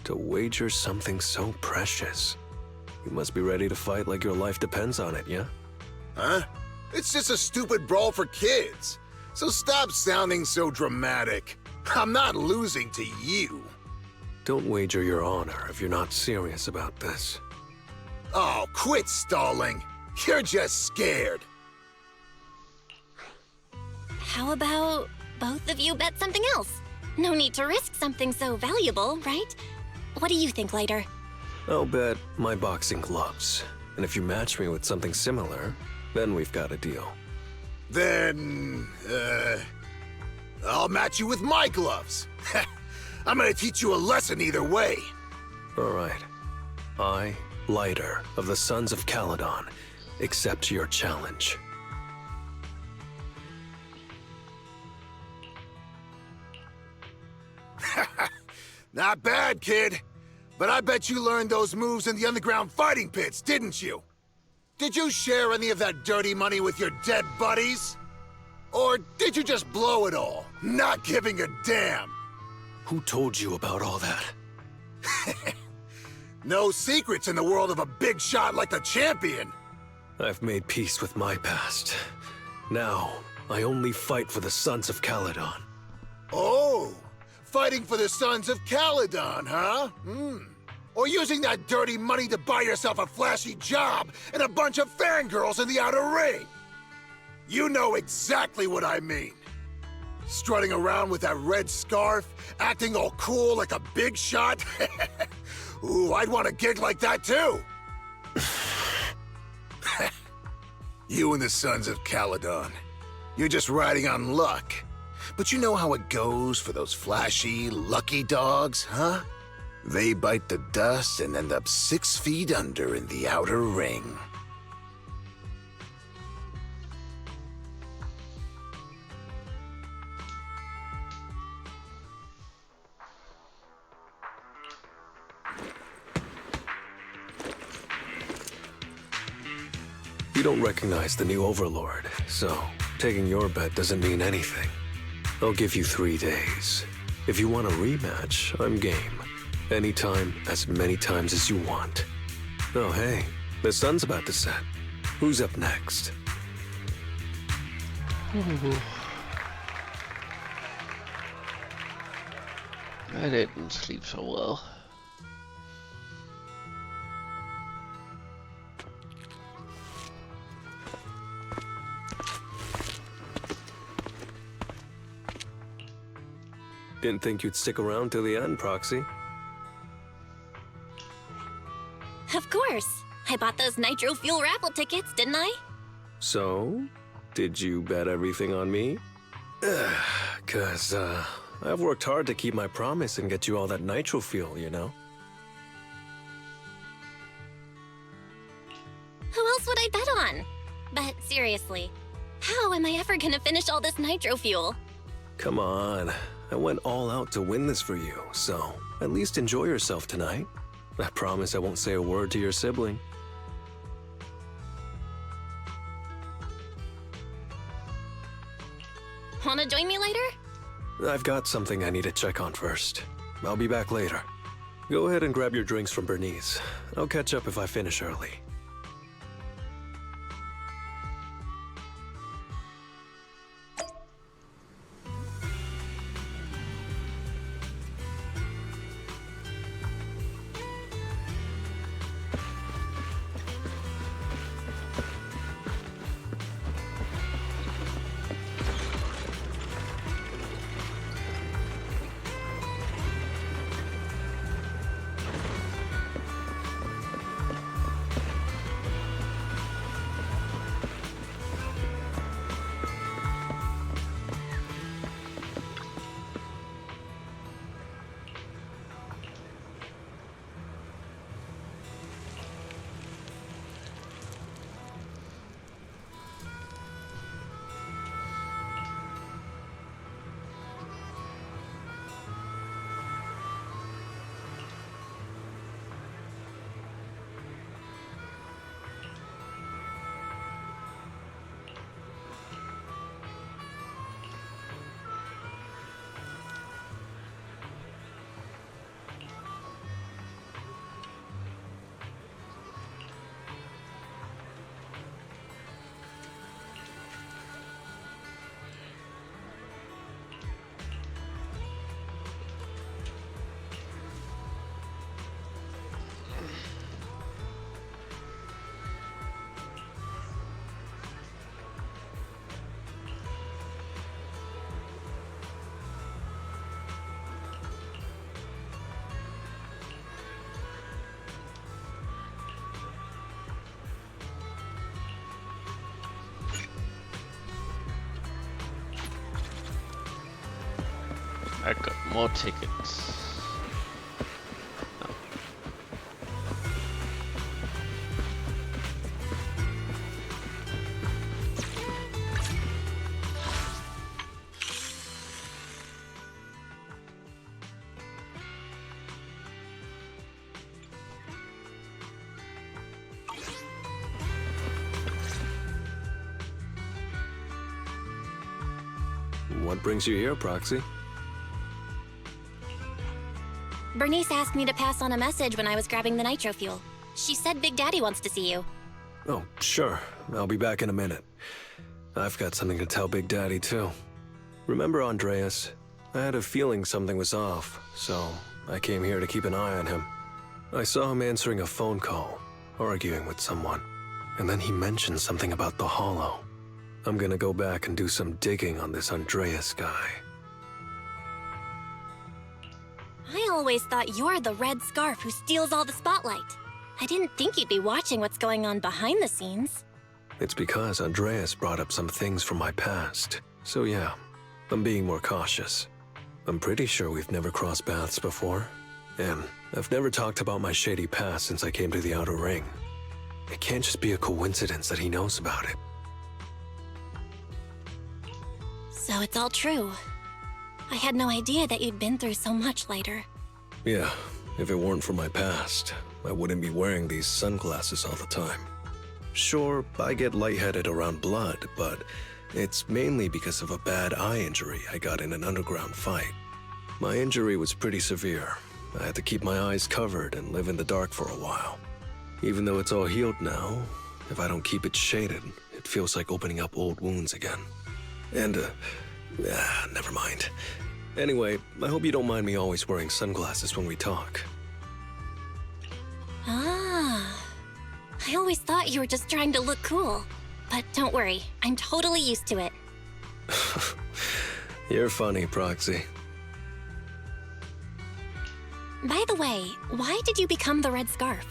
To wager something so precious. You must be ready to fight like your life depends on it, yeah? Huh? It's just a stupid brawl for kids. So stop sounding so dramatic. I'm not losing to you. Don't wager your honor if you're not serious about this. Oh, quit stalling. You're just scared. How about both of you bet something else? No need to risk something so valuable, right? What do you think, Lighter? I'll bet my boxing gloves. And if you match me with something similar, then we've got a deal. Then, I'll match you with my gloves. I'm gonna teach you a lesson either way. All right. I, Lighter, of the Sons of Caledon, accept your challenge. Not bad, kid. But I bet you learned those moves in the underground fighting pits, didn't you? Did you share any of that dirty money with your dead buddies? Or did you just blow it all, not giving a damn? Who told you about all that? No secrets in the world of a big shot like the champion. I've made peace with my past. Now, I only fight for the Sons of Caledon. Oh, fighting for the Sons of Caledon, huh? Or using that dirty money to buy yourself a flashy job and a bunch of fangirls in the outer ring. You know exactly what I mean. Strutting around with that red scarf, acting all cool like a big shot. Ooh, I'd want a gig like that too. You and the Sons of Caledon. You're just riding on luck. But you know how it goes for those flashy, lucky dogs, huh? They bite the dust and end up 6 feet under in the outer ring. You don't recognize the new Overlord, so taking your bet doesn't mean anything. I'll give you 3 days. If you want a rematch, I'm game. Anytime, as many times as you want. Oh, hey, the sun's about to set. Who's up next? I didn't sleep so well. Didn't think you'd stick around till the end, Proxy. Of course. I bought those nitro fuel raffle tickets, didn't I? So, did you bet everything on me? Cause, I've worked hard to keep my promise and get you all that nitro fuel, you know? Who else would I bet on? But seriously, how am I ever gonna finish all this nitro fuel? Come on. I went all out to win this for you, so at least enjoy yourself tonight. I promise I won't say a word to your sibling. Wanna join me later? I've got something I need to check on first. I'll be back later. Go ahead and grab your drinks from Bernice. I'll catch up if I finish early. I got more tickets. What brings you here, Proxy? Bernice asked me to pass on a message when I was grabbing the nitro fuel. She said Big Daddy wants to see you. Oh, sure. I'll be back in a minute. I've got something to tell Big Daddy, too. Remember Andreas? I had a feeling something was off, so I came here to keep an eye on him. I saw him answering a phone call, arguing with someone, and then he mentioned something about the Hollow. I'm gonna go back and do some digging on this Andreas guy. I always thought you're the red scarf who steals all the spotlight. I didn't think you'd be watching what's going on behind the scenes. It's because Andreas brought up some things from my past. So yeah, I'm being more cautious. I'm pretty sure we've never crossed paths before. And I've never talked about my shady past since I came to the Outer Ring. It can't just be a coincidence that he knows about it. So it's all true. I had no idea that you'd been through so much later. Yeah, if it weren't for my past, I wouldn't be wearing these sunglasses all the time. Sure, I get lightheaded around blood, but it's mainly because of a bad eye injury I got in an underground fight. My injury was pretty severe. I had to keep my eyes covered and live in the dark for a while. Even though it's all healed now, if I don't keep it shaded, it feels like opening up old wounds again. And, never mind. Anyway, I hope you don't mind me always wearing sunglasses when we talk. Ah. I always thought you were just trying to look cool. But don't worry, I'm totally used to it. You're funny, Proxy. By the way, why did you become the Red Scarf?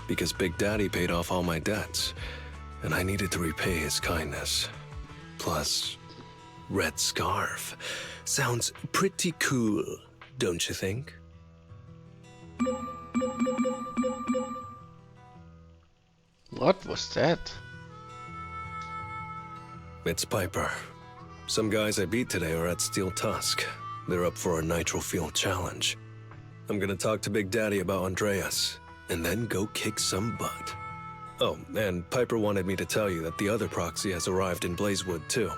Because Big Daddy paid off all my debts, and I needed to repay his kindness. Plus, Red Scarf sounds pretty cool, don't you think? What was that? It's Piper. Some guys I beat today are at Steel Tusk. They're up for a Nitro Field challenge. I'm gonna talk to Big Daddy about Andreas, and then go kick some butt. Oh, and Piper wanted me to tell you that the other Proxy has arrived in Blazewood, too.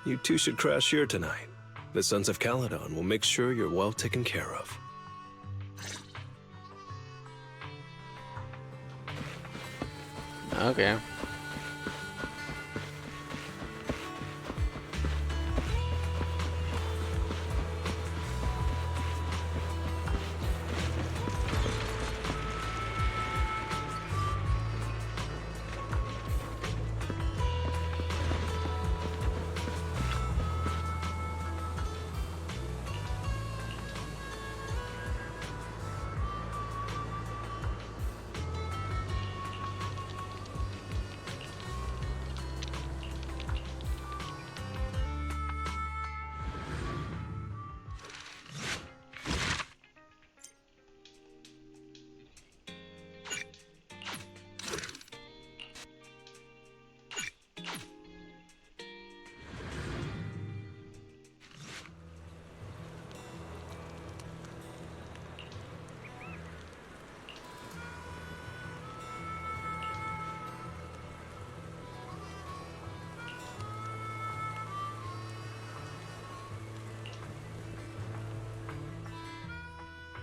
You two should crash here tonight. The Sons of Caledon will make sure you're well taken care of. Okay.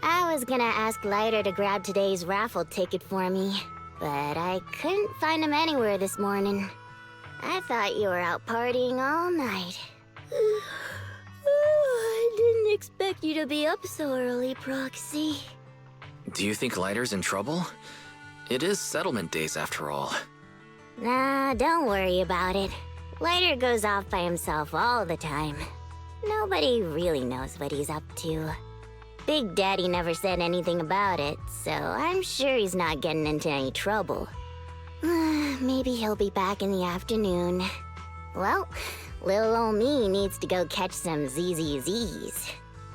I was gonna ask Lighter to grab today's raffle ticket for me, but I couldn't find him anywhere this morning. I thought you were out partying all night. I didn't expect you to be up so early, Proxy. Do you think Lighter's in trouble? It is settlement days after all. Nah, don't worry about it. Lighter goes off by himself all the time. Nobody really knows what he's up to. Big Daddy never said anything about it, so I'm sure he's not getting into any trouble. Maybe he'll be back in the afternoon. Well, little ol' me needs to go catch some ZZZs.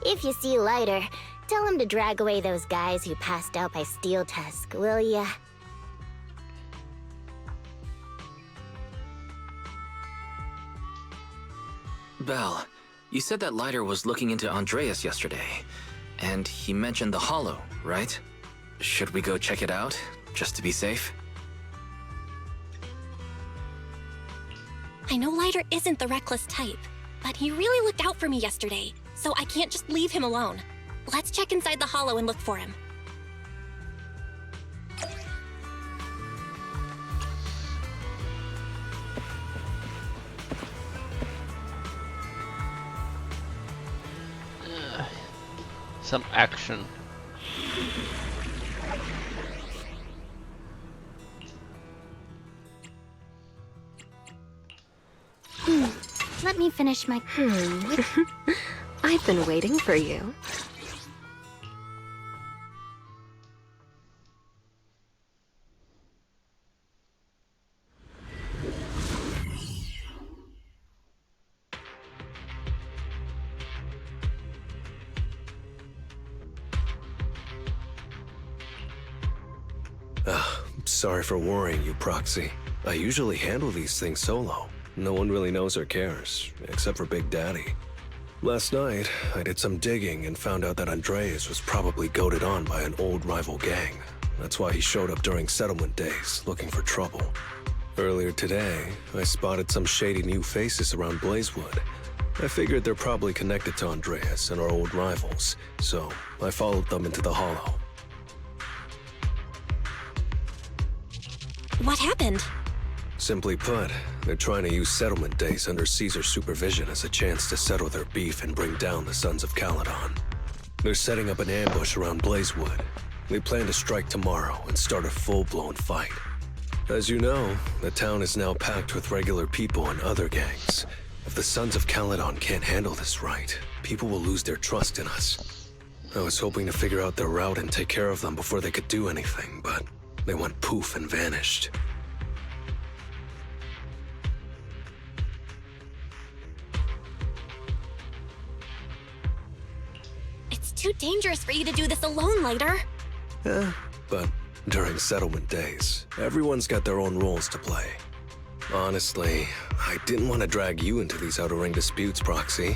If you see Lighter, tell him to drag away those guys who passed out by Steel Tusk, will ya? Belle, you said that Lighter was looking into Andreas yesterday, and he mentioned the Hollow, right? Should we go check it out, just to be safe? I know Lighter isn't the reckless type, but he really looked out for me yesterday, so I can't just leave him alone. Let's check inside the Hollow and look for him. Some action. Let me finish my... I've been waiting for you. Sorry for worrying you, Proxy. I usually handle these things solo. No one really knows or cares, except for Big Daddy. Last night, I did some digging and found out that Andreas was probably goaded on by an old rival gang. That's why he showed up during settlement days, looking for trouble. Earlier today, I spotted some shady new faces around Blazewood. I figured they're probably connected to Andreas and our old rivals, so I followed them into the Hollow. What happened? Simply put, they're trying to use settlement days under Caesar's supervision as a chance to settle their beef and bring down the Sons of Caledon. They're setting up an ambush around Blazewood. They plan to strike tomorrow and start a full-blown fight. As you know, the town is now packed with regular people and other gangs. If the Sons of Caledon can't handle this right, people will lose their trust in us. I was hoping to figure out their route and take care of them before they could do anything, but they went poof and vanished. It's too dangerous for you to do this alone, Lighter. Yeah, but during settlement days, everyone's got their own roles to play. Honestly, I didn't want to drag you into these Outer Ring disputes, Proxy,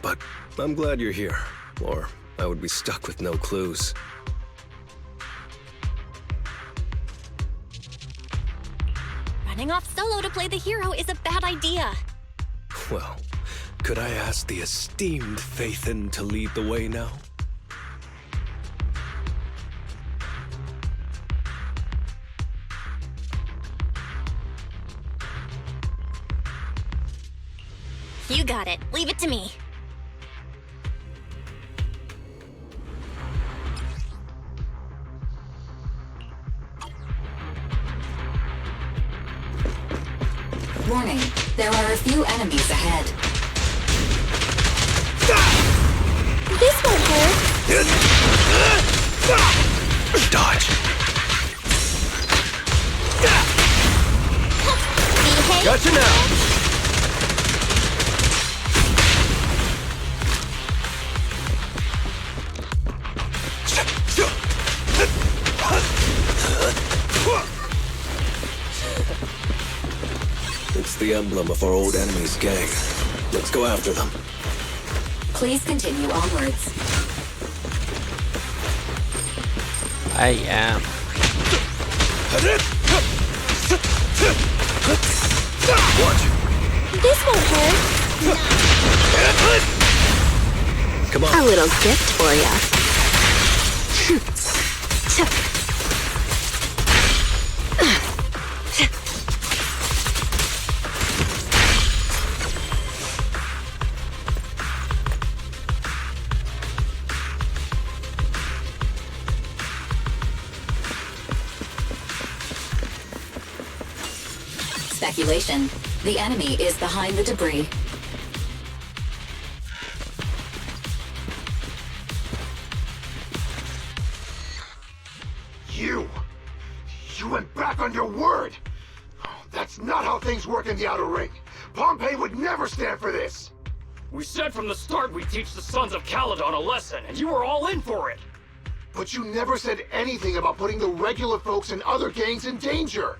but I'm glad you're here, or I would be stuck with no clues. Running off solo to play the hero is a bad idea. Well, could I ask the esteemed Phaethon to lead the way now? You got it. Leave it to me. Warning, there are a few enemies ahead. This won't hurt. Dodge. Behave. Gotcha now. It's the emblem of our old enemy's gang. Let's go after them. Please continue onwards. I am. Watch. This won't hurt. Come on. A little gift for ya. Speculation. The enemy is behind the debris. You went back on your word! That's not how things work in the Outer Ring. Pompey would never stand for this! We said from the start we'd teach the Sons of Caledon a lesson, and you were all in for it! But you never said anything about putting the regular folks and other gangs in danger!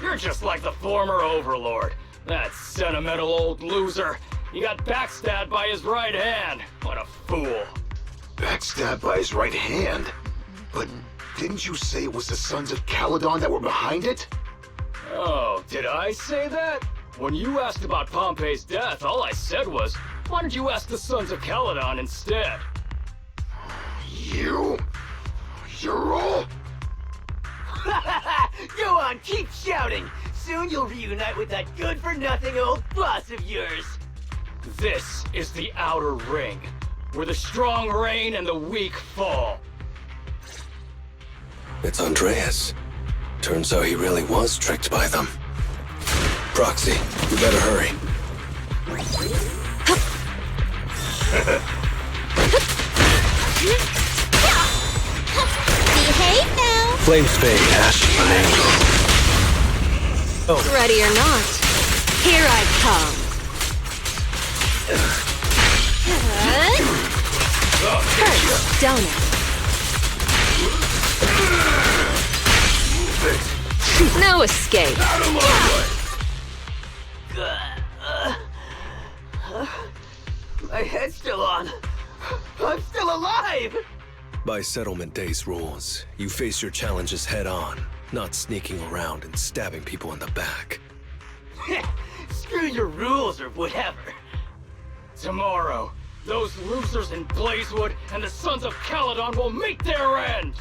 You're just like the former Overlord. That sentimental old loser. He got backstabbed by his right hand. What a fool. Backstabbed by his right hand? But didn't you say it was the Sons of Caledon that were behind it? Oh, did I say that? When you asked about Pompey's death, all I said was, why don't you ask the Sons of Caledon instead? You're all... Go on, keep shouting! Soon you'll reunite with that good-for-nothing old boss of yours! This is the Outer Ring, where the strong reign and the weak fall. It's Andreas. Turns out he really was tricked by them. Proxy, you better hurry. Behave now! Flames fade, ash, an angel. Oh. Ready or not, here I come. Hurts, don't it? No escape. My head's still on. I'm still alive! By Settlement Day's rules, you face your challenges head on, not sneaking around and stabbing people in the back. Screw your rules or whatever. Tomorrow, those losers in Blazewood and the Sons of Caledon will meet their end!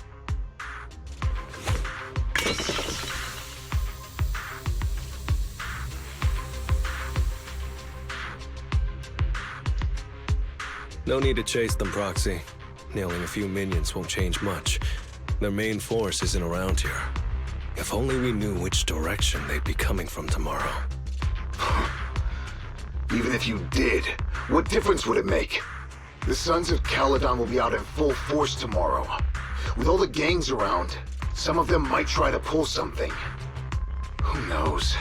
No need to chase them, Proxy. Nailing a few minions won't change much. Their main force isn't around here. If only we knew which direction they'd be coming from tomorrow. Even if you did, what difference would it make? The Sons of Caledon will be out in full force tomorrow. With all the gangs around, some of them might try to pull something. Who knows?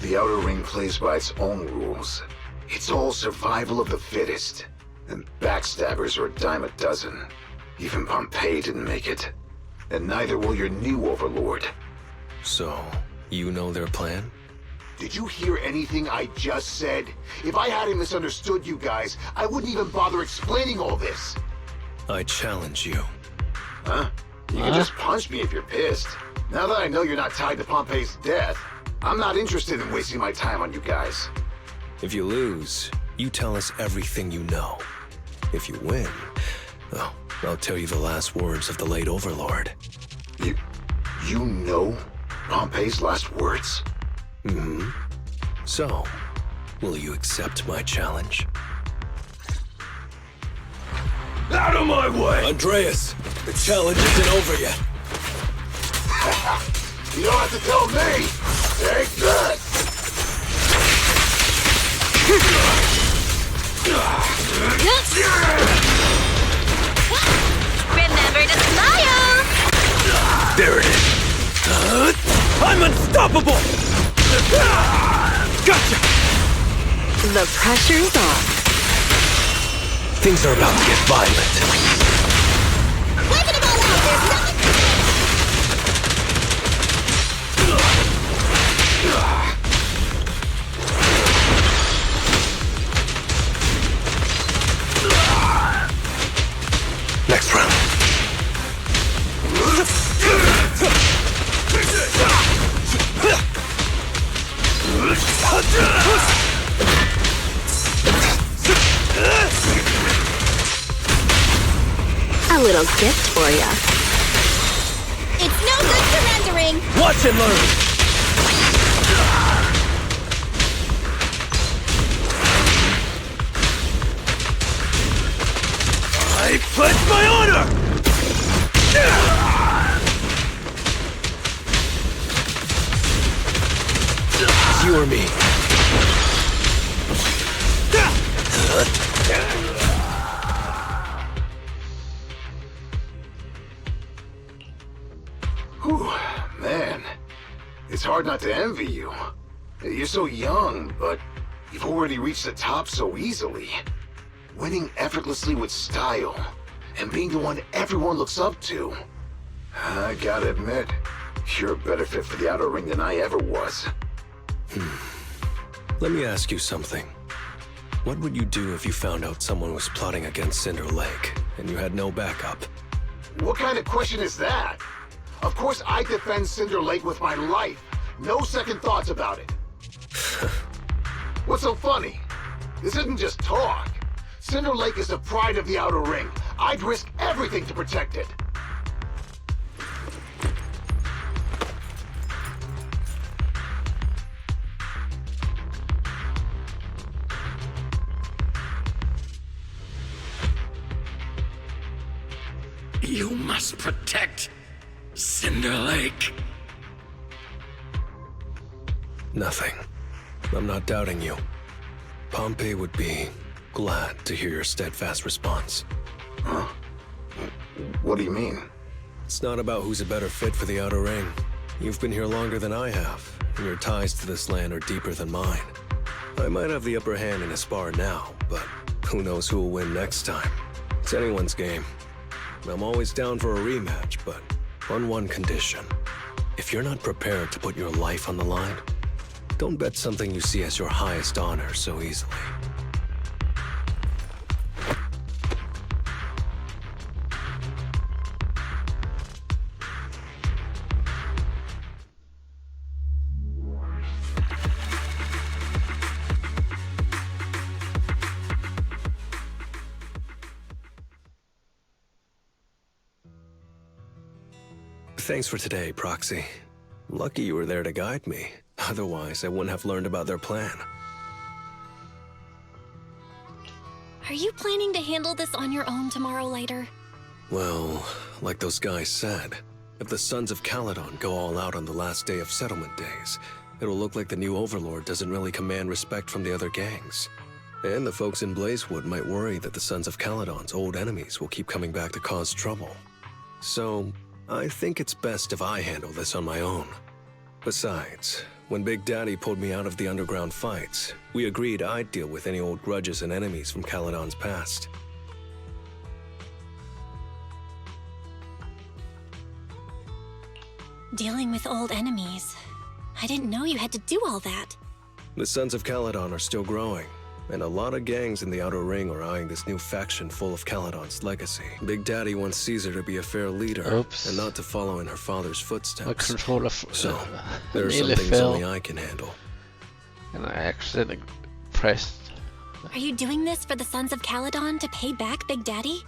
The Outer Ring plays by its own rules. It's all survival of the fittest. And backstabbers are a dime a dozen. Even Pompeii didn't make it. And neither will your new overlord. So, you know their plan? Did you hear anything I just said? If I hadn't misunderstood you guys, I wouldn't even bother explaining all this. I challenge you. Huh? You can just punch me if you're pissed. Now that I know you're not tied to Pompeii's death, I'm not interested in wasting my time on you guys. If you lose, you tell us everything you know. If you win, oh, I'll tell you the last words of the late Overlord. You know Pompeii's last words? Mm-hmm. So, will you accept my challenge? Out of my way! Andreas, the challenge isn't over yet. You don't have to tell me! Take that! Remember to smile! There it is. I'm unstoppable! Gotcha! The pressure's on. Things are about to get violent. Let it all out! There's nothing... Next round. A little gift for ya. It's no good surrendering! Watch and learn! I pledge my honor! It's you or me. Whew, man. It's hard not to envy you. You're so young, but you've already reached the top so easily. Winning effortlessly with style, and being the one everyone looks up to. I gotta admit, you're a better fit for the Outer Ring than I ever was. Let me ask you something. What would you do if you found out someone was plotting against Cinder Lake, and you had no backup? What kind of question is that? Of course I defend Cinder Lake with my life. No second thoughts about it. What's so funny? This isn't just talk. Cinder Lake is the pride of the Outer Ring. I'd risk everything to protect it. You must protect Cinder Lake. Nothing. I'm not doubting you. Pompey would be glad to hear your steadfast response. Huh? What do you mean? It's not about who's a better fit for the Outer Ring. You've been here longer than I have, and your ties to this land are deeper than mine. I might have the upper hand in a spar now, but who knows who will win next time. It's anyone's game. I'm always down for a rematch, but on one condition. If you're not prepared to put your life on the line, don't bet something you see as your highest honor so easily. Thanks for today, Proxy. Lucky you were there to guide me. Otherwise, I wouldn't have learned about their plan. Are you planning to handle this on your own tomorrow, Lighter? Well, like those guys said, if the Sons of Caledon go all out on the last day of settlement days, it'll look like the new Overlord doesn't really command respect from the other gangs. And the folks in Blazewood might worry that the Sons of Caledon's old enemies will keep coming back to cause trouble. So, I think it's best if I handle this on my own. Besides, when Big Daddy pulled me out of the underground fights, we agreed I'd deal with any old grudges and enemies from Caledon's past. Dealing with old enemies. I didn't know you had to do all that. The Sons of Caledon are still growing, and a lot of gangs in the Outer Ring are eyeing this new faction full of Caledon's legacy. Big Daddy wants Caesar to be a fair leader, and not to follow in her father's footsteps. My controller So, there are some nearly things fell. only I can handle. And I accidentally pressed. Are you doing this for the Sons of Caledon to pay back Big Daddy?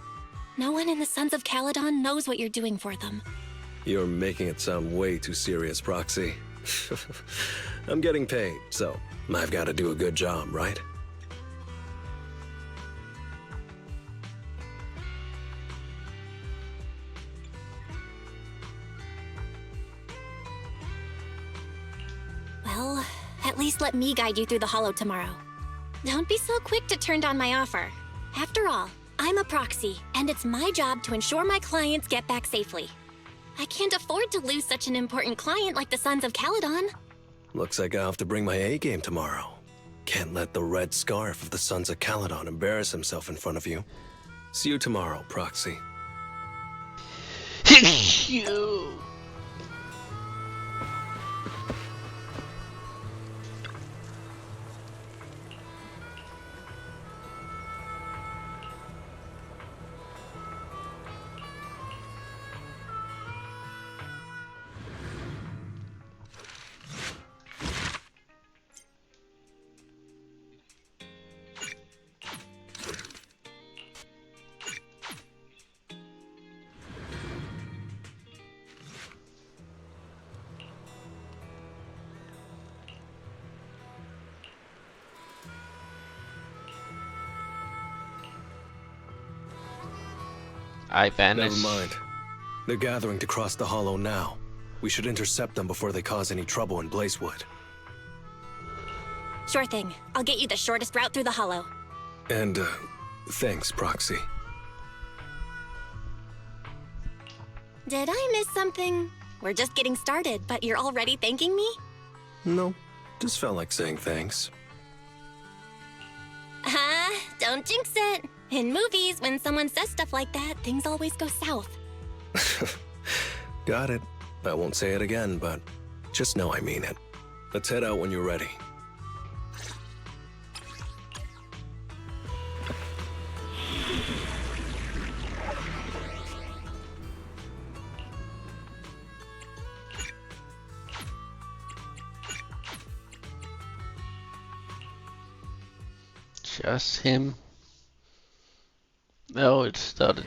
No one in the Sons of Caledon knows what you're doing for them. You're making it sound way too serious, Proxy. I'm getting paid, so I've got to do a good job, right? Well, at least let me guide you through the Hollow tomorrow. Don't be so quick to turn down my offer. After all, I'm a proxy, and it's my job to ensure my clients get back safely. I can't afford to lose such an important client like the Sons of Caledon. Looks like I'll have to bring my A-game tomorrow. Can't let the red scarf of the Sons of Caledon embarrass himself in front of you. See you tomorrow, Proxy. You. I vanish. Never mind. They're gathering to cross the Hollow now. We should intercept them before they cause any trouble in Blazewood. Sure thing. I'll get you the shortest route through the Hollow. And, thanks, Proxy. Did I miss something? We're just getting started, but you're already thanking me? No, just felt like saying thanks. Don't jinx it. In movies, when someone says stuff like that, things always go south. Got it. I won't say it again, but just know I mean it. Let's head out when you're ready. Just him. Oh, it started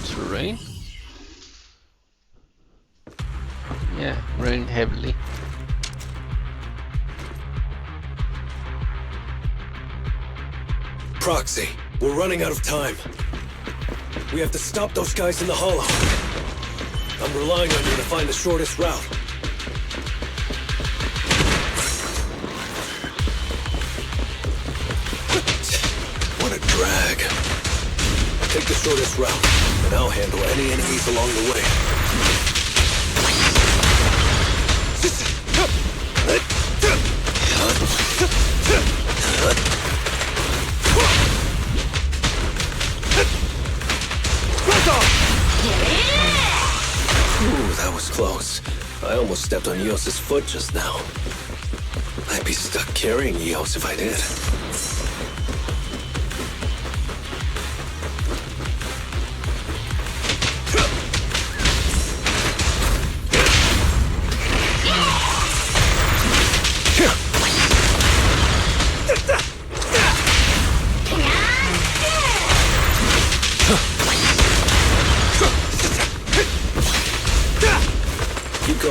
to rain. Yeah, rain heavily. Proxy, we're running out of time. We have to stop those guys in the Hollow. I'm relying on you to find the shortest route. What a drag. Take the shortest route, and I'll handle any enemies along the way. Ooh, that was close. I almost stepped on Eos's foot just now. I'd be stuck carrying Eos if I did.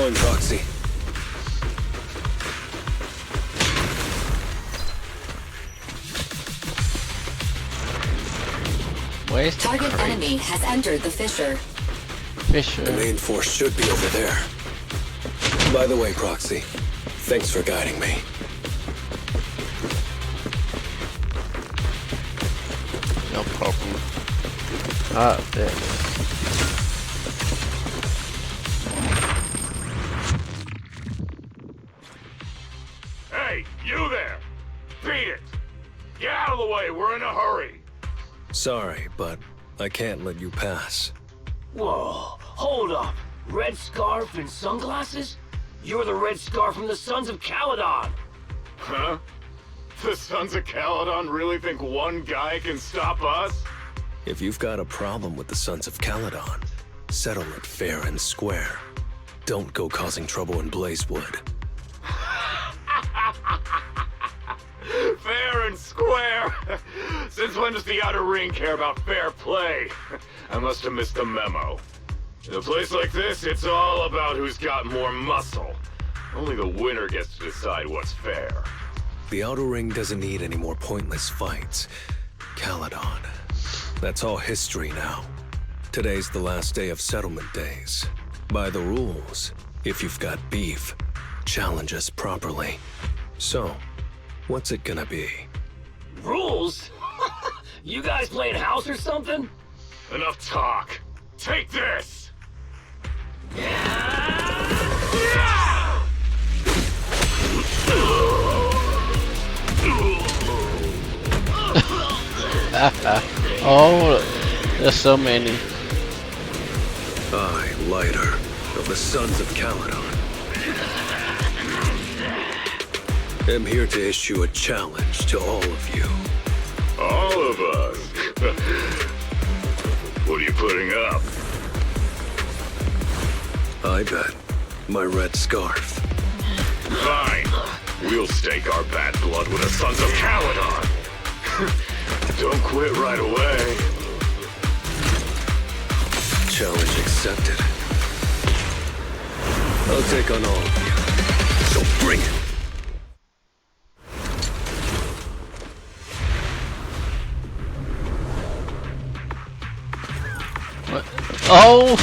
going, Proxy. Where's the Target crate? enemy has entered the fissure. Fissure. The main force should be over there. By the way, Proxy, thanks for guiding me. No problem. Ah, there. Hey, you there! Beat it! Get out of the way, we're in a hurry! Sorry, but I can't let you pass. Whoa, hold up. Red scarf and sunglasses? You're the Red Scarf from the Sons of Caledon! Huh? The Sons of Caledon really think one guy can stop us? If you've got a problem with the Sons of Caledon, settle it fair and square. Don't go causing trouble in Blazewood. Fair and square! Since when does the Outer Ring care about fair play? I must have missed the memo. In a place like this, it's all about who's got more muscle. Only the winner gets to decide what's fair. The Outer Ring doesn't need any more pointless fights. Caledon. That's all history now. Today's the last day of settlement days. By the rules, if you've got beef, challenge us properly. So, what's it gonna be? Rules? You guys playing house or something? Enough talk. Take this! Oh, there's so many. I, Lighter, of the Sons of Caledon, am here to issue a challenge to all of you. All of us? What are you putting up? I bet my red scarf. Fine. We'll stake our bad blood with the Sons of Caledon. Don't quit right away. Challenge accepted. I'll take on all of you. So bring it. What? Oh!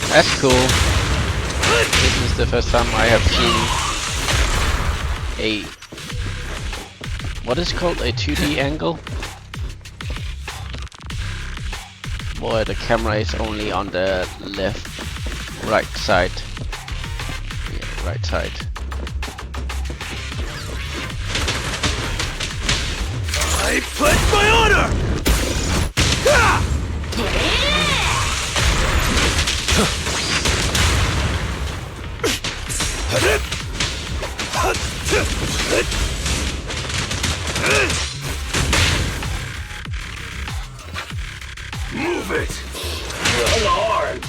That's cool. This is the first time I have seen a... What is it called? A 2D angle? Where the camera is only on the right side. Yeah, right side. I pledge my honor! Move it! Unarmed!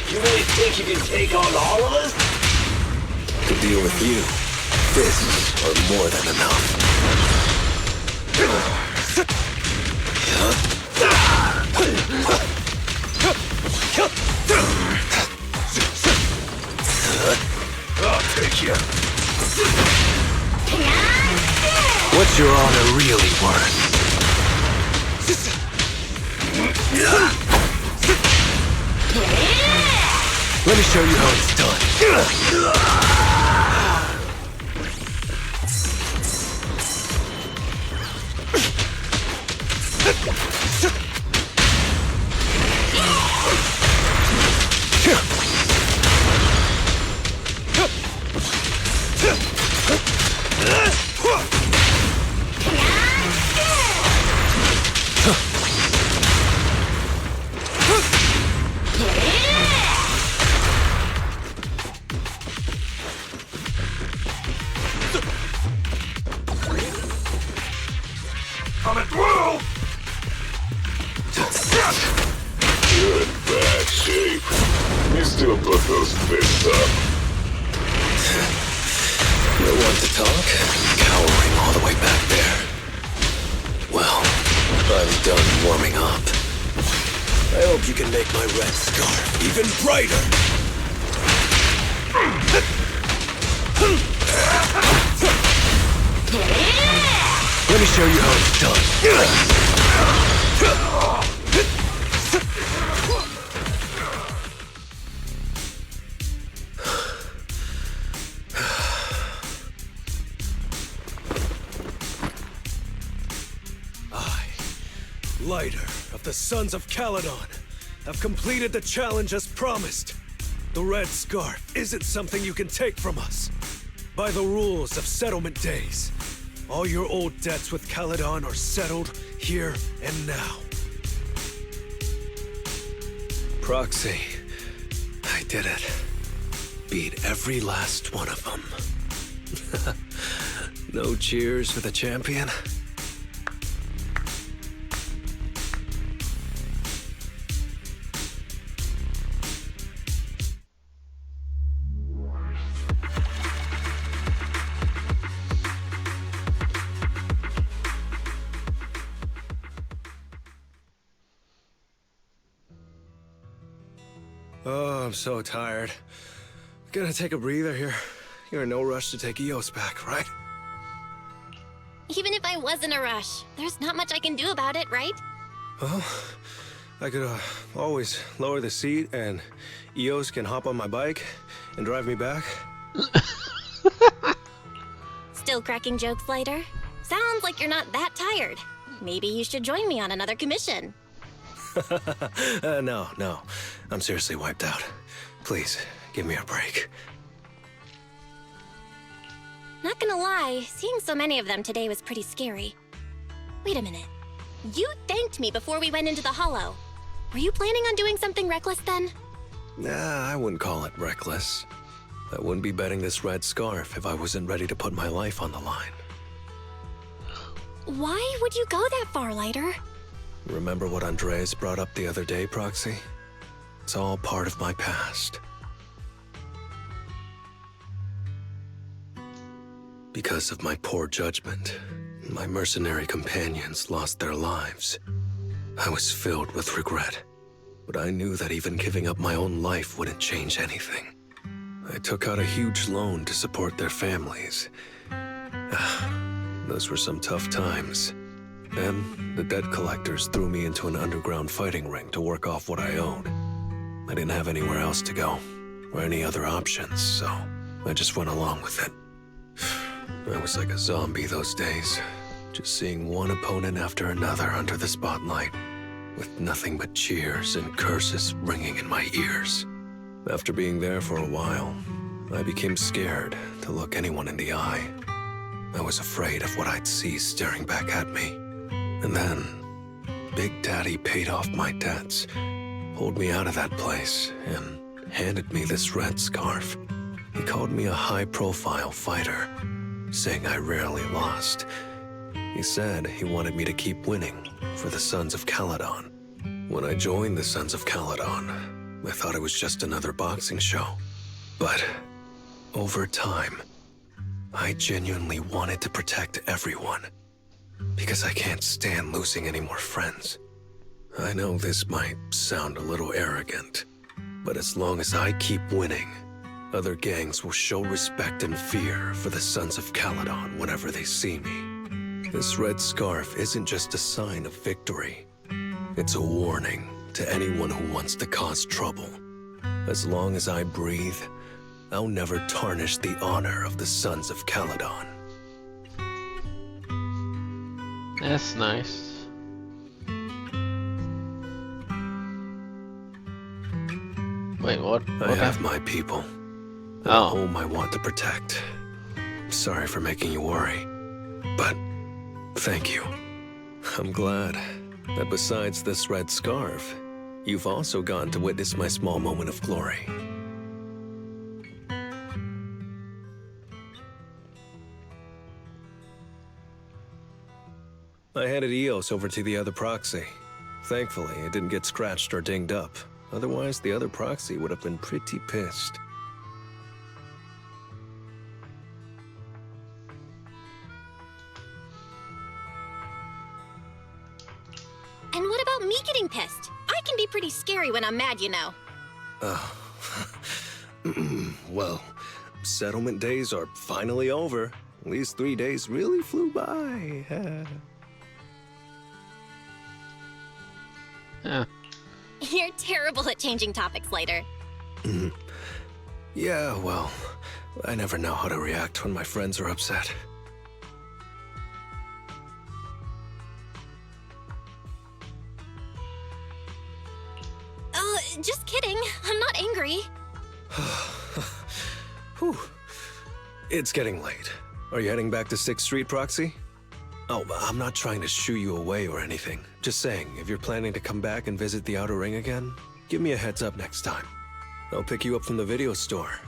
You really think you can take on all of us? To deal with you, fists are more than enough. I'll take you. What's your honor really worth? Let me show you how it's done. Coming through! You're in bad shape. You still put those fists up. No one to talk? Cowering all the way back there. Well, I'm done warming up. I hope you can make my red scarf even brighter. Let me show you how it's done. Lighter of the Sons of Caledon have completed the challenge as promised. The red scarf isn't something you can take from us. By the rules of settlement days, all your old debts with Caledon are settled here and now. Proxy, I did it. Beat every last one of them. No cheers for the champion? Oh, I'm so tired. Gonna take a breather here. You're in no rush to take Eos back, right? Even if I was in a rush, there's not much I can do about it, right? Well, I could always lower the seat and Eos can hop on my bike and drive me back. Still cracking jokes, Lighter? Sounds like you're not that tired. Maybe you should join me on another commission. No. I'm seriously wiped out. Please, give me a break. Not gonna lie, seeing so many of them today was pretty scary. Wait a minute. You thanked me before we went into the Hollow. Were you planning on doing something reckless then? Nah, I wouldn't call it reckless. I wouldn't be betting this red scarf if I wasn't ready to put my life on the line. Why would you go that far, Lighter? Remember what Andreas brought up the other day, Proxy? It's all part of my past. Because of my poor judgment, my mercenary companions lost their lives. I was filled with regret, but I knew that even giving up my own life wouldn't change anything. I took out a huge loan to support their families. Those were some tough times. Then, the debt collectors threw me into an underground fighting ring to work off what I owed. I didn't have anywhere else to go, or any other options, so I just went along with it. I was like a zombie those days, just seeing one opponent after another under the spotlight, with nothing but cheers and curses ringing in my ears. After being there for a while, I became scared to look anyone in the eye. I was afraid of what I'd see staring back at me. And then, Big Daddy paid off my debts, pulled me out of that place, and handed me this red scarf. He called me a high-profile fighter, saying I rarely lost. He said he wanted me to keep winning for the Sons of Caledon. When I joined the Sons of Caledon, I thought it was just another boxing show. But over time, I genuinely wanted to protect everyone. Because I can't stand losing any more friends. I know this might sound a little arrogant, but as long as I keep winning, other gangs will show respect and fear for the Sons of Caledon whenever they see me. This red scarf isn't just a sign of victory. It's a warning to anyone who wants to cause trouble. As long as I breathe, I'll never tarnish the honor of the Sons of Caledon. That's nice. Wait, what? I have my people. A home I want to protect. Sorry for making you worry, but thank you. I'm glad that besides this red scarf, you've also gotten to witness my small moment of glory. I handed Eos over to the other proxy. Thankfully, it didn't get scratched or dinged up. Otherwise, the other proxy would have been pretty pissed. And what about me getting pissed? I can be pretty scary when I'm mad, you know. Well, settlement days are finally over. These 3 days really flew by. Yeah. You're terrible at changing topics later. Yeah, well, I never know how to react when my friends are upset. Just kidding. I'm not angry. Whew. It's getting late. Are you heading back to 6th Street, Proxy? Oh, I'm not trying to shoo you away or anything. Just saying, if you're planning to come back and visit the Outer Ring again, give me a heads up next time. I'll pick you up from the video store.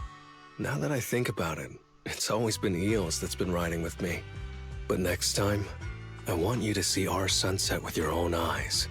Now that I think about it, it's always been Eos that's been riding with me. But next time, I want you to see our sunset with your own eyes.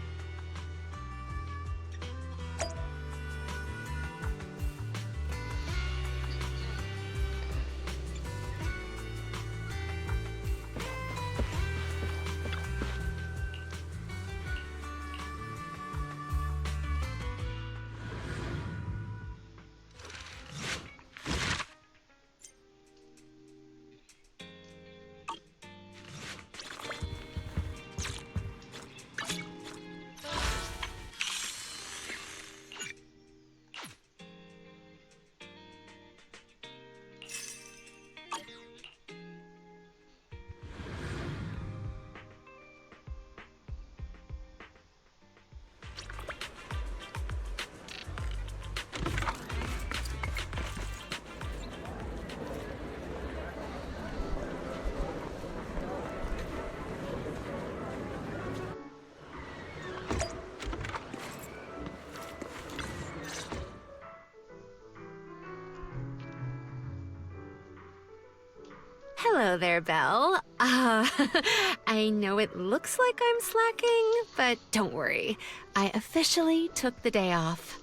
Hello there, Belle. I know it looks like I'm slacking, but don't worry. I officially took the day off.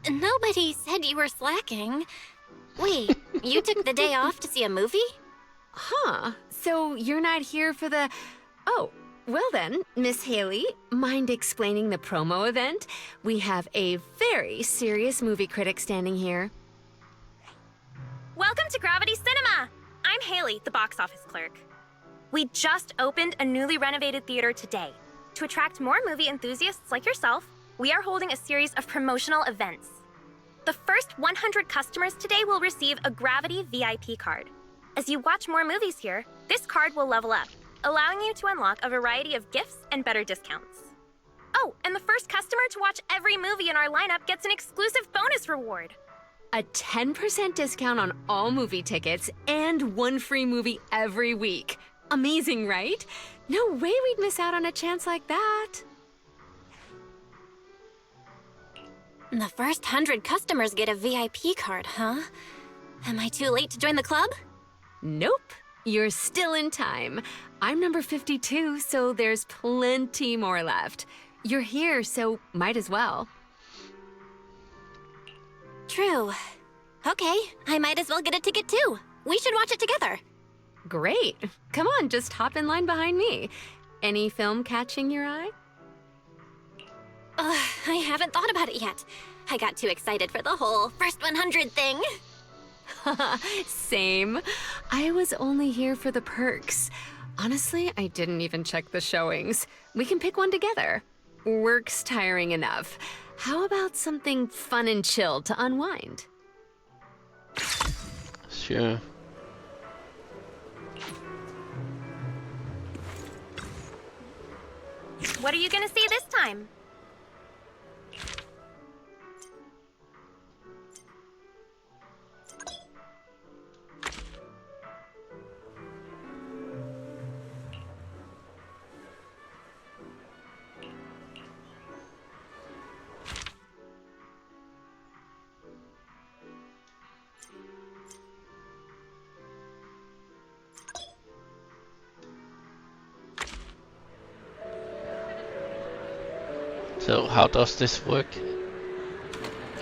Nobody said you were slacking. Wait, you took the day off to see a movie? Huh, so you're not here for the... Oh, well then, Miss Haley, mind explaining the promo event? We have a very serious movie critic standing here. Welcome to Gravity Cinema! I'm Haley, the box office clerk. We just opened a newly renovated theater today. To attract more movie enthusiasts like yourself, we are holding a series of promotional events. The first 100 customers today will receive a Gravity VIP card. As you watch more movies here, this card will level up, allowing you to unlock a variety of gifts and better discounts. Oh, and the first customer to watch every movie in our lineup gets an exclusive bonus reward. A 10% discount on all movie tickets and one free movie every week. Amazing, right? No way we'd miss out on a chance like that. The first 100 customers get a VIP card, huh? Am I too late to join the club? Nope. You're still in time. I'm number 52, so there's plenty more left. You're here, so might as well. True. Okay, I might as well get a ticket too. We should watch it together. Great. Come on, just hop in line behind me. Any film catching your eye? I haven't thought about it yet. I got too excited for the whole first 100 thing. Same. I was only here for the perks. Honestly, I didn't even check the showings. We can pick one together. Work's tiring enough. How about something fun and chill to unwind? Sure. What are you gonna see this time? So how does this work?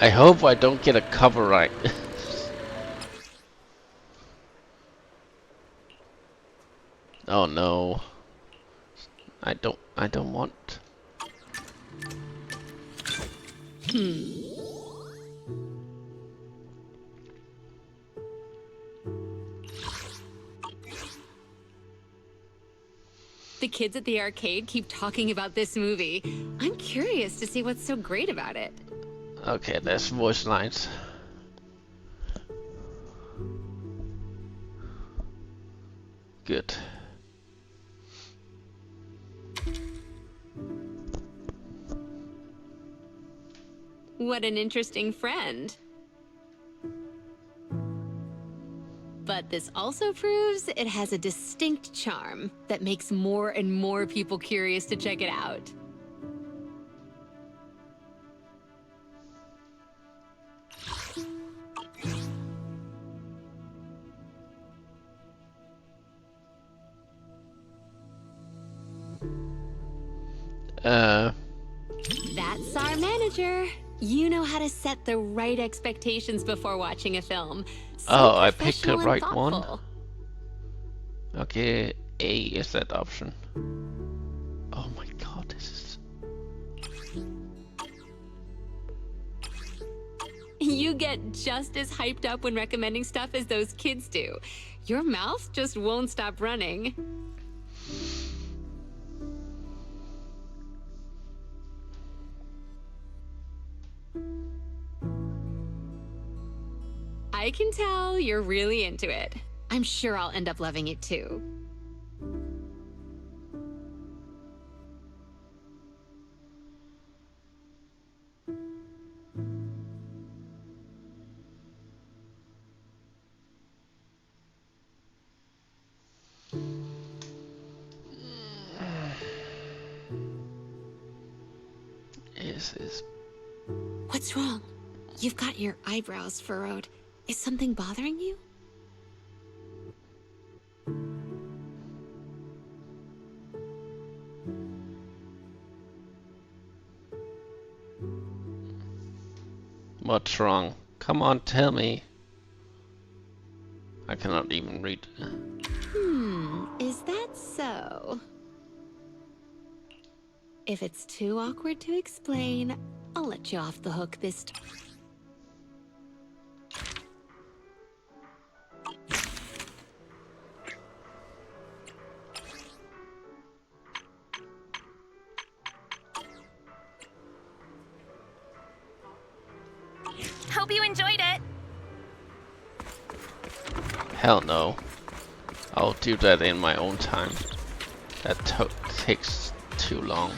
I hope I don't get a copyright. Oh no. I don't want. The kids at the arcade keep talking about this movie. I'm curious to see what's so great about it. Okay, there's voice lines. Good. What an interesting friend. But this also proves it has a distinct charm that makes more and more people curious to check it out. That's our manager. You know how to set the right expectations before watching a film. So oh, I picked the professional and right one. thoughtful. Okay, A is that option. Oh my god, this is... You get just as hyped up when recommending stuff as those kids do. Your mouth just won't stop running. I can tell you're really into it. I'm sure I'll end up loving it too. Is What's wrong? You've got your eyebrows furrowed. Is something bothering you? What's wrong? Come on, tell me. I cannot even read. Is that so? If it's too awkward to explain, I'll let you off the hook this time. Hope you enjoyed it. Hell no. I'll do that in my own time. That takes too long.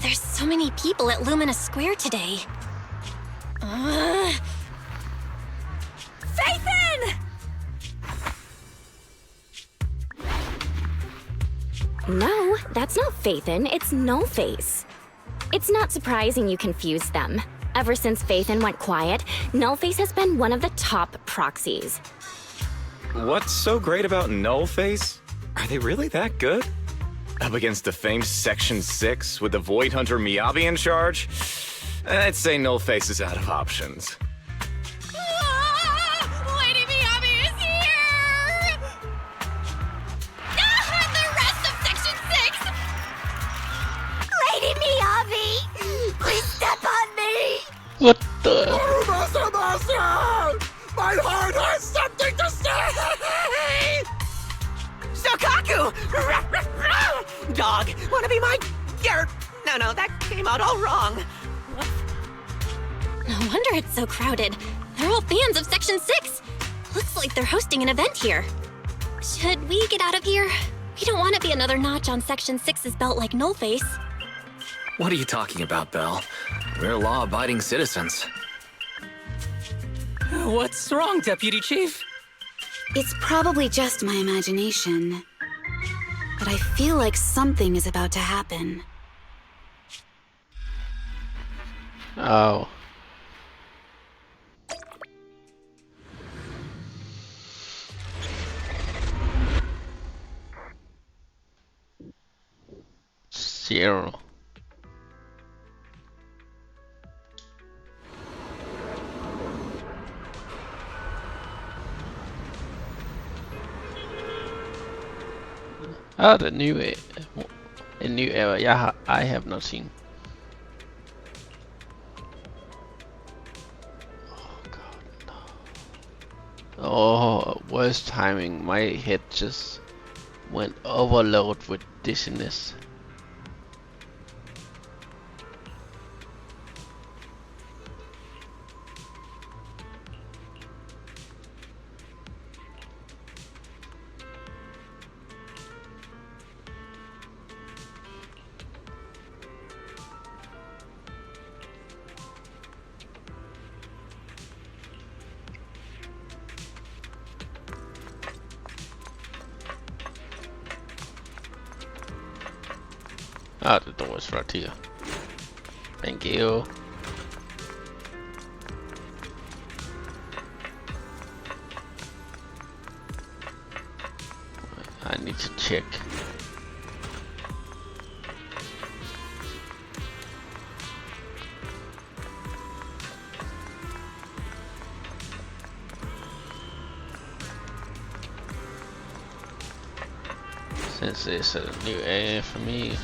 There's so many people at Lumina Square today. Phaethon! No, that's not Phaethon, it's Nullface. It's not surprising you confused them. Ever since Phaethon went quiet, Nullface has been one of the top proxies. What's so great about Nullface? Are they really that good? Up against the famed Section 6 with the Void Hunter Miyabi in charge? I'd say Nullface is out of options. Lady Miyabi is here! And the rest of Section 6! Lady Miyabi! Please step on me! What the? Master! My heart has something to say! Sokaku! Dog, wanna be my... No, that came out all wrong. No wonder it's so crowded. They're all fans of Section 6. Looks like they're hosting an event here. Should we get out of here? We don't want to be another notch on Section 6's belt like Nullface. What are you talking about, Belle? We're law-abiding citizens. What's wrong, Deputy Chief? It's probably just my imagination, but I feel like something is about to happen. Oh. Zero. Oh, the new area I have not seen. Oh god, no. Oh, worst timing. My head just went overload with dizziness. Ah, the door is right here. Thank you. I need to check. Since there's a new area for me.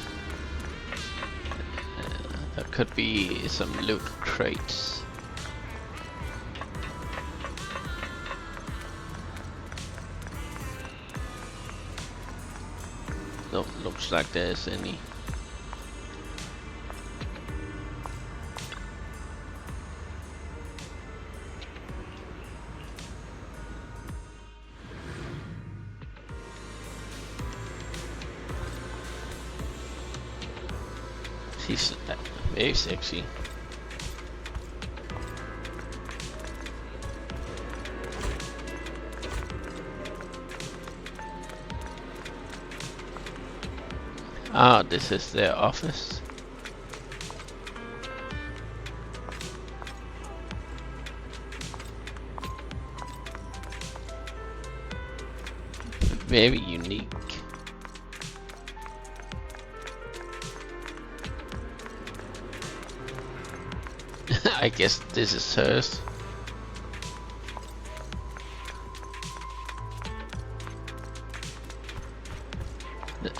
There could be some loot crates. Don't looks like there's any. She's very sexy. Ah, this is their office. Very unique. I guess this is hers.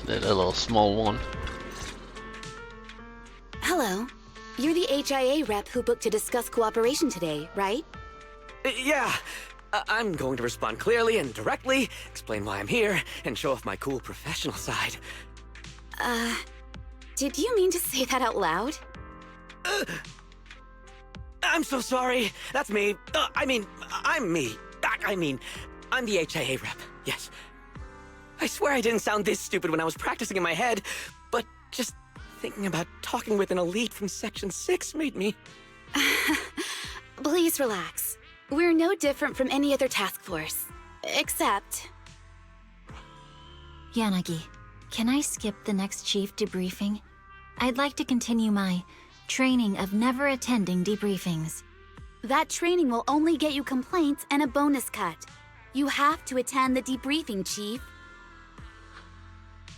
The little small one. Hello. You're the HIA rep who booked to discuss cooperation today, right? Yeah. I'm going to respond clearly and directly, explain why I'm here, and show off my cool professional side. Did you mean to say that out loud? I'm so sorry. That's me. I'm me. I'm the HIA rep. Yes. I swear I didn't sound this stupid when I was practicing in my head, but just thinking about talking with an elite from Section 6 made me... Please relax. We're no different from any other task force. Except... Yanagi, can I skip the next chief debriefing? I'd like to continue my training of never attending debriefings. That training will only get you complaints and a bonus cut. You have to attend the debriefing, Chief.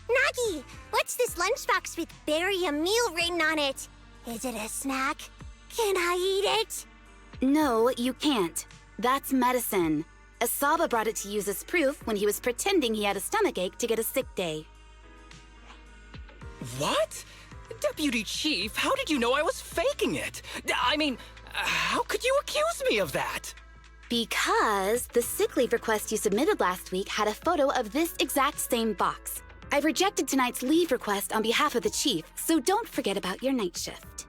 Nagi, what's this lunchbox with "bury a meal" written on it? Is it a snack? Can I eat it? No, you can't. That's medicine. Asaba brought it to use as proof when he was pretending he had a stomachache to get a sick day. What? Deputy Chief, how did you know I was faking it? I mean, how could you accuse me of that? Because the sick leave request you submitted last week had a photo of this exact same box. I've rejected tonight's leave request on behalf of the Chief, so don't forget about your night shift.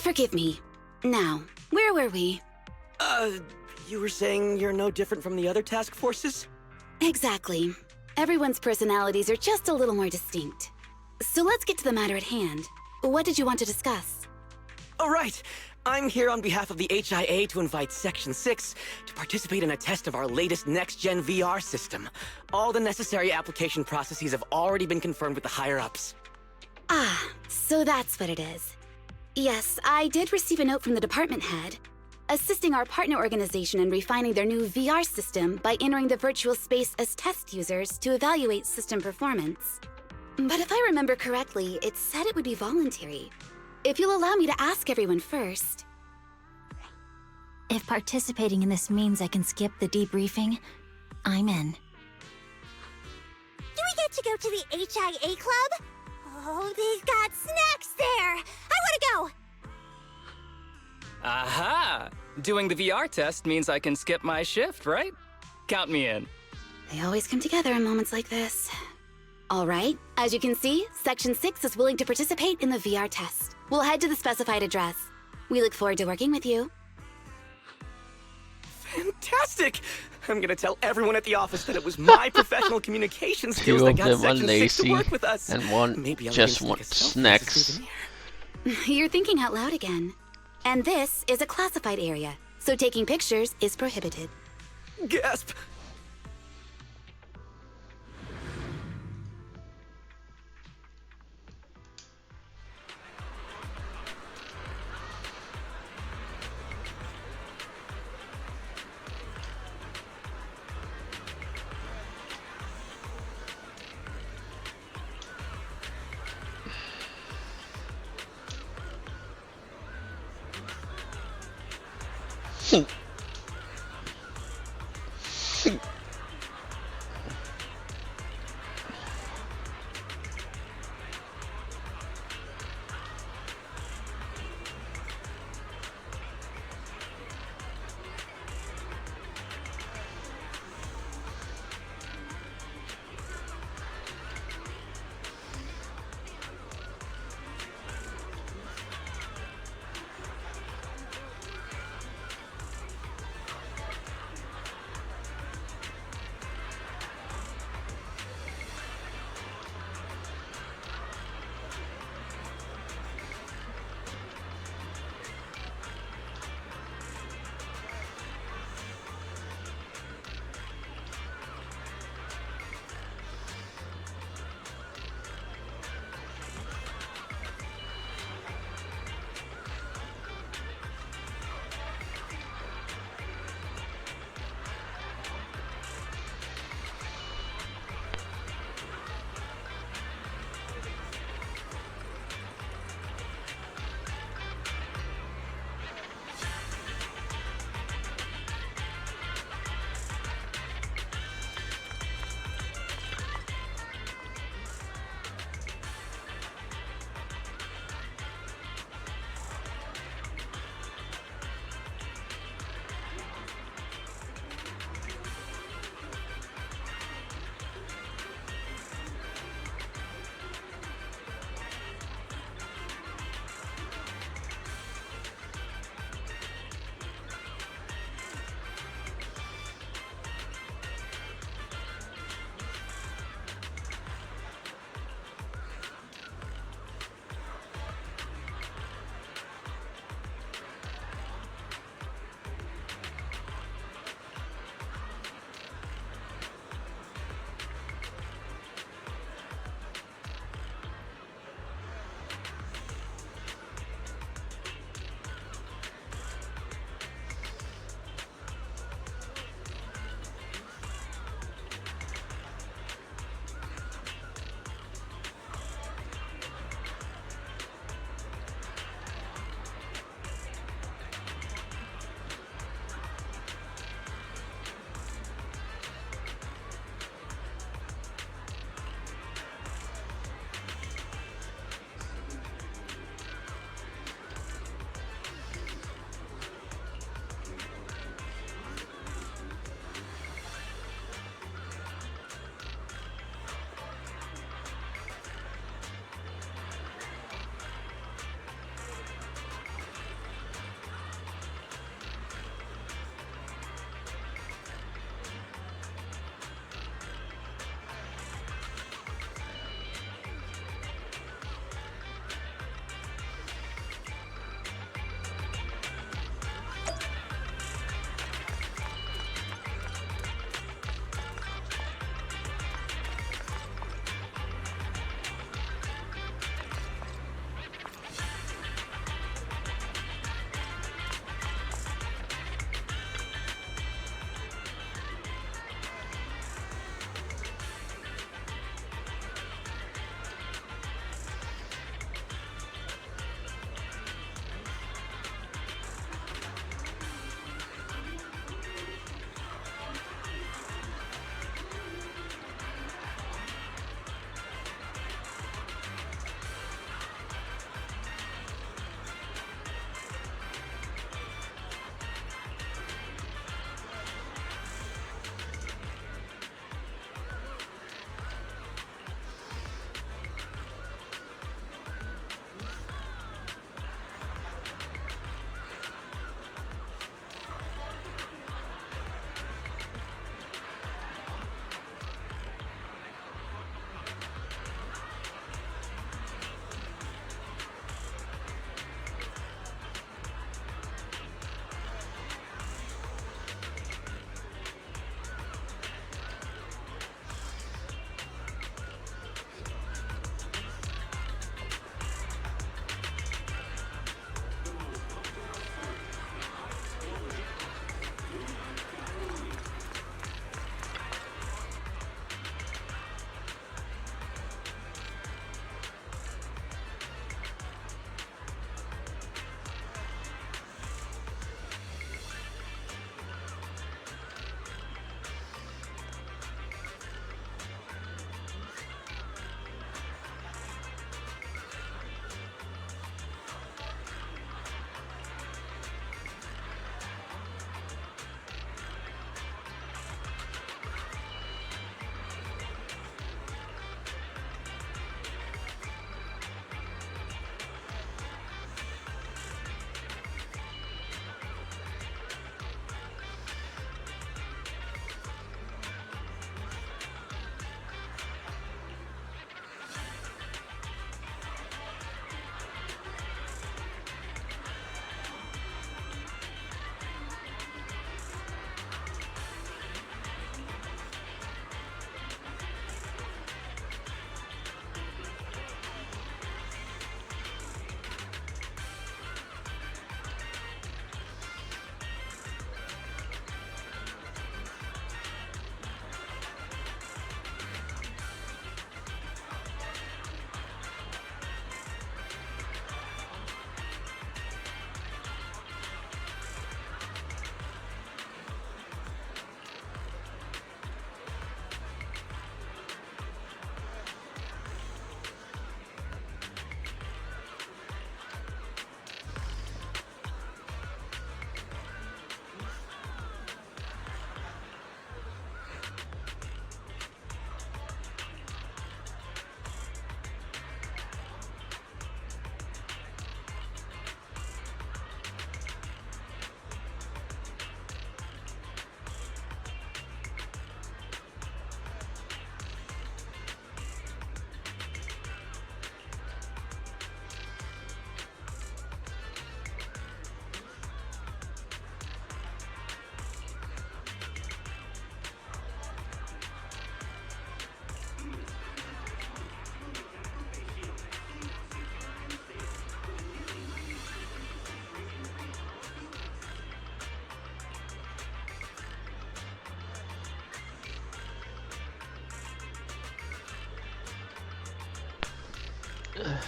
Forgive me. Now, where were we? You were saying you're no different from the other task forces? Exactly. Everyone's personalities are just a little more distinct. So let's get to the matter at hand. What did you want to discuss? All right. I'm here on behalf of the HIA to invite Section 6 to participate in a test of our latest next-gen VR system. All the necessary application processes have already been confirmed with the higher-ups. Ah, so that's what it is. Yes, I did receive a note from the department head, assisting our partner organization in refining their new VR system by entering the virtual space as test users to evaluate system performance. But if I remember correctly, it said it would be voluntary. If you'll allow me to ask everyone first. If participating in this means I can skip the debriefing, I'm in. Do we get to go to the HIA club? Oh, they've got snacks there! I wanna go! Aha! Doing the VR test means I can skip my shift, right? Count me in. They always come together in moments like this. All right, as you can see, Section 6 is willing to participate in the VR test. We'll head to the specified address. We look forward to working with you. Fantastic! I'm gonna tell everyone at the office that it was my professional communication skills Two that of got them are Section 6 to lazy, work with us. and one Maybe I'll just even wants sneak a selfie snacks. souvenir. You're thinking out loud again. And this is a classified area, so taking pictures is prohibited. Gasp!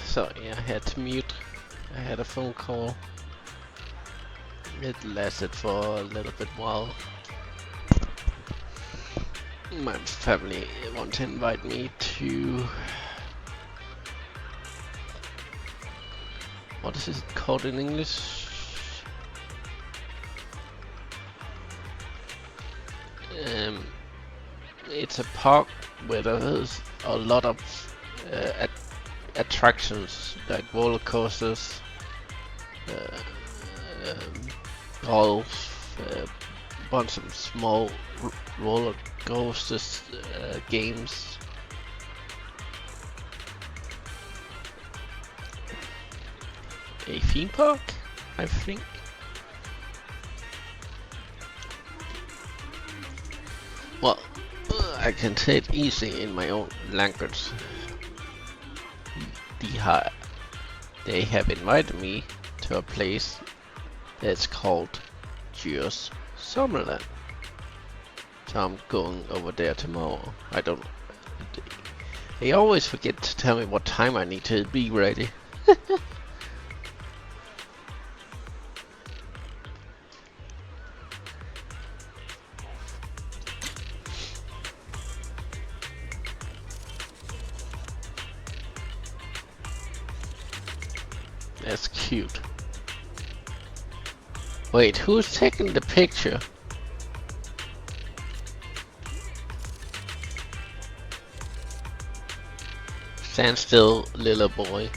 Sorry, I had to mute. I had a phone call. It lasted for a little bit while. My family want to invite me to... What is it called in English? It's a park where there is a lot of attractions like roller coasters, golf, bunch of small roller coasters, games. A theme park, I think. Well, I can say it easy in my own language. They have invited me to a place that's called Djurs Sommerland. So I'm going over there tomorrow. They always forget to tell me what time I need to be ready. That's cute. Wait, who's taking the picture? Stand still, little boy.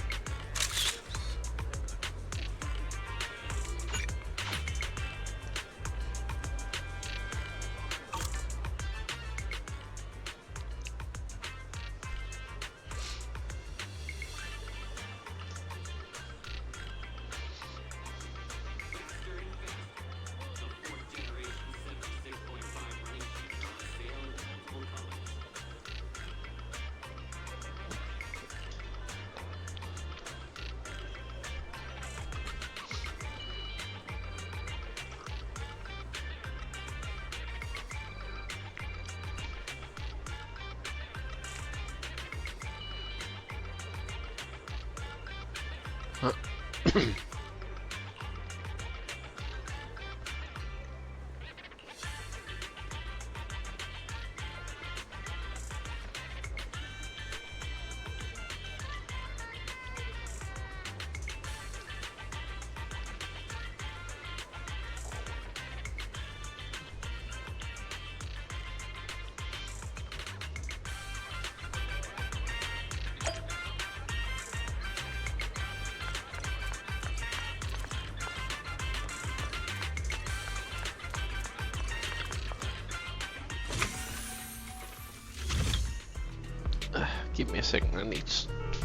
Give me a second, I need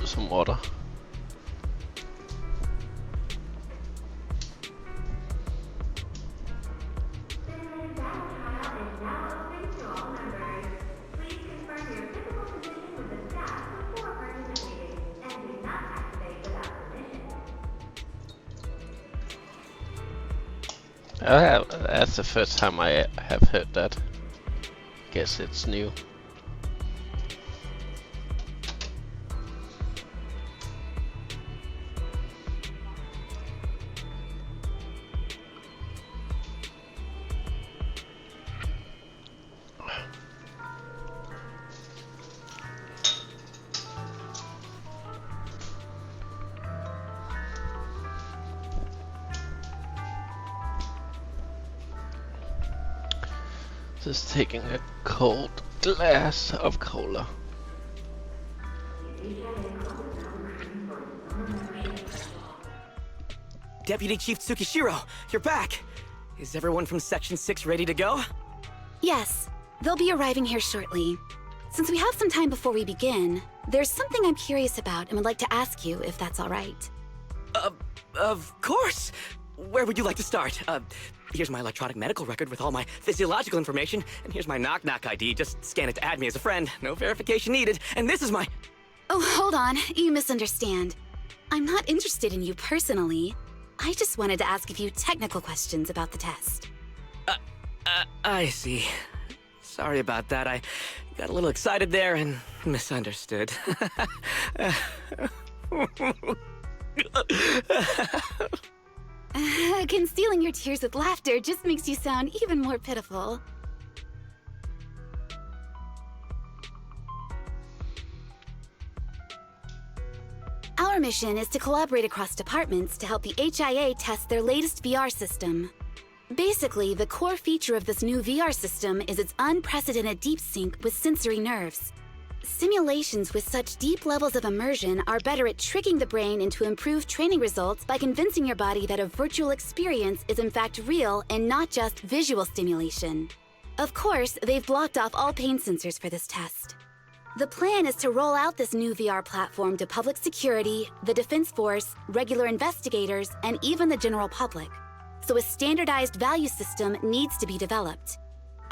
some water. That's the first time I have heard that. Guess it's new. Just taking a cold glass of cola. Deputy Chief Tsukishiro, you're back! Is everyone from Section 6 ready to go? Yes, they'll be arriving here shortly. Since we have some time before we begin, there's something I'm curious about and would like to ask you if that's all right. Of course! Where would you like to start? Here's my electronic medical record with all my physiological information, and here's my knock-knock ID. Just scan it to add me as a friend. No verification needed. And this is my... Oh, hold on. You misunderstand. I'm not interested in you personally. I just wanted to ask a few technical questions about the test. I see. Sorry about that. I got a little excited there and misunderstood. Concealing your tears with laughter just makes you sound even more pitiful. Our mission is to collaborate across departments to help the HIA test their latest VR system. Basically, the core feature of this new VR system is its unprecedented deep sync with sensory nerves. Simulations with such deep levels of immersion are better at tricking the brain into improved training results by convincing your body that a virtual experience is in fact real and not just visual stimulation. Of course, they've blocked off all pain sensors for this test. The plan is to roll out this new VR platform to public security, the Defense Force, regular investigators, and even the general public. So a standardized value system needs to be developed.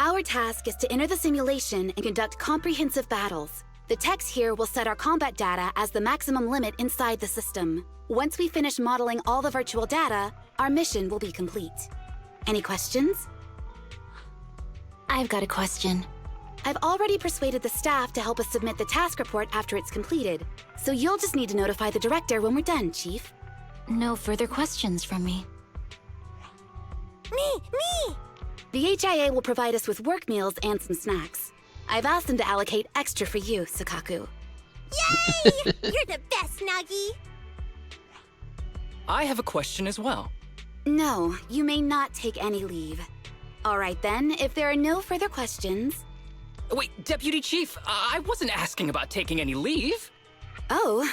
Our task is to enter the simulation and conduct comprehensive battles. The techs here will set our combat data as the maximum limit inside the system. Once we finish modeling all the virtual data, our mission will be complete. Any questions? I've got a question. I've already persuaded the staff to help us submit the task report after it's completed, so you'll just need to notify the director when we're done, Chief. No further questions from me. Me! The HIA will provide us with work meals and some snacks. I've asked them to allocate extra for you, Sakaku. Yay! You're the best, Nagi! I have a question as well. No, you may not take any leave. All right then, if there are no further questions... Wait, Deputy Chief, I wasn't asking about taking any leave. Oh,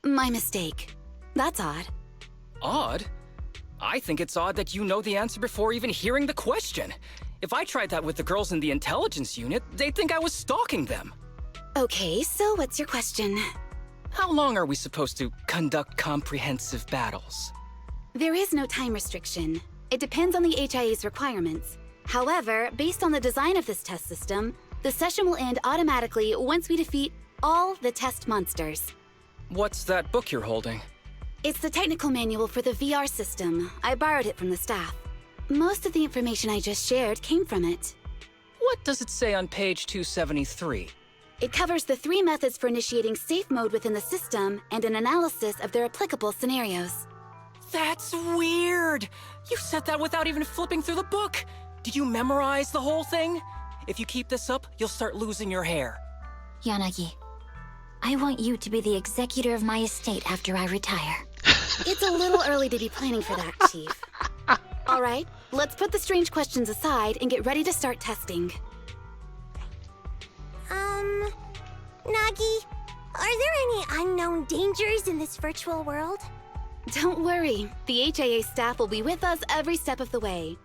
my mistake. That's odd. Odd? I think it's odd that you know the answer before even hearing the question. If I tried that with the girls in the intelligence unit, they'd think I was stalking them. Okay, so what's your question? How long are we supposed to conduct comprehensive battles? There is no time restriction. It depends on the HIA's requirements. However, based on the design of this test system, the session will end automatically once we defeat all the test monsters. What's that book you're holding? It's the technical manual for the VR system. I borrowed it from the staff. Most of the information I just shared came from it. What does it say on page 273? It covers the 3 methods for initiating safe mode within the system and an analysis of their applicable scenarios. That's weird! You said that without even flipping through the book! Did you memorize the whole thing? If you keep this up, you'll start losing your hair. Yanagi, I want you to be the executor of my estate after I retire. It's a little early to be planning for that, Chief. All right, let's put the strange questions aside and get ready to start testing. Nagi, are there any unknown dangers in this virtual world? Don't worry, the HIA staff will be with us every step of the way.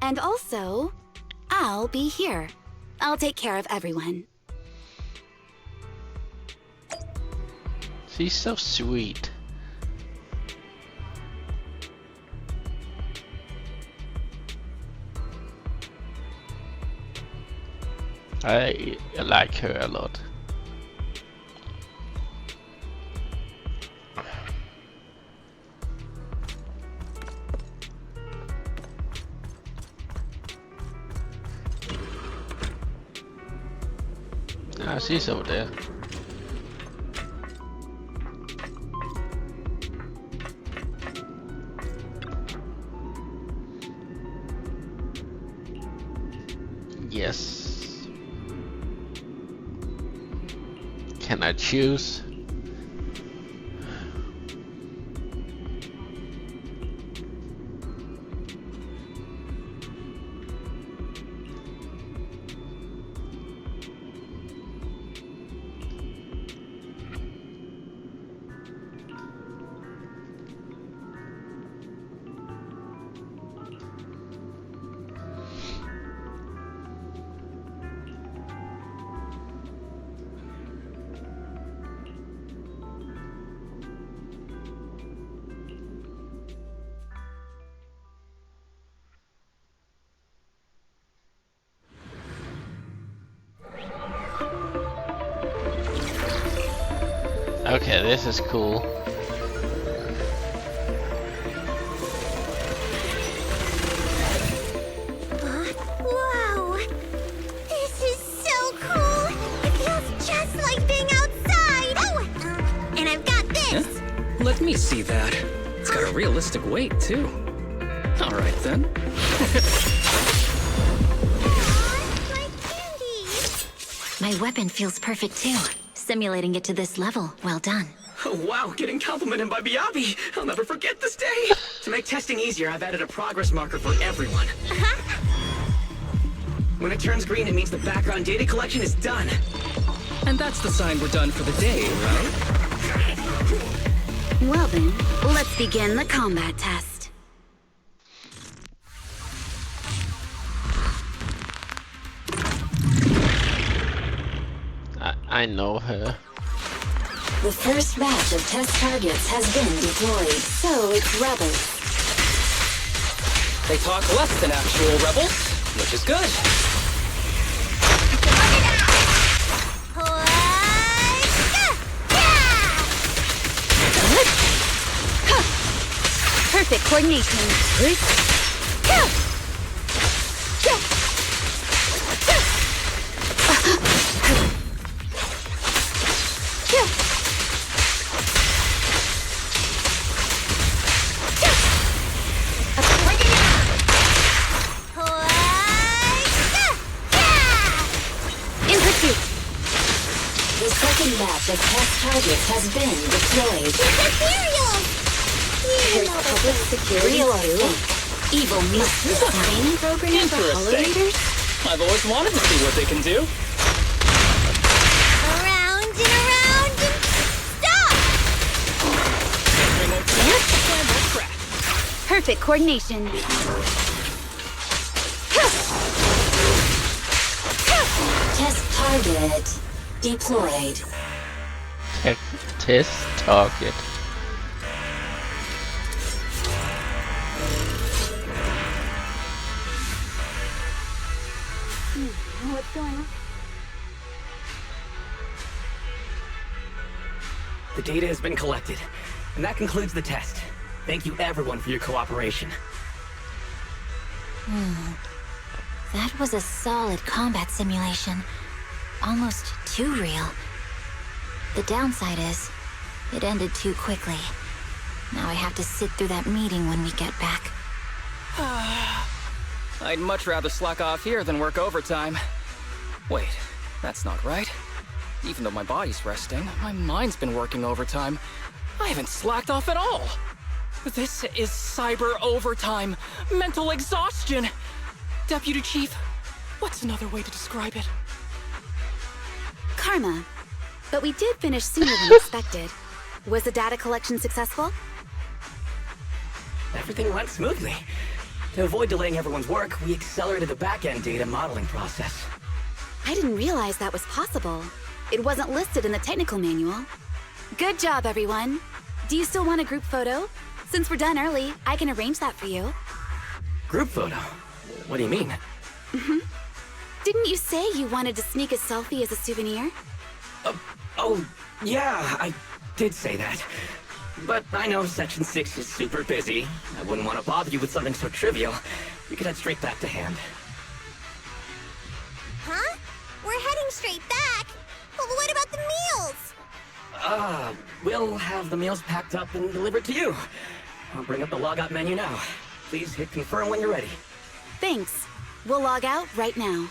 And also, I'll be here. I'll take care of everyone. She's so sweet. I like her a lot. Ah, she's over there. Yes. Can I choose? Okay, this is cool. Wow! This is so cool! It feels just like being outside! Oh! And I've got this! Huh? Let me see that. It's got a realistic weight, too. All right, then. My weapon feels perfect too. Simulating it to this level, well done. Oh, wow, getting complimented by Miyabi. I'll never forget this day. To make testing easier, I've added a progress marker for everyone. When it turns green, it means the background data collection is done. And that's the sign we're done for the day, right? Well then, let's begin the combat test. I know her. The first batch of test targets has been deployed. So it's rebels. They talk less than actual rebels, which is good. Perfect coordination. The second batch of test targets has been deployed. Here's public security too. Evil Mist training program for hologators? I've always wanted to see what they can do. Around and around and stop! Perfect coordination. Test target deployed. Test target. What's going on? The data has been collected, and that concludes the test. Thank you everyone for your cooperation. That was a solid combat simulation. Almost too real. The downside is, it ended too quickly. Now I have to sit through that meeting when we get back. I'd much rather slack off here than work overtime. Wait, that's not right. Even though my body's resting, my mind's been working overtime. I haven't slacked off at all. This is cyber overtime. Mental exhaustion. Deputy Chief, what's another way to describe it? Karma. But we did finish sooner than expected. Was the data collection successful? Everything went smoothly. To avoid delaying everyone's work, we accelerated the back-end data modeling process. I didn't realize that was possible. It wasn't listed in the technical manual. Good job, everyone. Do you still want a group photo? Since we're done early, I can arrange that for you. Group photo? What do you mean? Didn't you say you wanted to sneak a selfie as a souvenir? Oh, yeah, I did say that. But I know Section 6 is super busy. I wouldn't want to bother you with something so trivial. We could head straight back to hand. Huh? We're heading straight back. Well, what about the meals? We'll have the meals packed up and delivered to you. I'll bring up the logout menu now. Please hit confirm when you're ready. Thanks. We'll log out right now.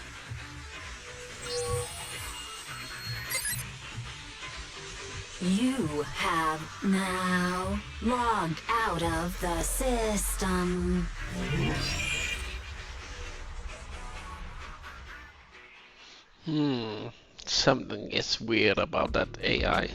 You have now logged out of the system. Something is weird about that AI.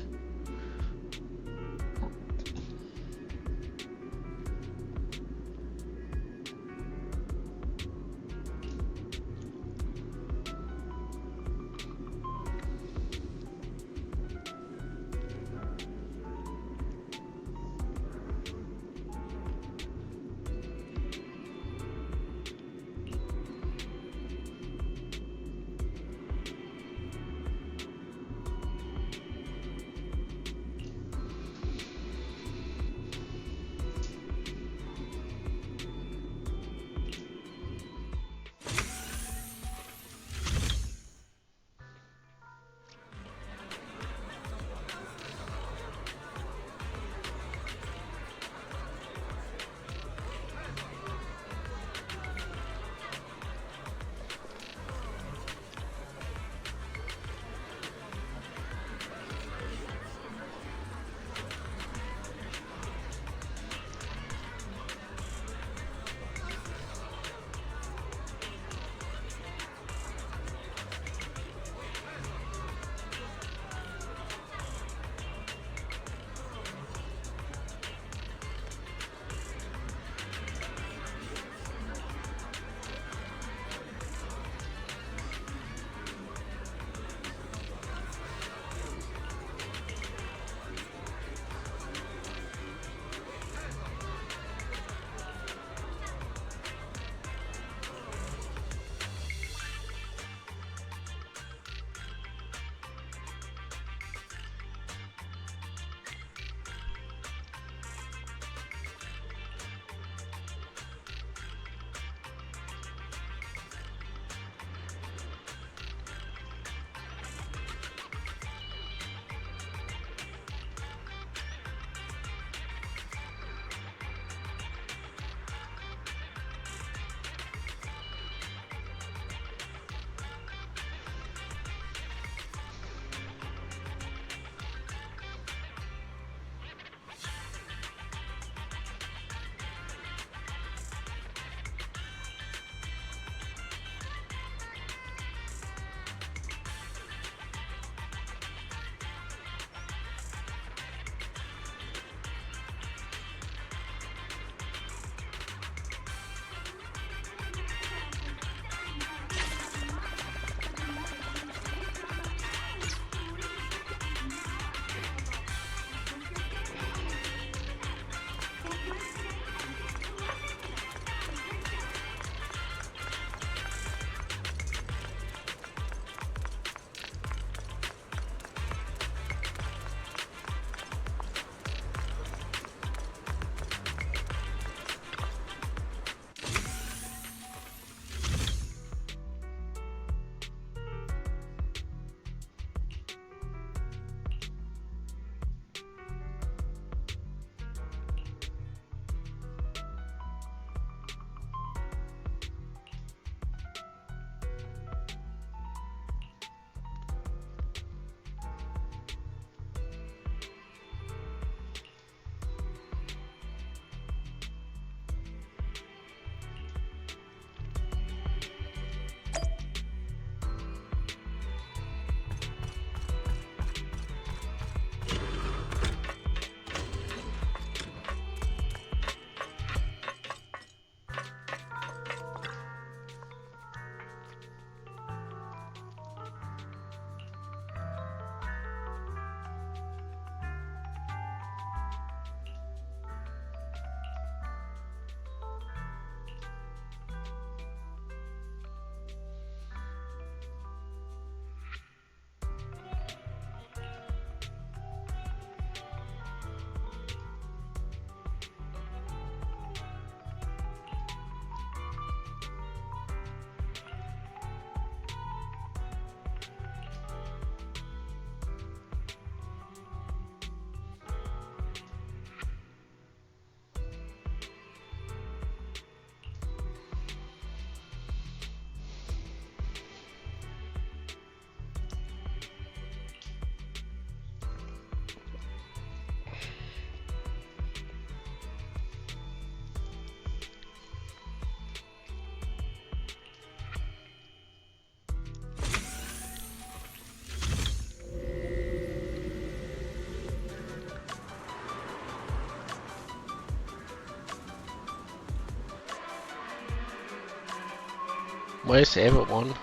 Where's everyone?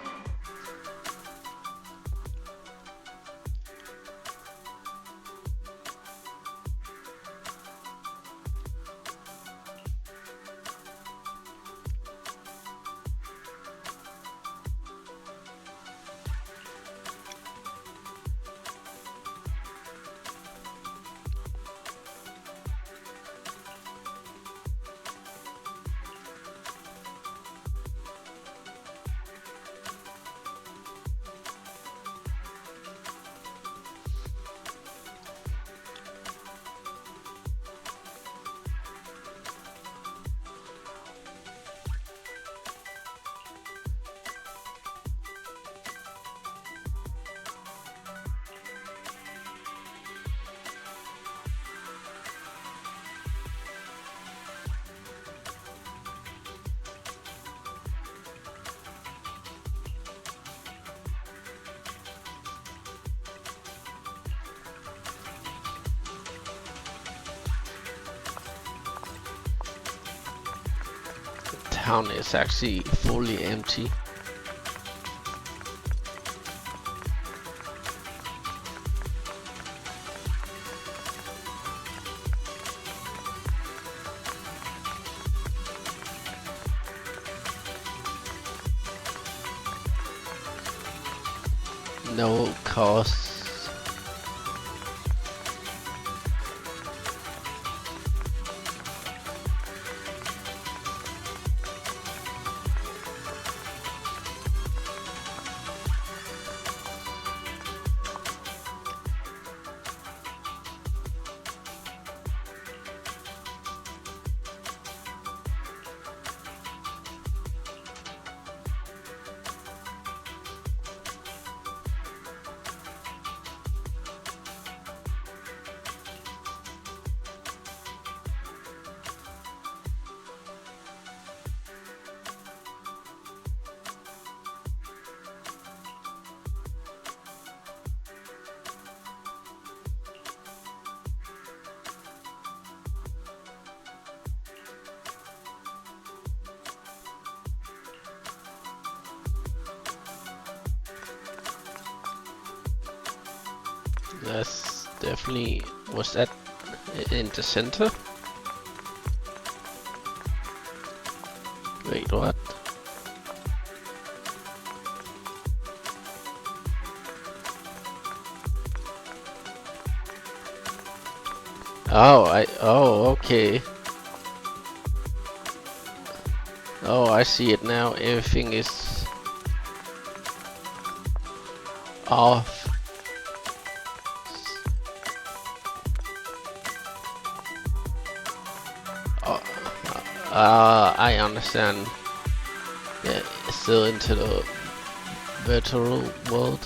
Town is actually fully empty. No cars. That's definitely... Was that in the center? Wait, what? Oh, okay. Oh, I see it now. Everything is off. I understand. Yeah, still into the virtual world.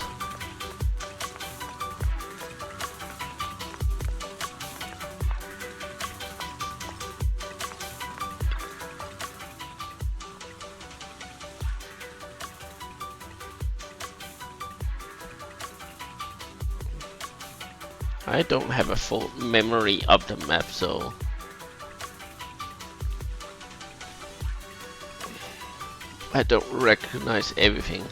I don't have a full memory of the map, so I don't recognize everything.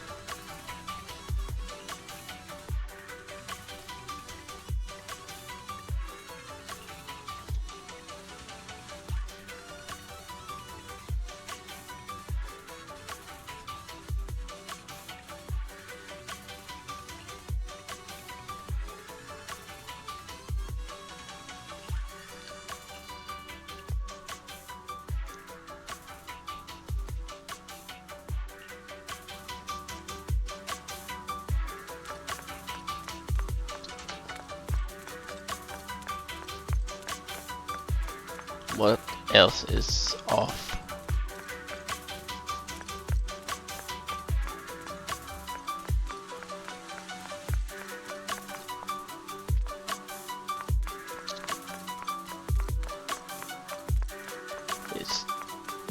What else is off?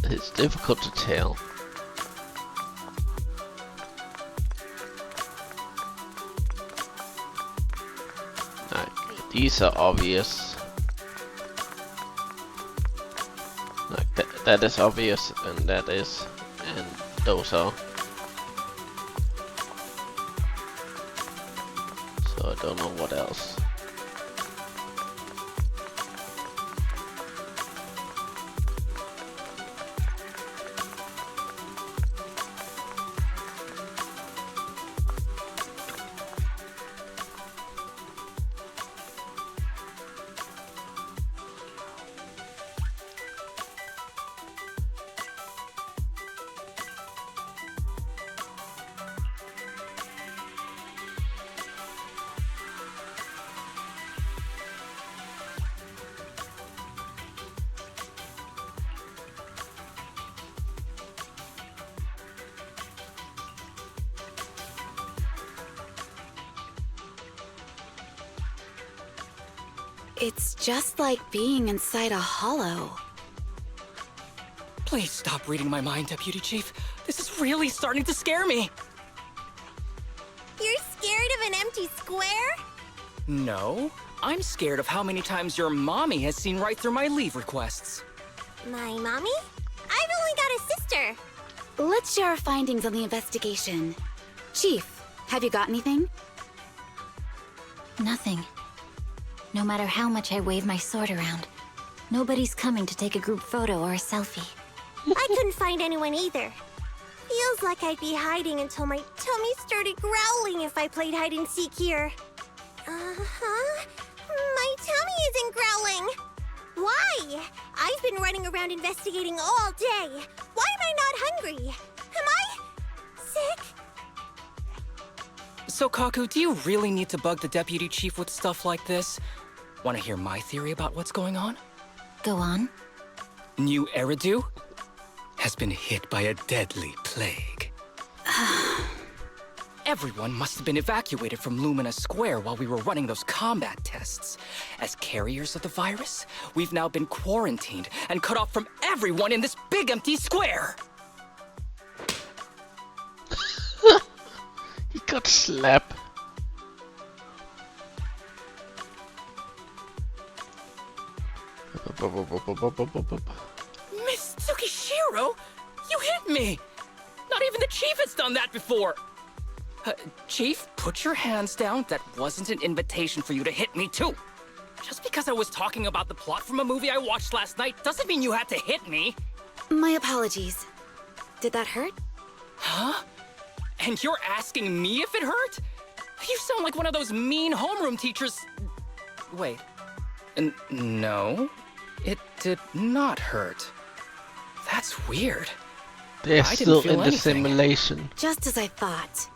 It's difficult to tell. Like, these are obvious. That is obvious, and that is, and those are. So I don't know what else. It's just like being inside a hollow. Please stop reading my mind, Deputy Chief. This is really starting to scare me. You're scared of an empty square? No, I'm scared of how many times your mommy has seen right through my leave requests. My mommy? I've only got a sister. Let's share our findings on the investigation. Chief, have you got anything? Nothing. No matter how much I wave my sword around, nobody's coming to take a group photo or a selfie. I couldn't find anyone either. Feels like I'd be hiding until my tummy started growling if I played hide and seek here. Uh-huh. My tummy isn't growling. Why? I've been running around investigating all day. Why am I not hungry? Am I sick? So, Kaku, do you really need to bug the Deputy Chief with stuff like this? Want to hear my theory about what's going on? Go on. New Eridu has been hit by a deadly plague. Everyone must have been evacuated from Lumina Square while we were running those combat tests. As carriers of the virus, we've now been quarantined and cut off from everyone in this big empty square. He got slapped. Miss Tsukishiro, you hit me! Not even the Chief has done that before! Chief, put your hands down. That wasn't an invitation for you to hit me too. Just because I was talking about the plot from a movie I watched last night doesn't mean you had to hit me. My apologies. Did that hurt? Huh? And you're asking me if it hurt? You sound like one of those mean homeroom teachers. Wait. No, it did not hurt. That's weird. They're I still didn't feel in the anything. simulation. Just as I thought.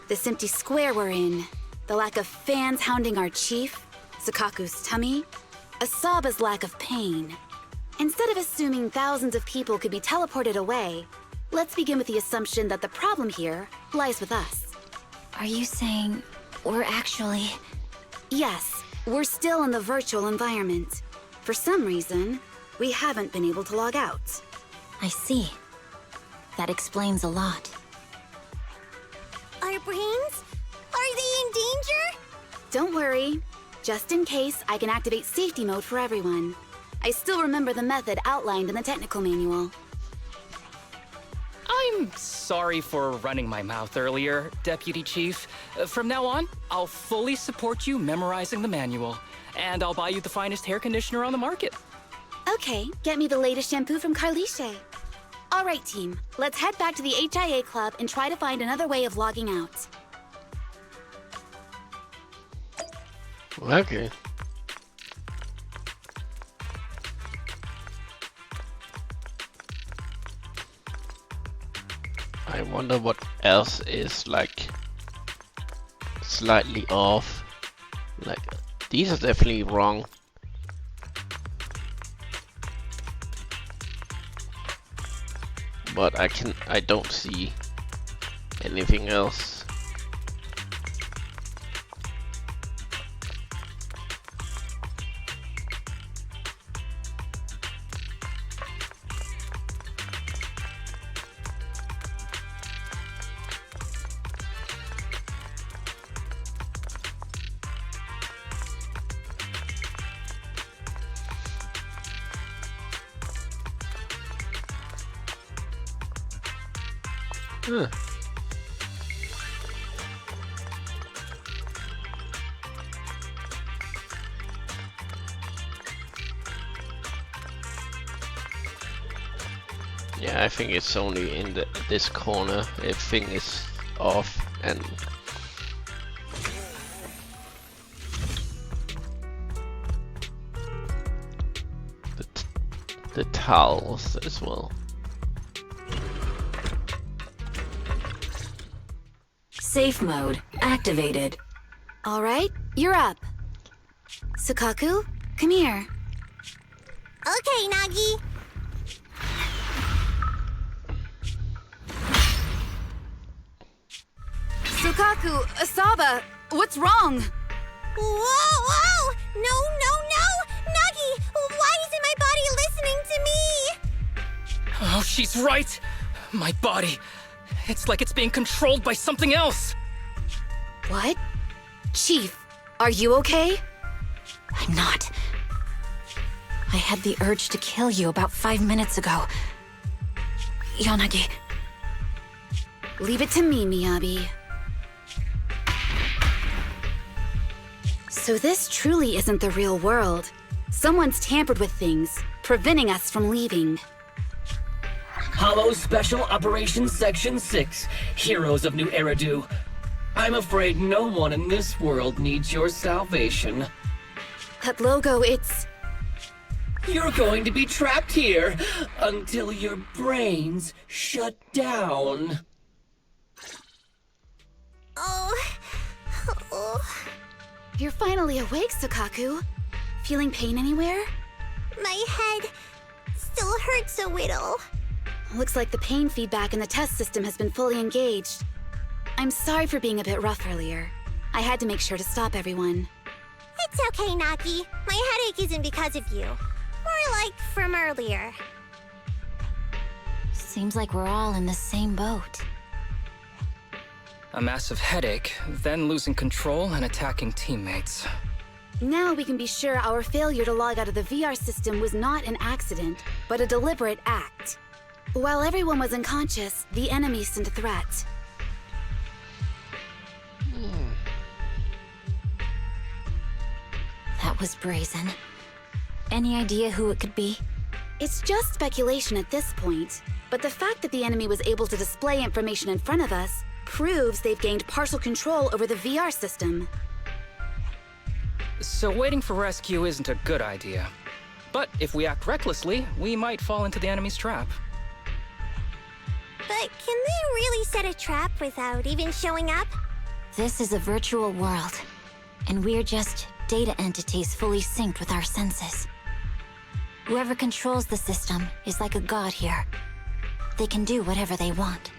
This empty square we're in, the lack of fans hounding our chief, Sukaku's tummy, Asaba's lack of pain. Instead of assuming thousands of people could be teleported away, let's begin with the assumption that the problem here lies with us. Are you saying we're actually... Yes, we're still in the virtual environment. For some reason, we haven't been able to log out. I see. That explains a lot. Our brains? Are they in danger? Don't worry. Just in case, I can activate safety mode for everyone. I still remember the method outlined in the technical manual. I'm sorry for running my mouth earlier, Deputy Chief. From now on, I'll fully support you memorizing the manual, and I'll buy you the finest hair conditioner on the market. Okay, get me the latest shampoo from Carliche. All right, team. Let's head back to the HIA Club and try to find another way of logging out. Okay. I wonder what else is like slightly off. Like these are definitely wrong. But I don't see anything else. Yeah, I think it's only in this corner. Everything is off and the towels as well. Safe mode activated. All right, you're up. Sukaku, come here. Okay, Nagi. Sukaku, Asaba, what's wrong? Whoa! No! Nagi, why isn't my body listening to me? Oh, she's right! My body. It's like it's being controlled by something else. What? Chief, are you okay? I'm not. I had the urge to kill you about 5 minutes ago. Yanagi. Leave it to me, Miyabi. So this truly isn't the real world. Someone's tampered with things, preventing us from leaving. Hollow Special Operations Section 6, Heroes of New Eridu. I'm afraid no one in this world needs your salvation. That logo, it's... You're going to be trapped here until your brains shut down. Oh. You're finally awake, Sukaku. Feeling pain anywhere? My head still hurts a little. Looks like the pain feedback in the test system has been fully engaged. I'm sorry for being a bit rough earlier. I had to make sure to stop everyone. It's okay, Nagi. My headache isn't because of you. More like from earlier. Seems like we're all in the same boat. A massive headache, then losing control and attacking teammates. Now we can be sure our failure to log out of the VR system was not an accident, but a deliberate act. While everyone was unconscious, the enemy sent a threat. That was brazen. Any idea who it could be? It's just speculation at this point, but the fact that the enemy was able to display information in front of us proves they've gained partial control over the VR system. So waiting for rescue isn't a good idea. But if we act recklessly, we might fall into the enemy's trap. But can they really set a trap without even showing up? This is a virtual world, and we're just data entities fully synced with our senses. Whoever controls the system is like a god here. They can do whatever they want.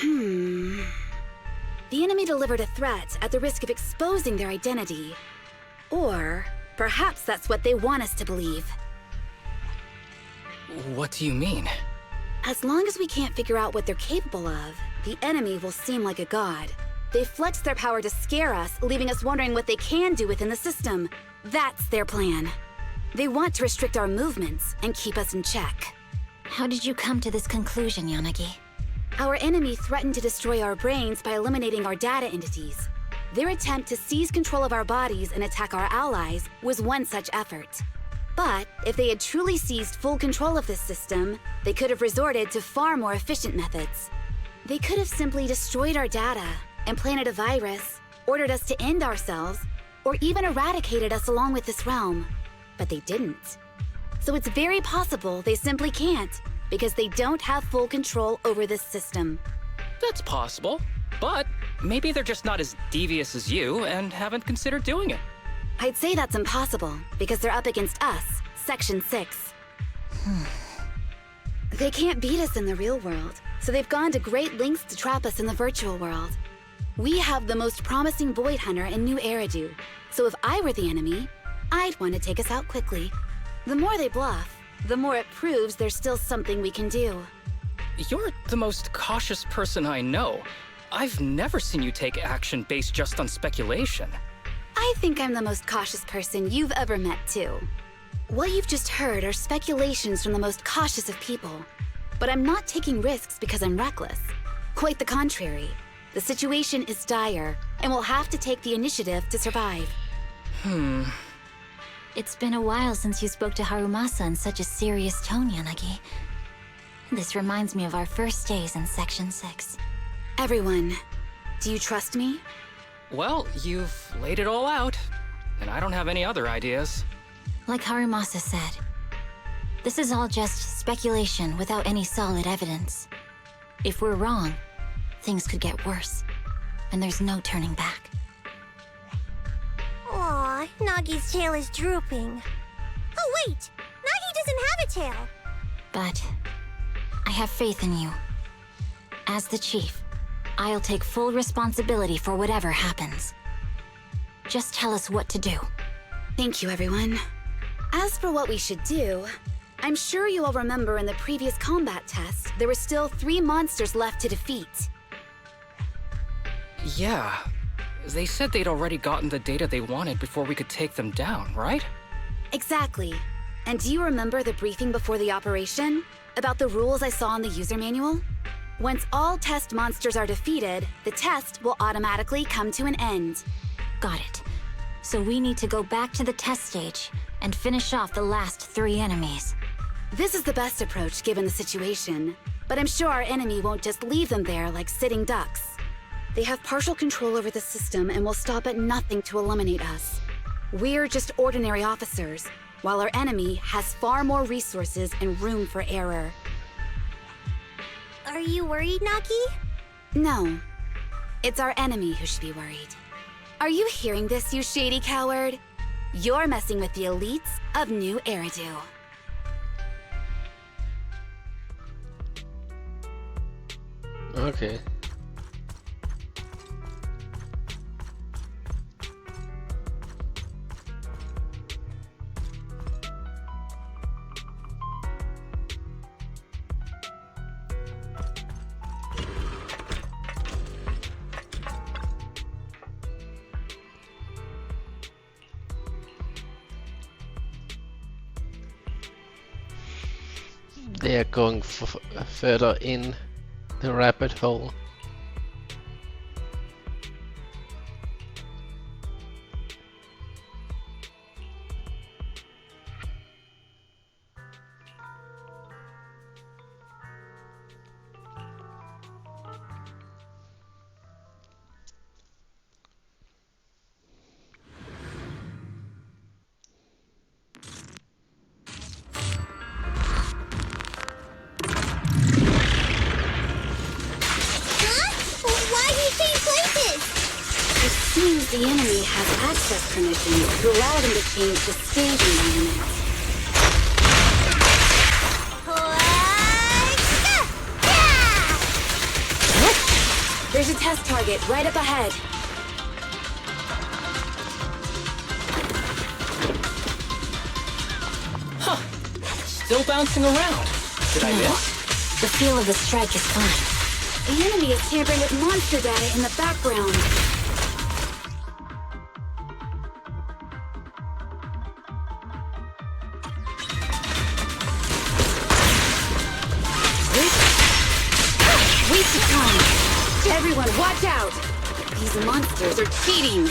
The enemy delivered a threat at the risk of exposing their identity. Or perhaps that's what they want us to believe. What do you mean? As long as we can't figure out what they're capable of, the enemy will seem like a god. They flex their power to scare us, leaving us wondering what they can do within the system. That's their plan. They want to restrict our movements and keep us in check. How did you come to this conclusion, Yanagi? Our enemy threatened to destroy our brains by eliminating our data entities. Their attempt to seize control of our bodies and attack our allies was one such effort. But if they had truly seized full control of this system, they could have resorted to far more efficient methods. They could have simply destroyed our data, implanted a virus, ordered us to end ourselves, or even eradicated us along with this realm. But they didn't. So it's very possible they simply can't, because they don't have full control over this system. That's possible, but maybe they're just not as devious as you and haven't considered doing it. I'd say that's impossible, because they're up against us, Section 6. They can't beat us in the real world, so they've gone to great lengths to trap us in the virtual world. We have the most promising Void Hunter in New Eridu, so if I were the enemy, I'd want to take us out quickly. The more they bluff, the more it proves there's still something we can do. You're the most cautious person I know. I've never seen you take action based just on speculation. I think I'm the most cautious person you've ever met, too. What you've just heard are speculations from the most cautious of people. But I'm not taking risks because I'm reckless. Quite the contrary. The situation is dire, and we'll have to take the initiative to survive. It's been a while since you spoke to Harumasa in such a serious tone, Yanagi. This reminds me of our first days in Section 6. Everyone, do you trust me? Well, you've laid it all out, and I don't have any other ideas. Like Harimasa said, this is all just speculation without any solid evidence. If we're wrong, things could get worse, and there's no turning back. Aw, Nagi's tail is drooping. Oh wait! Nagi doesn't have a tail! But I have faith in you. As the chief, I'll take full responsibility for whatever happens. Just tell us what to do. Thank you, everyone. As for what we should do, I'm sure you all remember in the previous combat test, there were still 3 monsters left to defeat. Yeah. They said they'd already gotten the data they wanted before we could take them down, right? Exactly. And do you remember the briefing before the operation? About the rules I saw in the user manual? Once all test monsters are defeated, the test will automatically come to an end. Got it. So we need to go back to the test stage and finish off the last 3 enemies. This is the best approach given the situation, but I'm sure our enemy won't just leave them there like sitting ducks. They have partial control over the system and will stop at nothing to eliminate us. We're just ordinary officers, while our enemy has far more resources and room for error. Are you worried, Nagi? No. It's our enemy who should be worried. Are you hearing this, you shady coward? You're messing with the elites of New Eridu. Okay. They are going further in the rabbit hole. The enemy has access permissions to allow them to change the stage environment. There's a test target right up ahead. Huh. Still bouncing around. Did I miss? The feel of the strike is fine. The enemy is tampering with monster data in the background. Everyone, watch out! These monsters are cheating!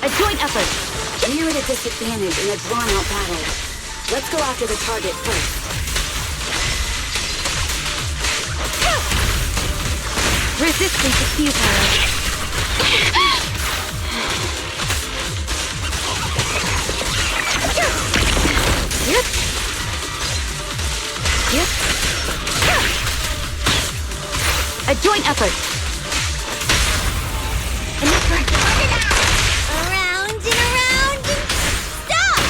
A joint effort! We're at a disadvantage in a drawn-out battle. Let's go after the target first. Resistance is futile. Yep. Yep. A joint effort. Around and around and stop!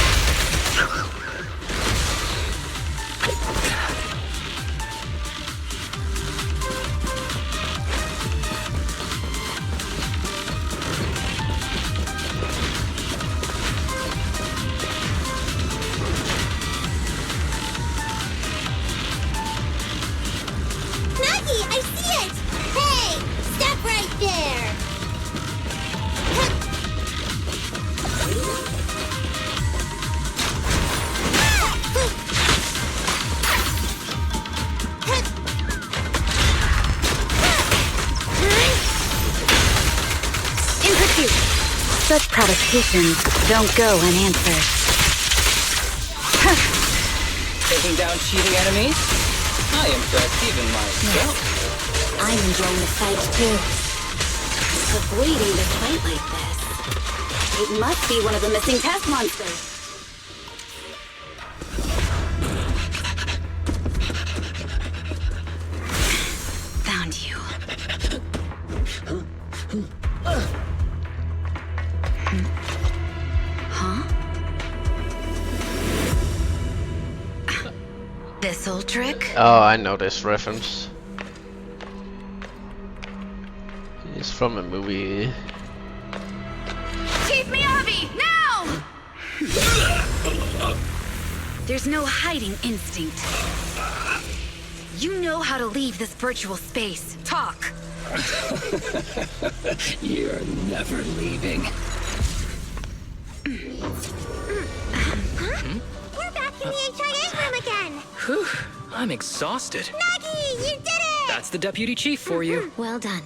Nagi, I see it! Hey, provocations don't go unanswered. Taking down cheating enemies? I impressed even myself. I'm enjoying the fight too. Avoiding the fight like this. It must be one of the missing test monsters. Found you. Huh? This old trick? Oh, I know this reference. It's from a movie. Chief Miyabi, now! There's no hiding instinct. You know how to leave this virtual space. Talk! You're never leaving. We're back in the HIA room again! Whew, I'm exhausted. Nagi, you did it! That's the deputy chief for you. Well done.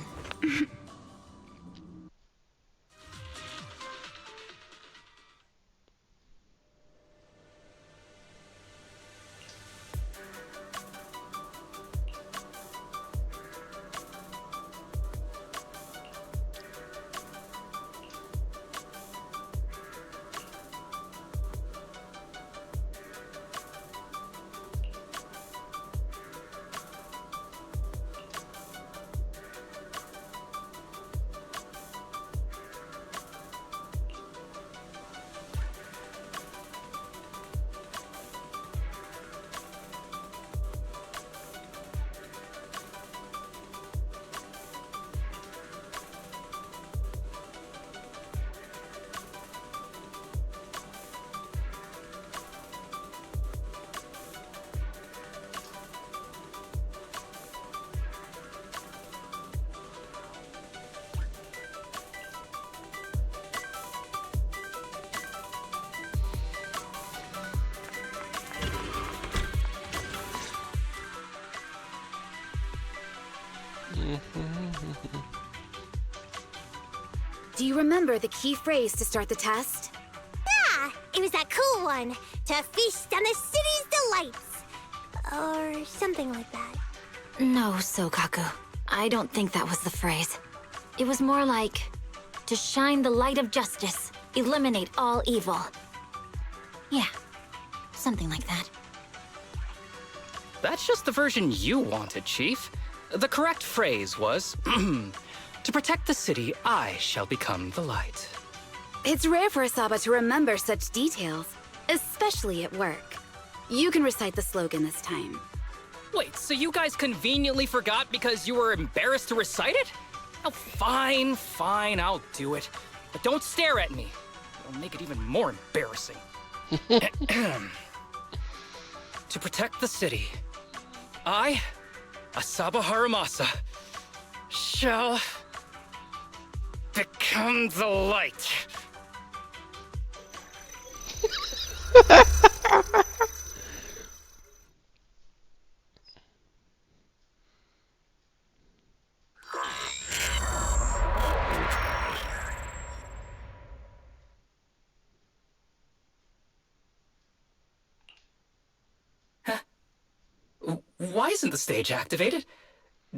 Do you remember the key phrase to start the test? Yeah, it was that cool one. To feast on the city's delights. Or something like that. No, Sokaku. I don't think that was the phrase. It was more like, to shine the light of justice, eliminate all evil. Yeah, something like that. That's just the version you wanted, Chief. The correct phrase was, to protect the city, I shall become the light. It's rare for Asaba to remember such details, especially at work. You can recite the slogan this time. Wait, so you guys conveniently forgot because you were embarrassed to recite it? Oh, fine, I'll do it. But don't stare at me. It'll make it even more embarrassing. To protect the city, I, Asaba Haramasa, shall become the light. Why isn't the stage activated?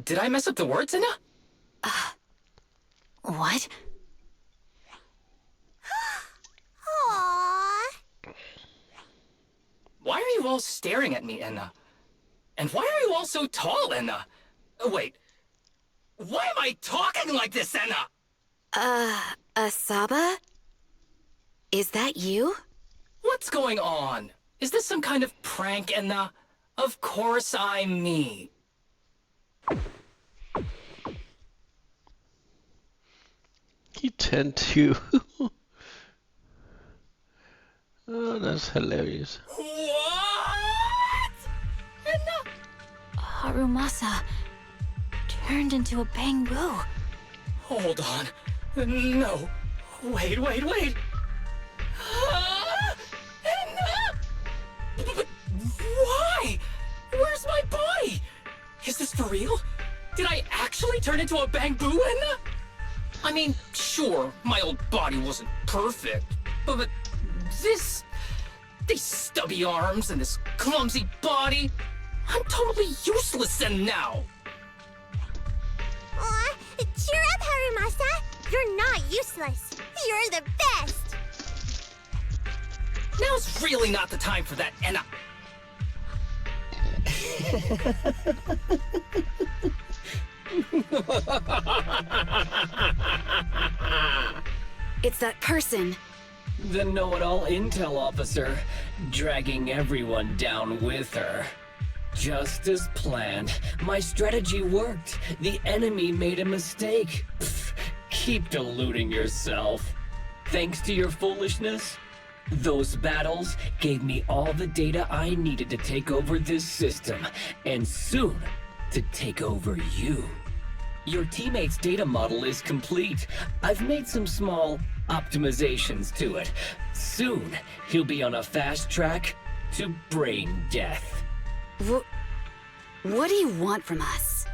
Did I mess up the words, Inna? What? Aww. Why are you all staring at me, Enna? And why are you all so tall, Enna? Wait, why am I talking like this, Enna? Asaba? Is that you? What's going on? Is this some kind of prank, Enna? Of course I'm me. You tend to. Oh, that's hilarious. What? Enna? Harumasa turned into a bamboo. Hold on. No. Wait. But why? Where's my body? Is this for real? Did I actually turn into a bamboo, Enna? I mean, Sure, my old body wasn't perfect, but this... These stubby arms and this clumsy body... I'm totally useless in now! Aw, cheer up, Harumasa! You're not useless. You're the best! Now's really not the time for that, and It's that person. The know-it-all intel officer, dragging everyone down with her. Just as planned. My strategy worked. The enemy made a mistake. Pfft, keep deluding yourself. Thanks to your foolishness, those battles gave me all the data I needed to take over this system, and soon to take over you. Your teammate's data model is complete. I've made some small optimizations to it. Soon, he'll be on a fast track to brain death. What do you want from us?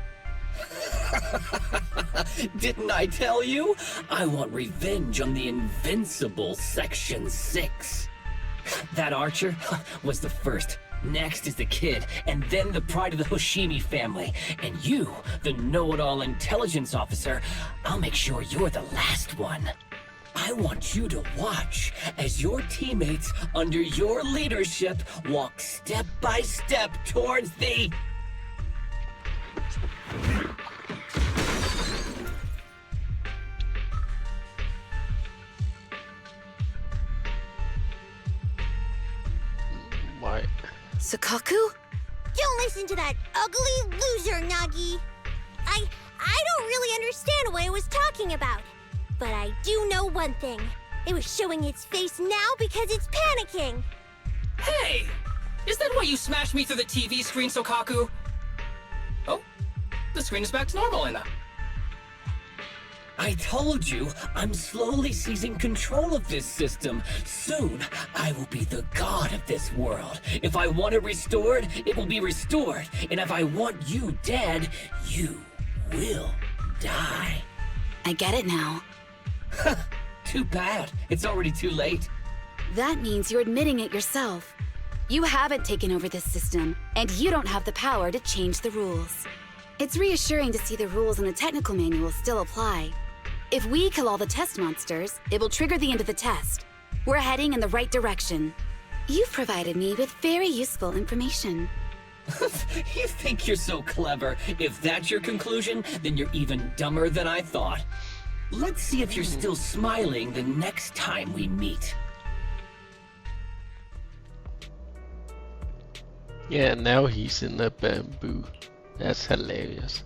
Didn't I tell you? I want revenge on the invincible Section 6. That archer was the first. Next is the kid, and then the pride of the Hoshimi family. And you, the know-it-all intelligence officer, I'll make sure you're the last one. I want you to watch as your teammates under your leadership walk step by step towards the... Why? Sakaku? Don't listen to that ugly loser, Nagi. I don't really understand what it was talking about. But I do know one thing. It was showing its face now because it's panicking. Hey! Is that why you smashed me through the TV screen, Sokaku? Oh, the screen is back to normal, Anna. I told you, I'm slowly seizing control of this system. Soon, I will be the god of this world. If I want it restored, it will be restored. And if I want you dead, you will die. I get it now. Too bad. It's already too late. That means you're admitting it yourself. You haven't taken over this system, and you don't have the power to change the rules. It's reassuring to see the rules in the technical manual still apply. If we kill all the test monsters, it will trigger the end of the test. We're heading in the right direction. You've provided me with very useful information. You think you're so clever. If that's your conclusion, then you're even dumber than I thought. Let's see if you're still smiling the next time we meet. Yeah, now he's in the bamboo. That's hilarious.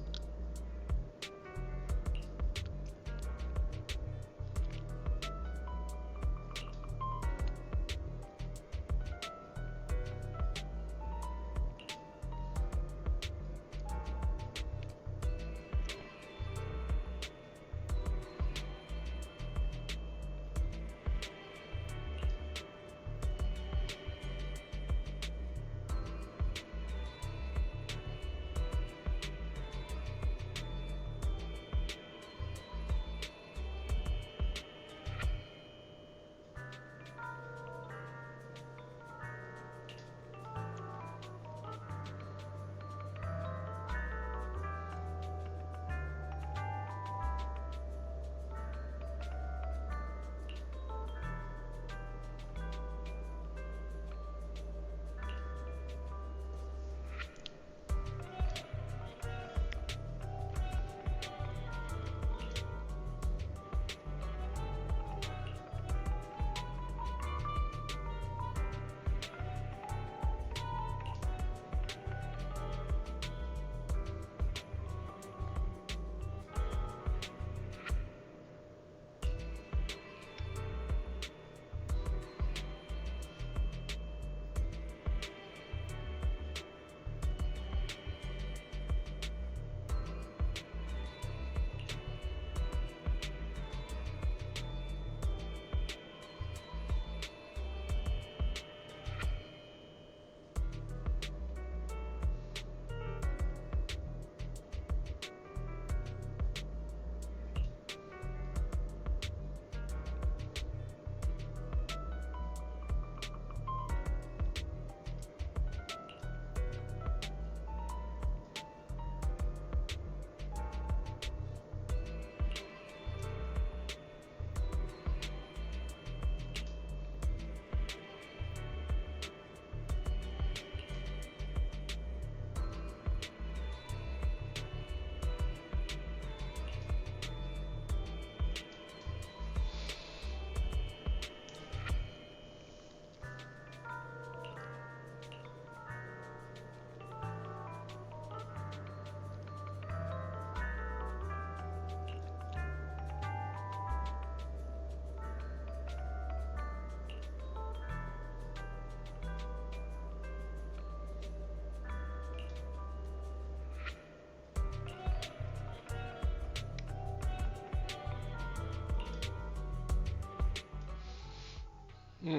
Hey,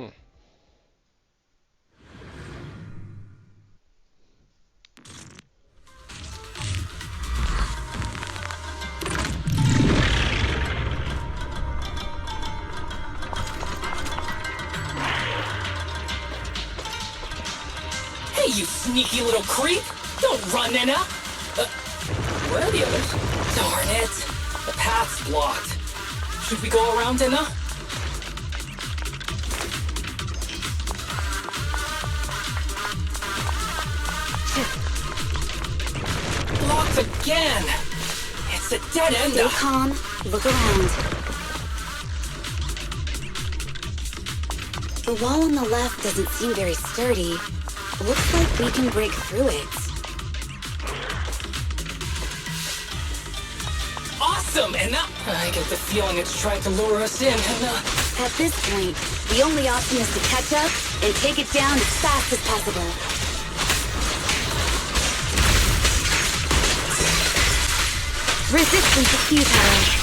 you sneaky little creep! Don't run, Enna! Where are the others? Darn it! The path's blocked. Should we go around, Enna? Blocked again! It's a dead end! Stay calm. Look around. The wall on the left doesn't seem very sturdy. Looks like we can break through it. Awesome, Enna! I get the feeling it's trying to lure us in, Enna. At this point, the only option is to catch up and take it down as fast as possible. Resistance is futile.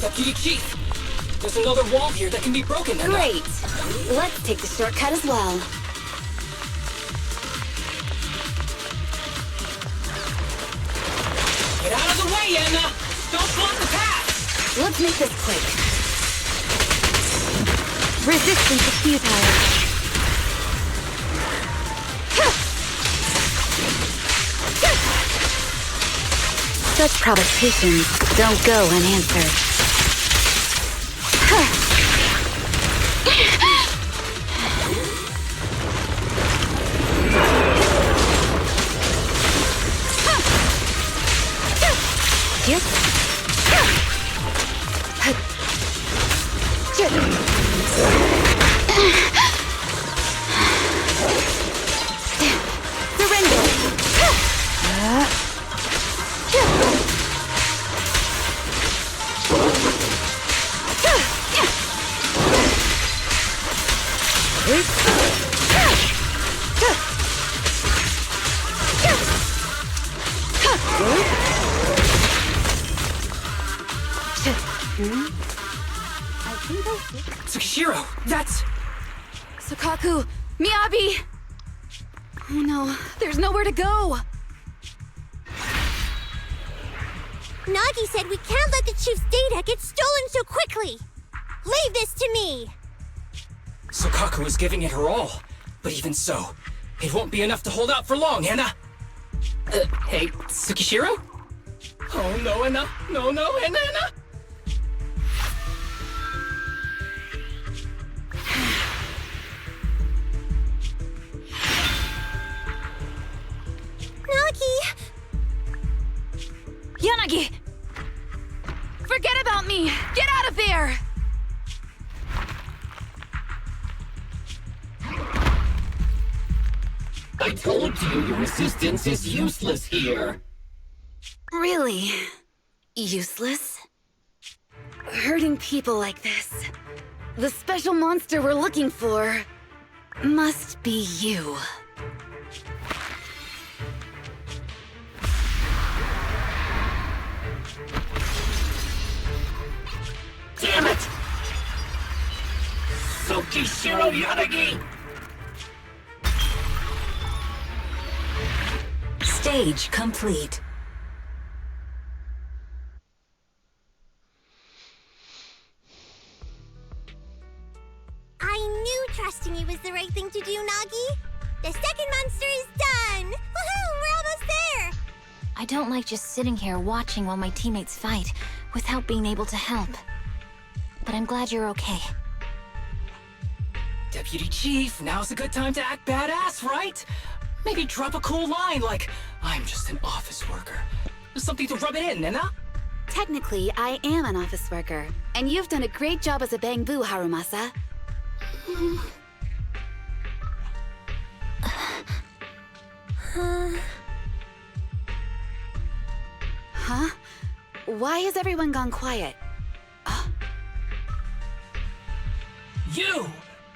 Deputy Chief, there's another wall here that can be broken, Enna. Great. Let's take the shortcut as well. Get out of the way, Enna! Don't block the path! Let's make this quick. Resistance is futile. Such provocations don't go unanswered. Tsukishiro, that's... Sukaku! Miyabi! Oh no, there's nowhere to go! Nagi said we can't let the Chief's data get stolen so quickly! Leave this to me! Sukaku is giving it her all, but even so, it won't be enough to hold out for long, Enna! Hey, Tsukishiro? Oh no, Enna! No, Enna! Nagi! Yanagi! Forget about me! Get out of there! I told you your assistance is useless here. Really? Useless? Hurting people like this. The special monster we're looking for must be you. Damn it! Tsukishiro Yanagi! Stage complete. trusting you is the right thing to do, Nagi. The second monster is done! Woohoo! We're almost there! I don't like just sitting here watching while my teammates fight without being able to help. But I'm glad you're okay. Deputy Chief, now's a good time to act badass, right? Maybe drop a cool line like, I'm just an office worker. Something to rub it in, Nena? Technically, I am an office worker, and you've done a great job as a Bangbu, Harumasa. Huh? Why has everyone gone quiet? You!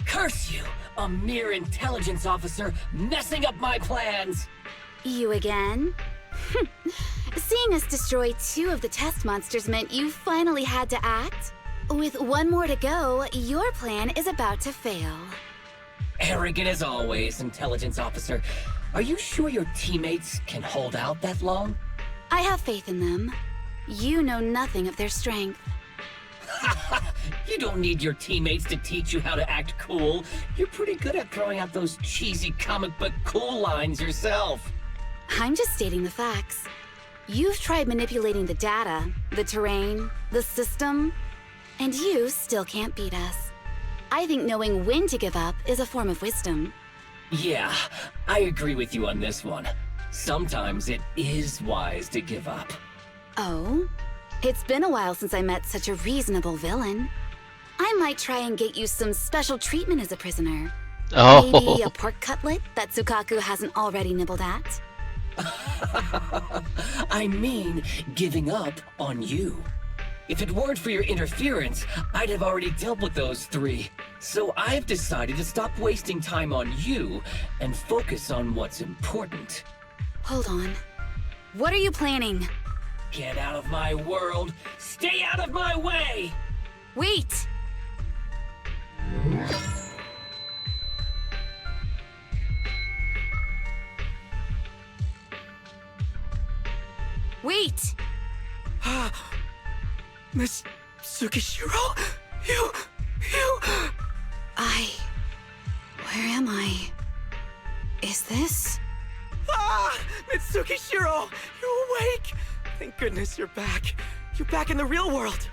Curse you! A mere intelligence officer messing up my plans! You again? Seeing us destroy 2 of the test monsters meant you finally had to act? With 1 more to go, your plan is about to fail. Arrogant as always, intelligence officer. Are you sure your teammates can hold out that long? I have faith in them. You know nothing of their strength. You don't need your teammates to teach you how to act cool. You're pretty good at throwing out those cheesy comic book cool lines yourself. I'm just stating the facts. You've tried manipulating the data, the terrain, the system, and you still can't beat us. I think knowing when to give up is a form of wisdom. Yeah, I agree with you on this one. Sometimes it is wise to give up. Oh? It's been a while since I met such a reasonable villain. I might try and get you some special treatment as a prisoner. Oh. Maybe a pork cutlet that Tsukaku hasn't already nibbled at. I mean, giving up on you. If it weren't for your interference, I'd have already dealt with those 3. So I've decided to stop wasting time on you and focus on what's important. Hold on. What are you planning? Get out of my world! Stay out of my way! Wait! Wait! Miss Tsukishiro? You... Where am I? Is this? Ah! Mitsukishiro! You're awake! Thank goodness you're back. You're back in the real world.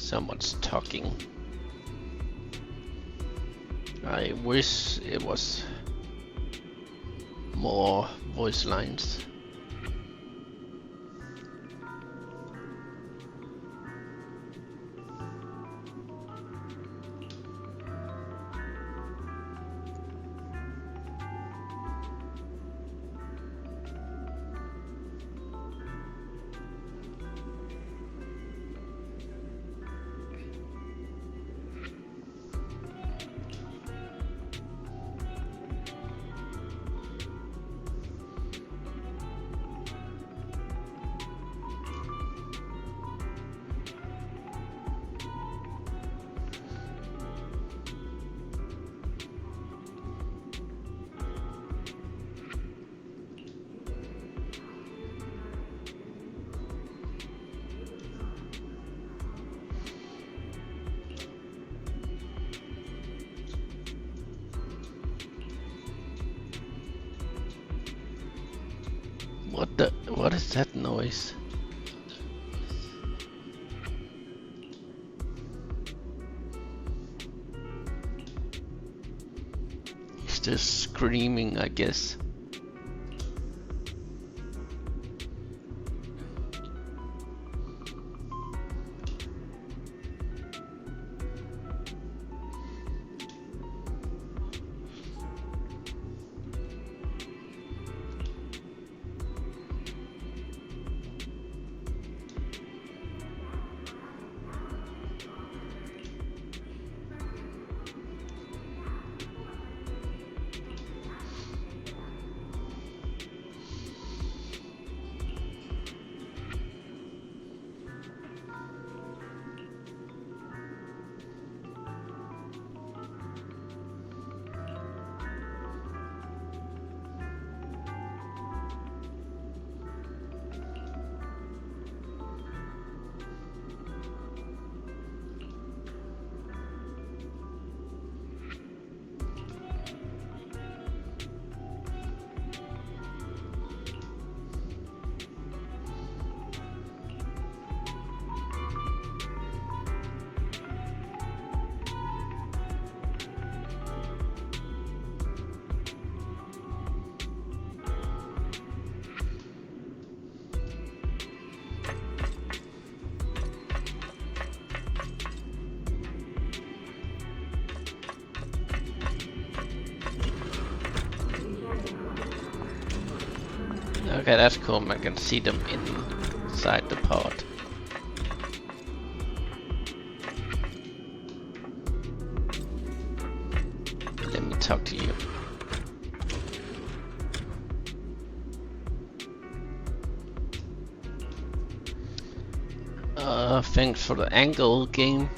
Someone's talking. I wish it was more voice lines. What is that noise? He's just screaming, I guess. Okay, that's cool. I can see them inside the pod. Let me talk to you. Thanks for the angle game.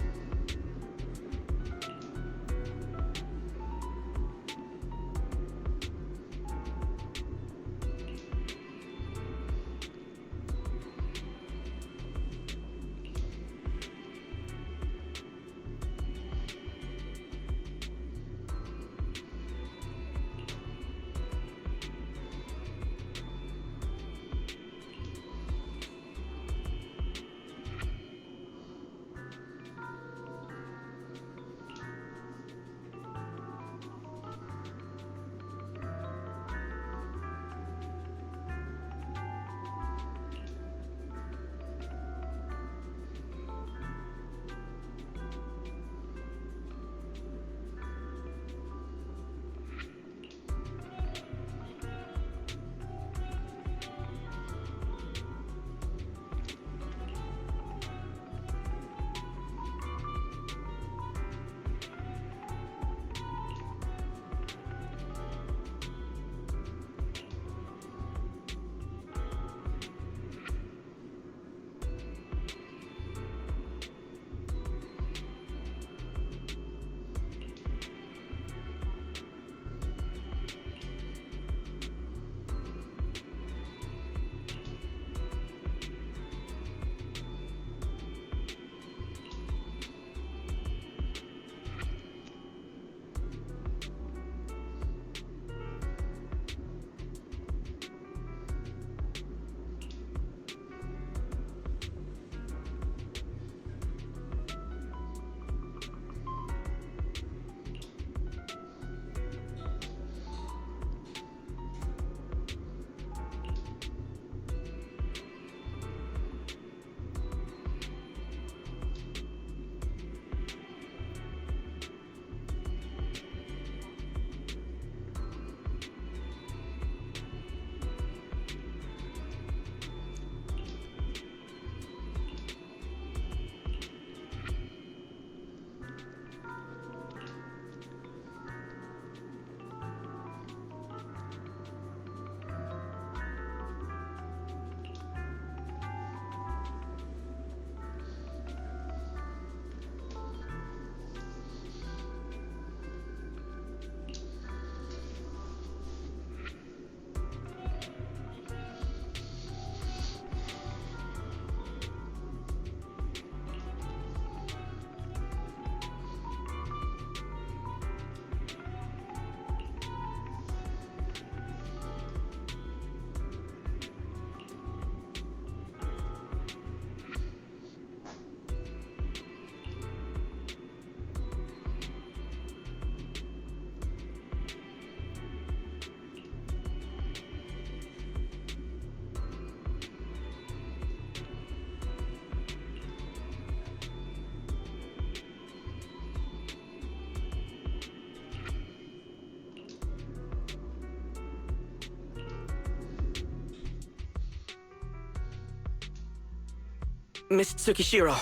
Miss Tsukishiro,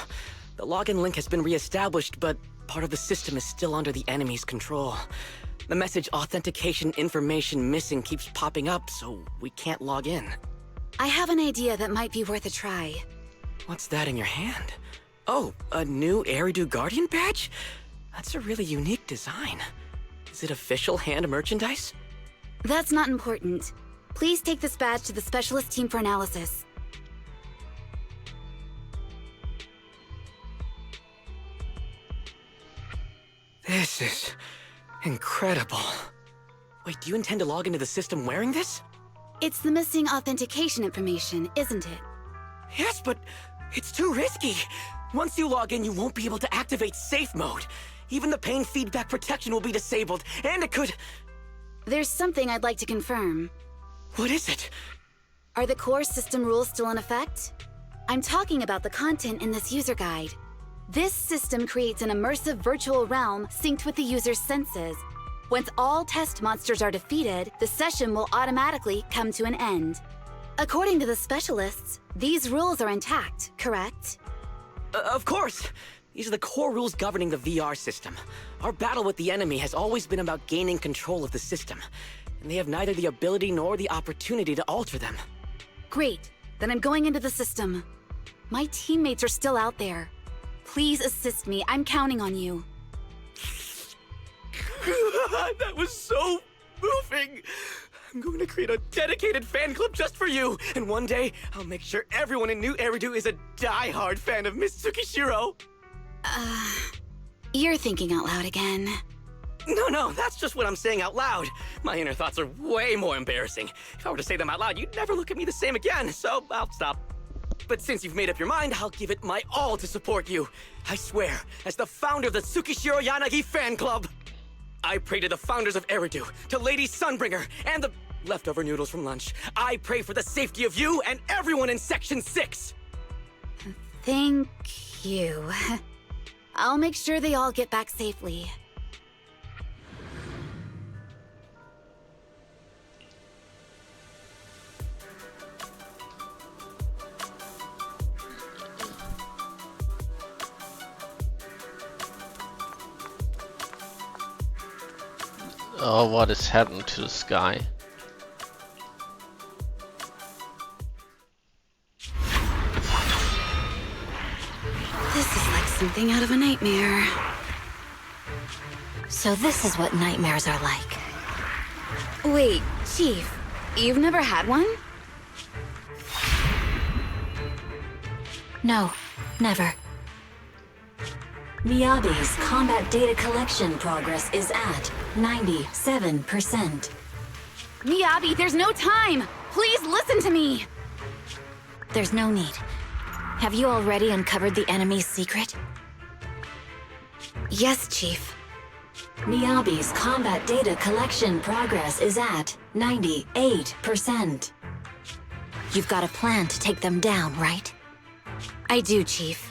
the login link has been reestablished, but part of the system is still under the enemy's control. The message authentication information missing keeps popping up, so we can't log in. I have an idea that might be worth a try. What's that in your hand? Oh, a new Eridu Guardian badge? That's a really unique design. Is it official hand merchandise? That's not important. Please take this badge to the specialist team for analysis. This is incredible. Wait, do you intend to log into the system wearing this? It's the missing authentication information, isn't it? Yes, but it's too risky. Once you log in, you won't be able to activate safe mode. Even the pain feedback protection will be disabled, and it could... There's something I'd like to confirm. What is it? Are the core system rules still in effect? I'm talking about the content in this user guide. This system creates an immersive virtual realm synced with the user's senses. Once all test monsters are defeated, the session will automatically come to an end. According to the specialists, these rules are intact, correct? Of course! These are the core rules governing the VR system. Our battle with the enemy has always been about gaining control of the system, and they have neither the ability nor the opportunity to alter them. Great. Then I'm going into the system. My teammates are still out there. Please assist me. I'm counting on you. That was so moving! I'm going to create a dedicated fan club just for you, and one day, I'll make sure everyone in New Eridu is a die-hard fan of Miss Tsukishiro! You're thinking out loud again. No, that's just what I'm saying out loud. My inner thoughts are way more embarrassing. If I were to say them out loud, you'd never look at me the same again, so I'll stop. But since you've made up your mind, I'll give it my all to support you. I swear, as the founder of the Tsukishiro Yanagi fan club, I pray to the founders of Eridu, to Lady Sunbringer, and the leftover noodles from lunch. I pray for the safety of you and everyone in Section 6! Thank you. I'll make sure they all get back safely. Oh, what has happened to the sky? This is like something out of a nightmare. So this is what nightmares are like. Wait, Chief, you've never had one? No, never. Miyabi's combat data collection progress is at 97%. Miyabi, there's no time! Please listen to me! There's no need. Have you already uncovered the enemy's secret? Yes, Chief. Miyabi's combat data collection progress is at 98%. You've got a plan to take them down, right? I do, Chief.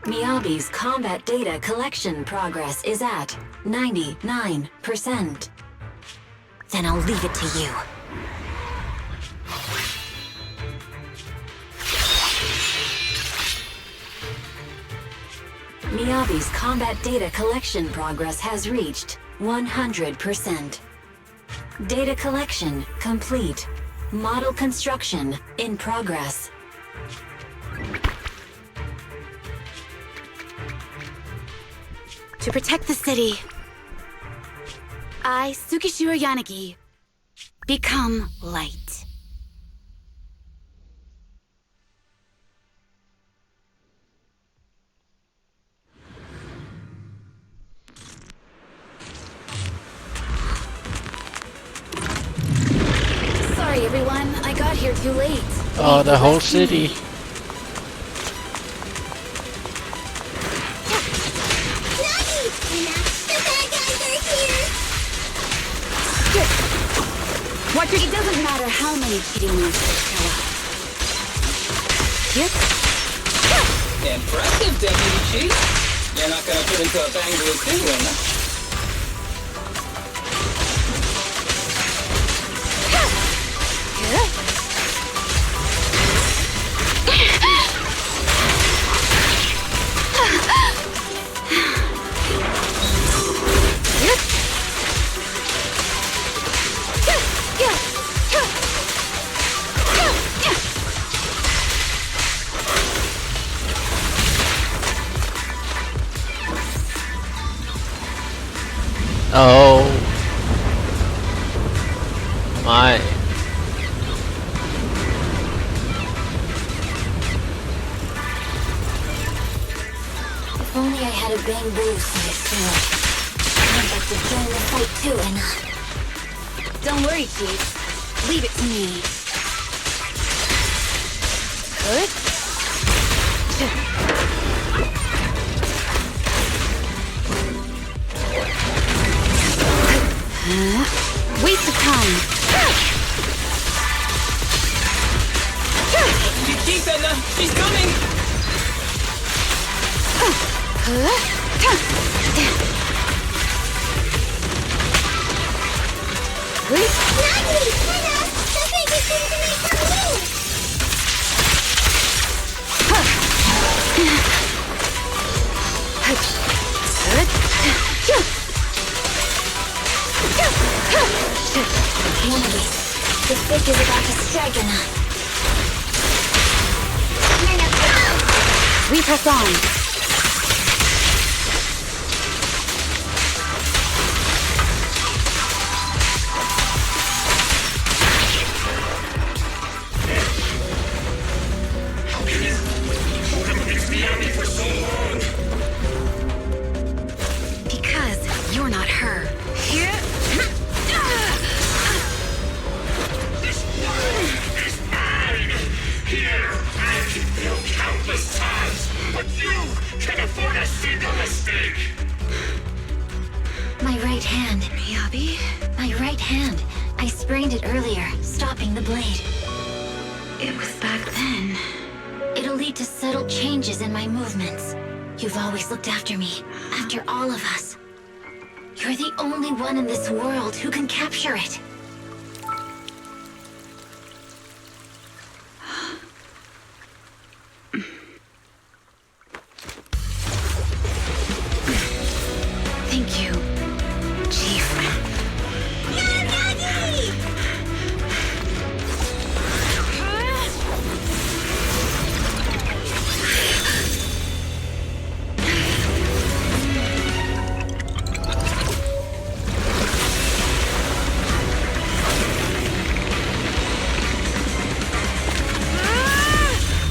Miyabi's combat data collection progress is at 99%. Then I'll leave it to you. Miyabi's combat data collection progress has reached 100%. Data collection complete. Model construction in progress. To protect the city, I, Tsukishiro Yanagi, become light. Sorry, everyone. I got here too late. Oh, the whole city. It doesn't matter how many cheating monsters show up. Yep. Impressive, Deputy Chief. You're not gonna put into a Bangalore penguin. Oh my. If only I had a bamboo sized sword. I'd like to join the fight too, Anna. Don't worry, Chief. Leave it to me. Good. Waste of time. Keith, Edna! She's coming! Nagi! Anna! The biggest thing to make her move! Nagi, the stick is about to strike Anna. We press on. Because you're not her. Here, I can fail countless times, but you can afford a single mistake. My right hand. Miyabi? My right hand. I sprained it earlier, stopping the blade. It was back then. It'll lead to subtle changes in my movements. You've always looked after me, after all of us. You're the only one in this world who can capture it. Thank you, Chief.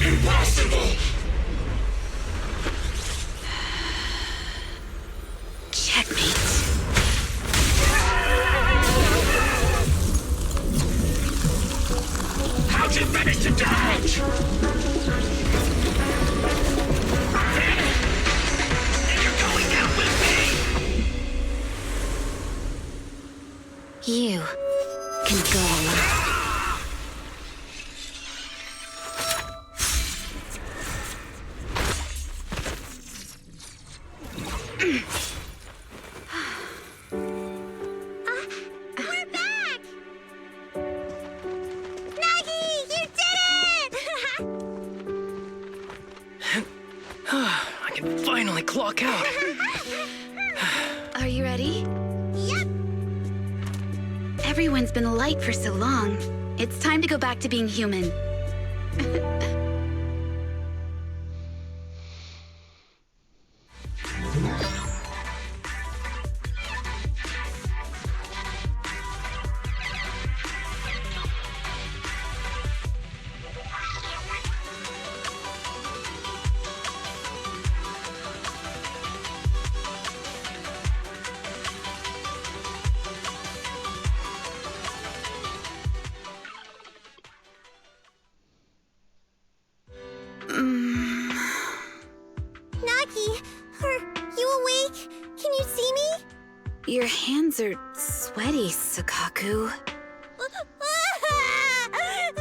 Impossible! Checkmate. How'd you manage to dodge? You're going out with me! You can go alone. We're back! Nagi, you did it! I can finally clock out. Are you ready? Yep. Everyone's been light for so long. It's time to go back to being human. Nagi, are you awake? Can you see me? Your hands are sweaty, Sakaku.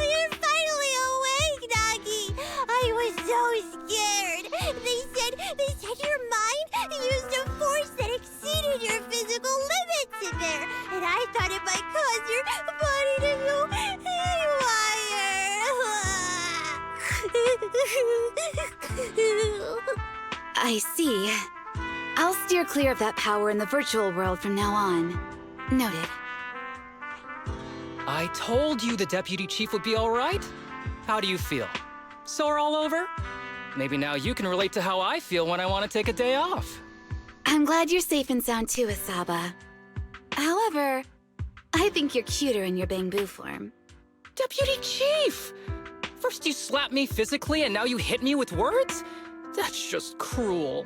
You're finally awake, Nagi! I was so scared. They said your mind used a force that exceeded your physical limits in there, and I thought it might cause your body to go haywire. I see. I'll steer clear of that power in the virtual world from now on. Noted. I told you the Deputy Chief would be all right. How do you feel? Sore all over? Maybe now you can relate to how I feel when I want to take a day off. I'm glad you're safe and sound too, Asaba. However, I think you're cuter in your Bangbu form. Deputy Chief! First you slap me physically and now you hit me with words? That's just cruel.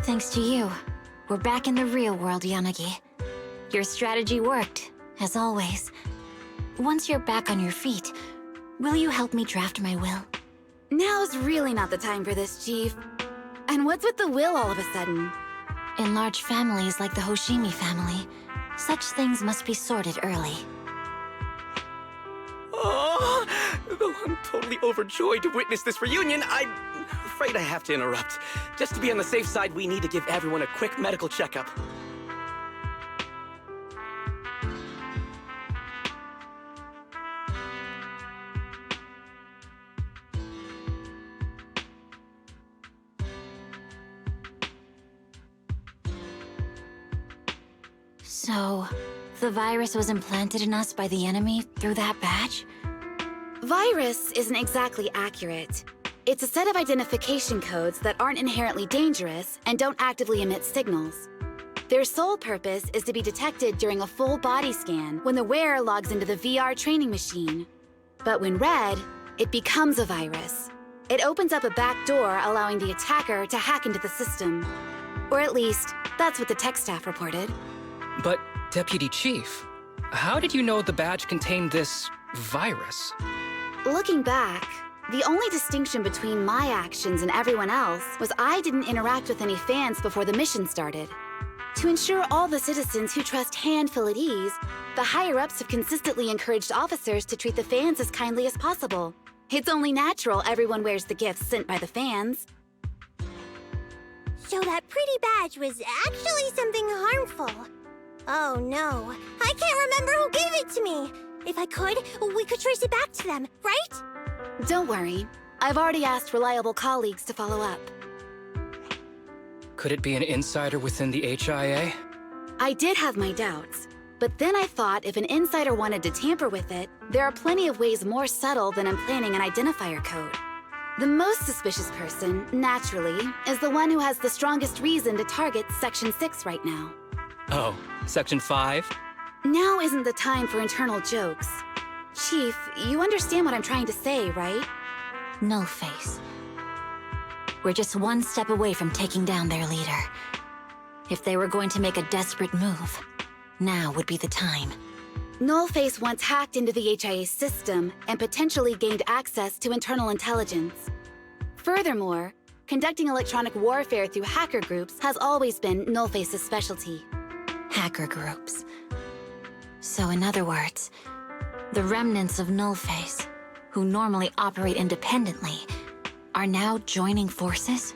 Thanks to you, we're back in the real world, Yanagi. Your strategy worked, as always. Once you're back on your feet, will you help me draft my will? Now's really not the time for this, Chief. And what's with the will all of a sudden? In large families like the Hoshimi family, such things must be sorted early. Oh, though I'm totally overjoyed to witness this reunion, I'm afraid I have to interrupt. Just to be on the safe side, we need to give everyone a quick medical checkup. So, the virus was implanted in us by the enemy through that badge? Virus isn't exactly accurate. It's a set of identification codes that aren't inherently dangerous and don't actively emit signals. Their sole purpose is to be detected during a full body scan when the wearer logs into the VR training machine. But when read, it becomes a virus. It opens up a back door, allowing the attacker to hack into the system. Or at least, that's what the tech staff reported. But, Deputy Chief, how did you know the badge contained this virus? Looking back, the only distinction between my actions and everyone else was I didn't interact with any fans before the mission started. To ensure all the citizens who trust Han feel at ease, the higher-ups have consistently encouraged officers to treat the fans as kindly as possible. It's only natural everyone wears the gifts sent by the fans. So that pretty badge was actually something harmful. Oh no, I can't remember who gave it to me. If I could, we could trace it back to them, right? Don't worry. I've already asked reliable colleagues to follow up. Could it be an insider within the HIA? I did have my doubts, but then I thought if an insider wanted to tamper with it, there are plenty of ways more subtle than implanting an identifier code. The most suspicious person, naturally, is the one who has the strongest reason to target Section 6 right now. Oh, Section 5? Now isn't the time for internal jokes. Chief, you understand what I'm trying to say, right? Nullface. We're just one step away from taking down their leader. If they were going to make a desperate move, now would be the time. Nullface once hacked into the HIA system and potentially gained access to internal intelligence. Furthermore, conducting electronic warfare through hacker groups has always been Nullface's specialty. Hacker groups. So in other words, the remnants of Nullface, who normally operate independently, are now joining forces?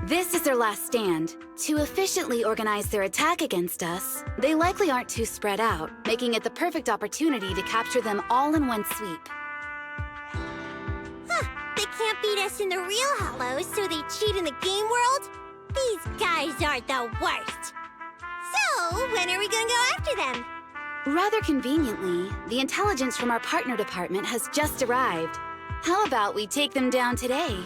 This is their last stand. To efficiently organize their attack against us, they likely aren't too spread out, making it the perfect opportunity to capture them all in one sweep. Huh, they can't beat us in the real Hollows, so they cheat in the game world? These guys are the worst. So, when are we gonna go after them? Rather conveniently, the intelligence from our partner department has just arrived. How about we take them down today?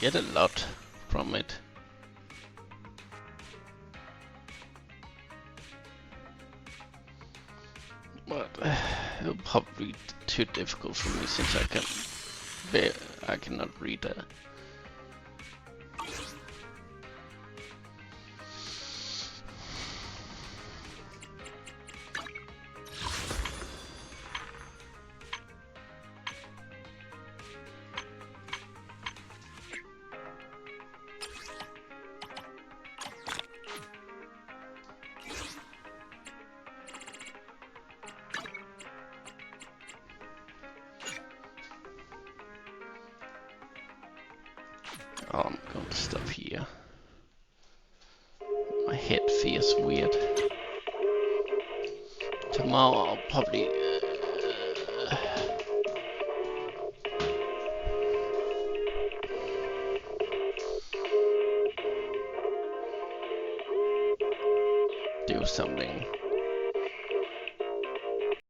get a lot from it. But it'll probably be too difficult for me since I cannot read that. Oh, I'm going to stop here. My head feels weird. Tomorrow I'll probably do something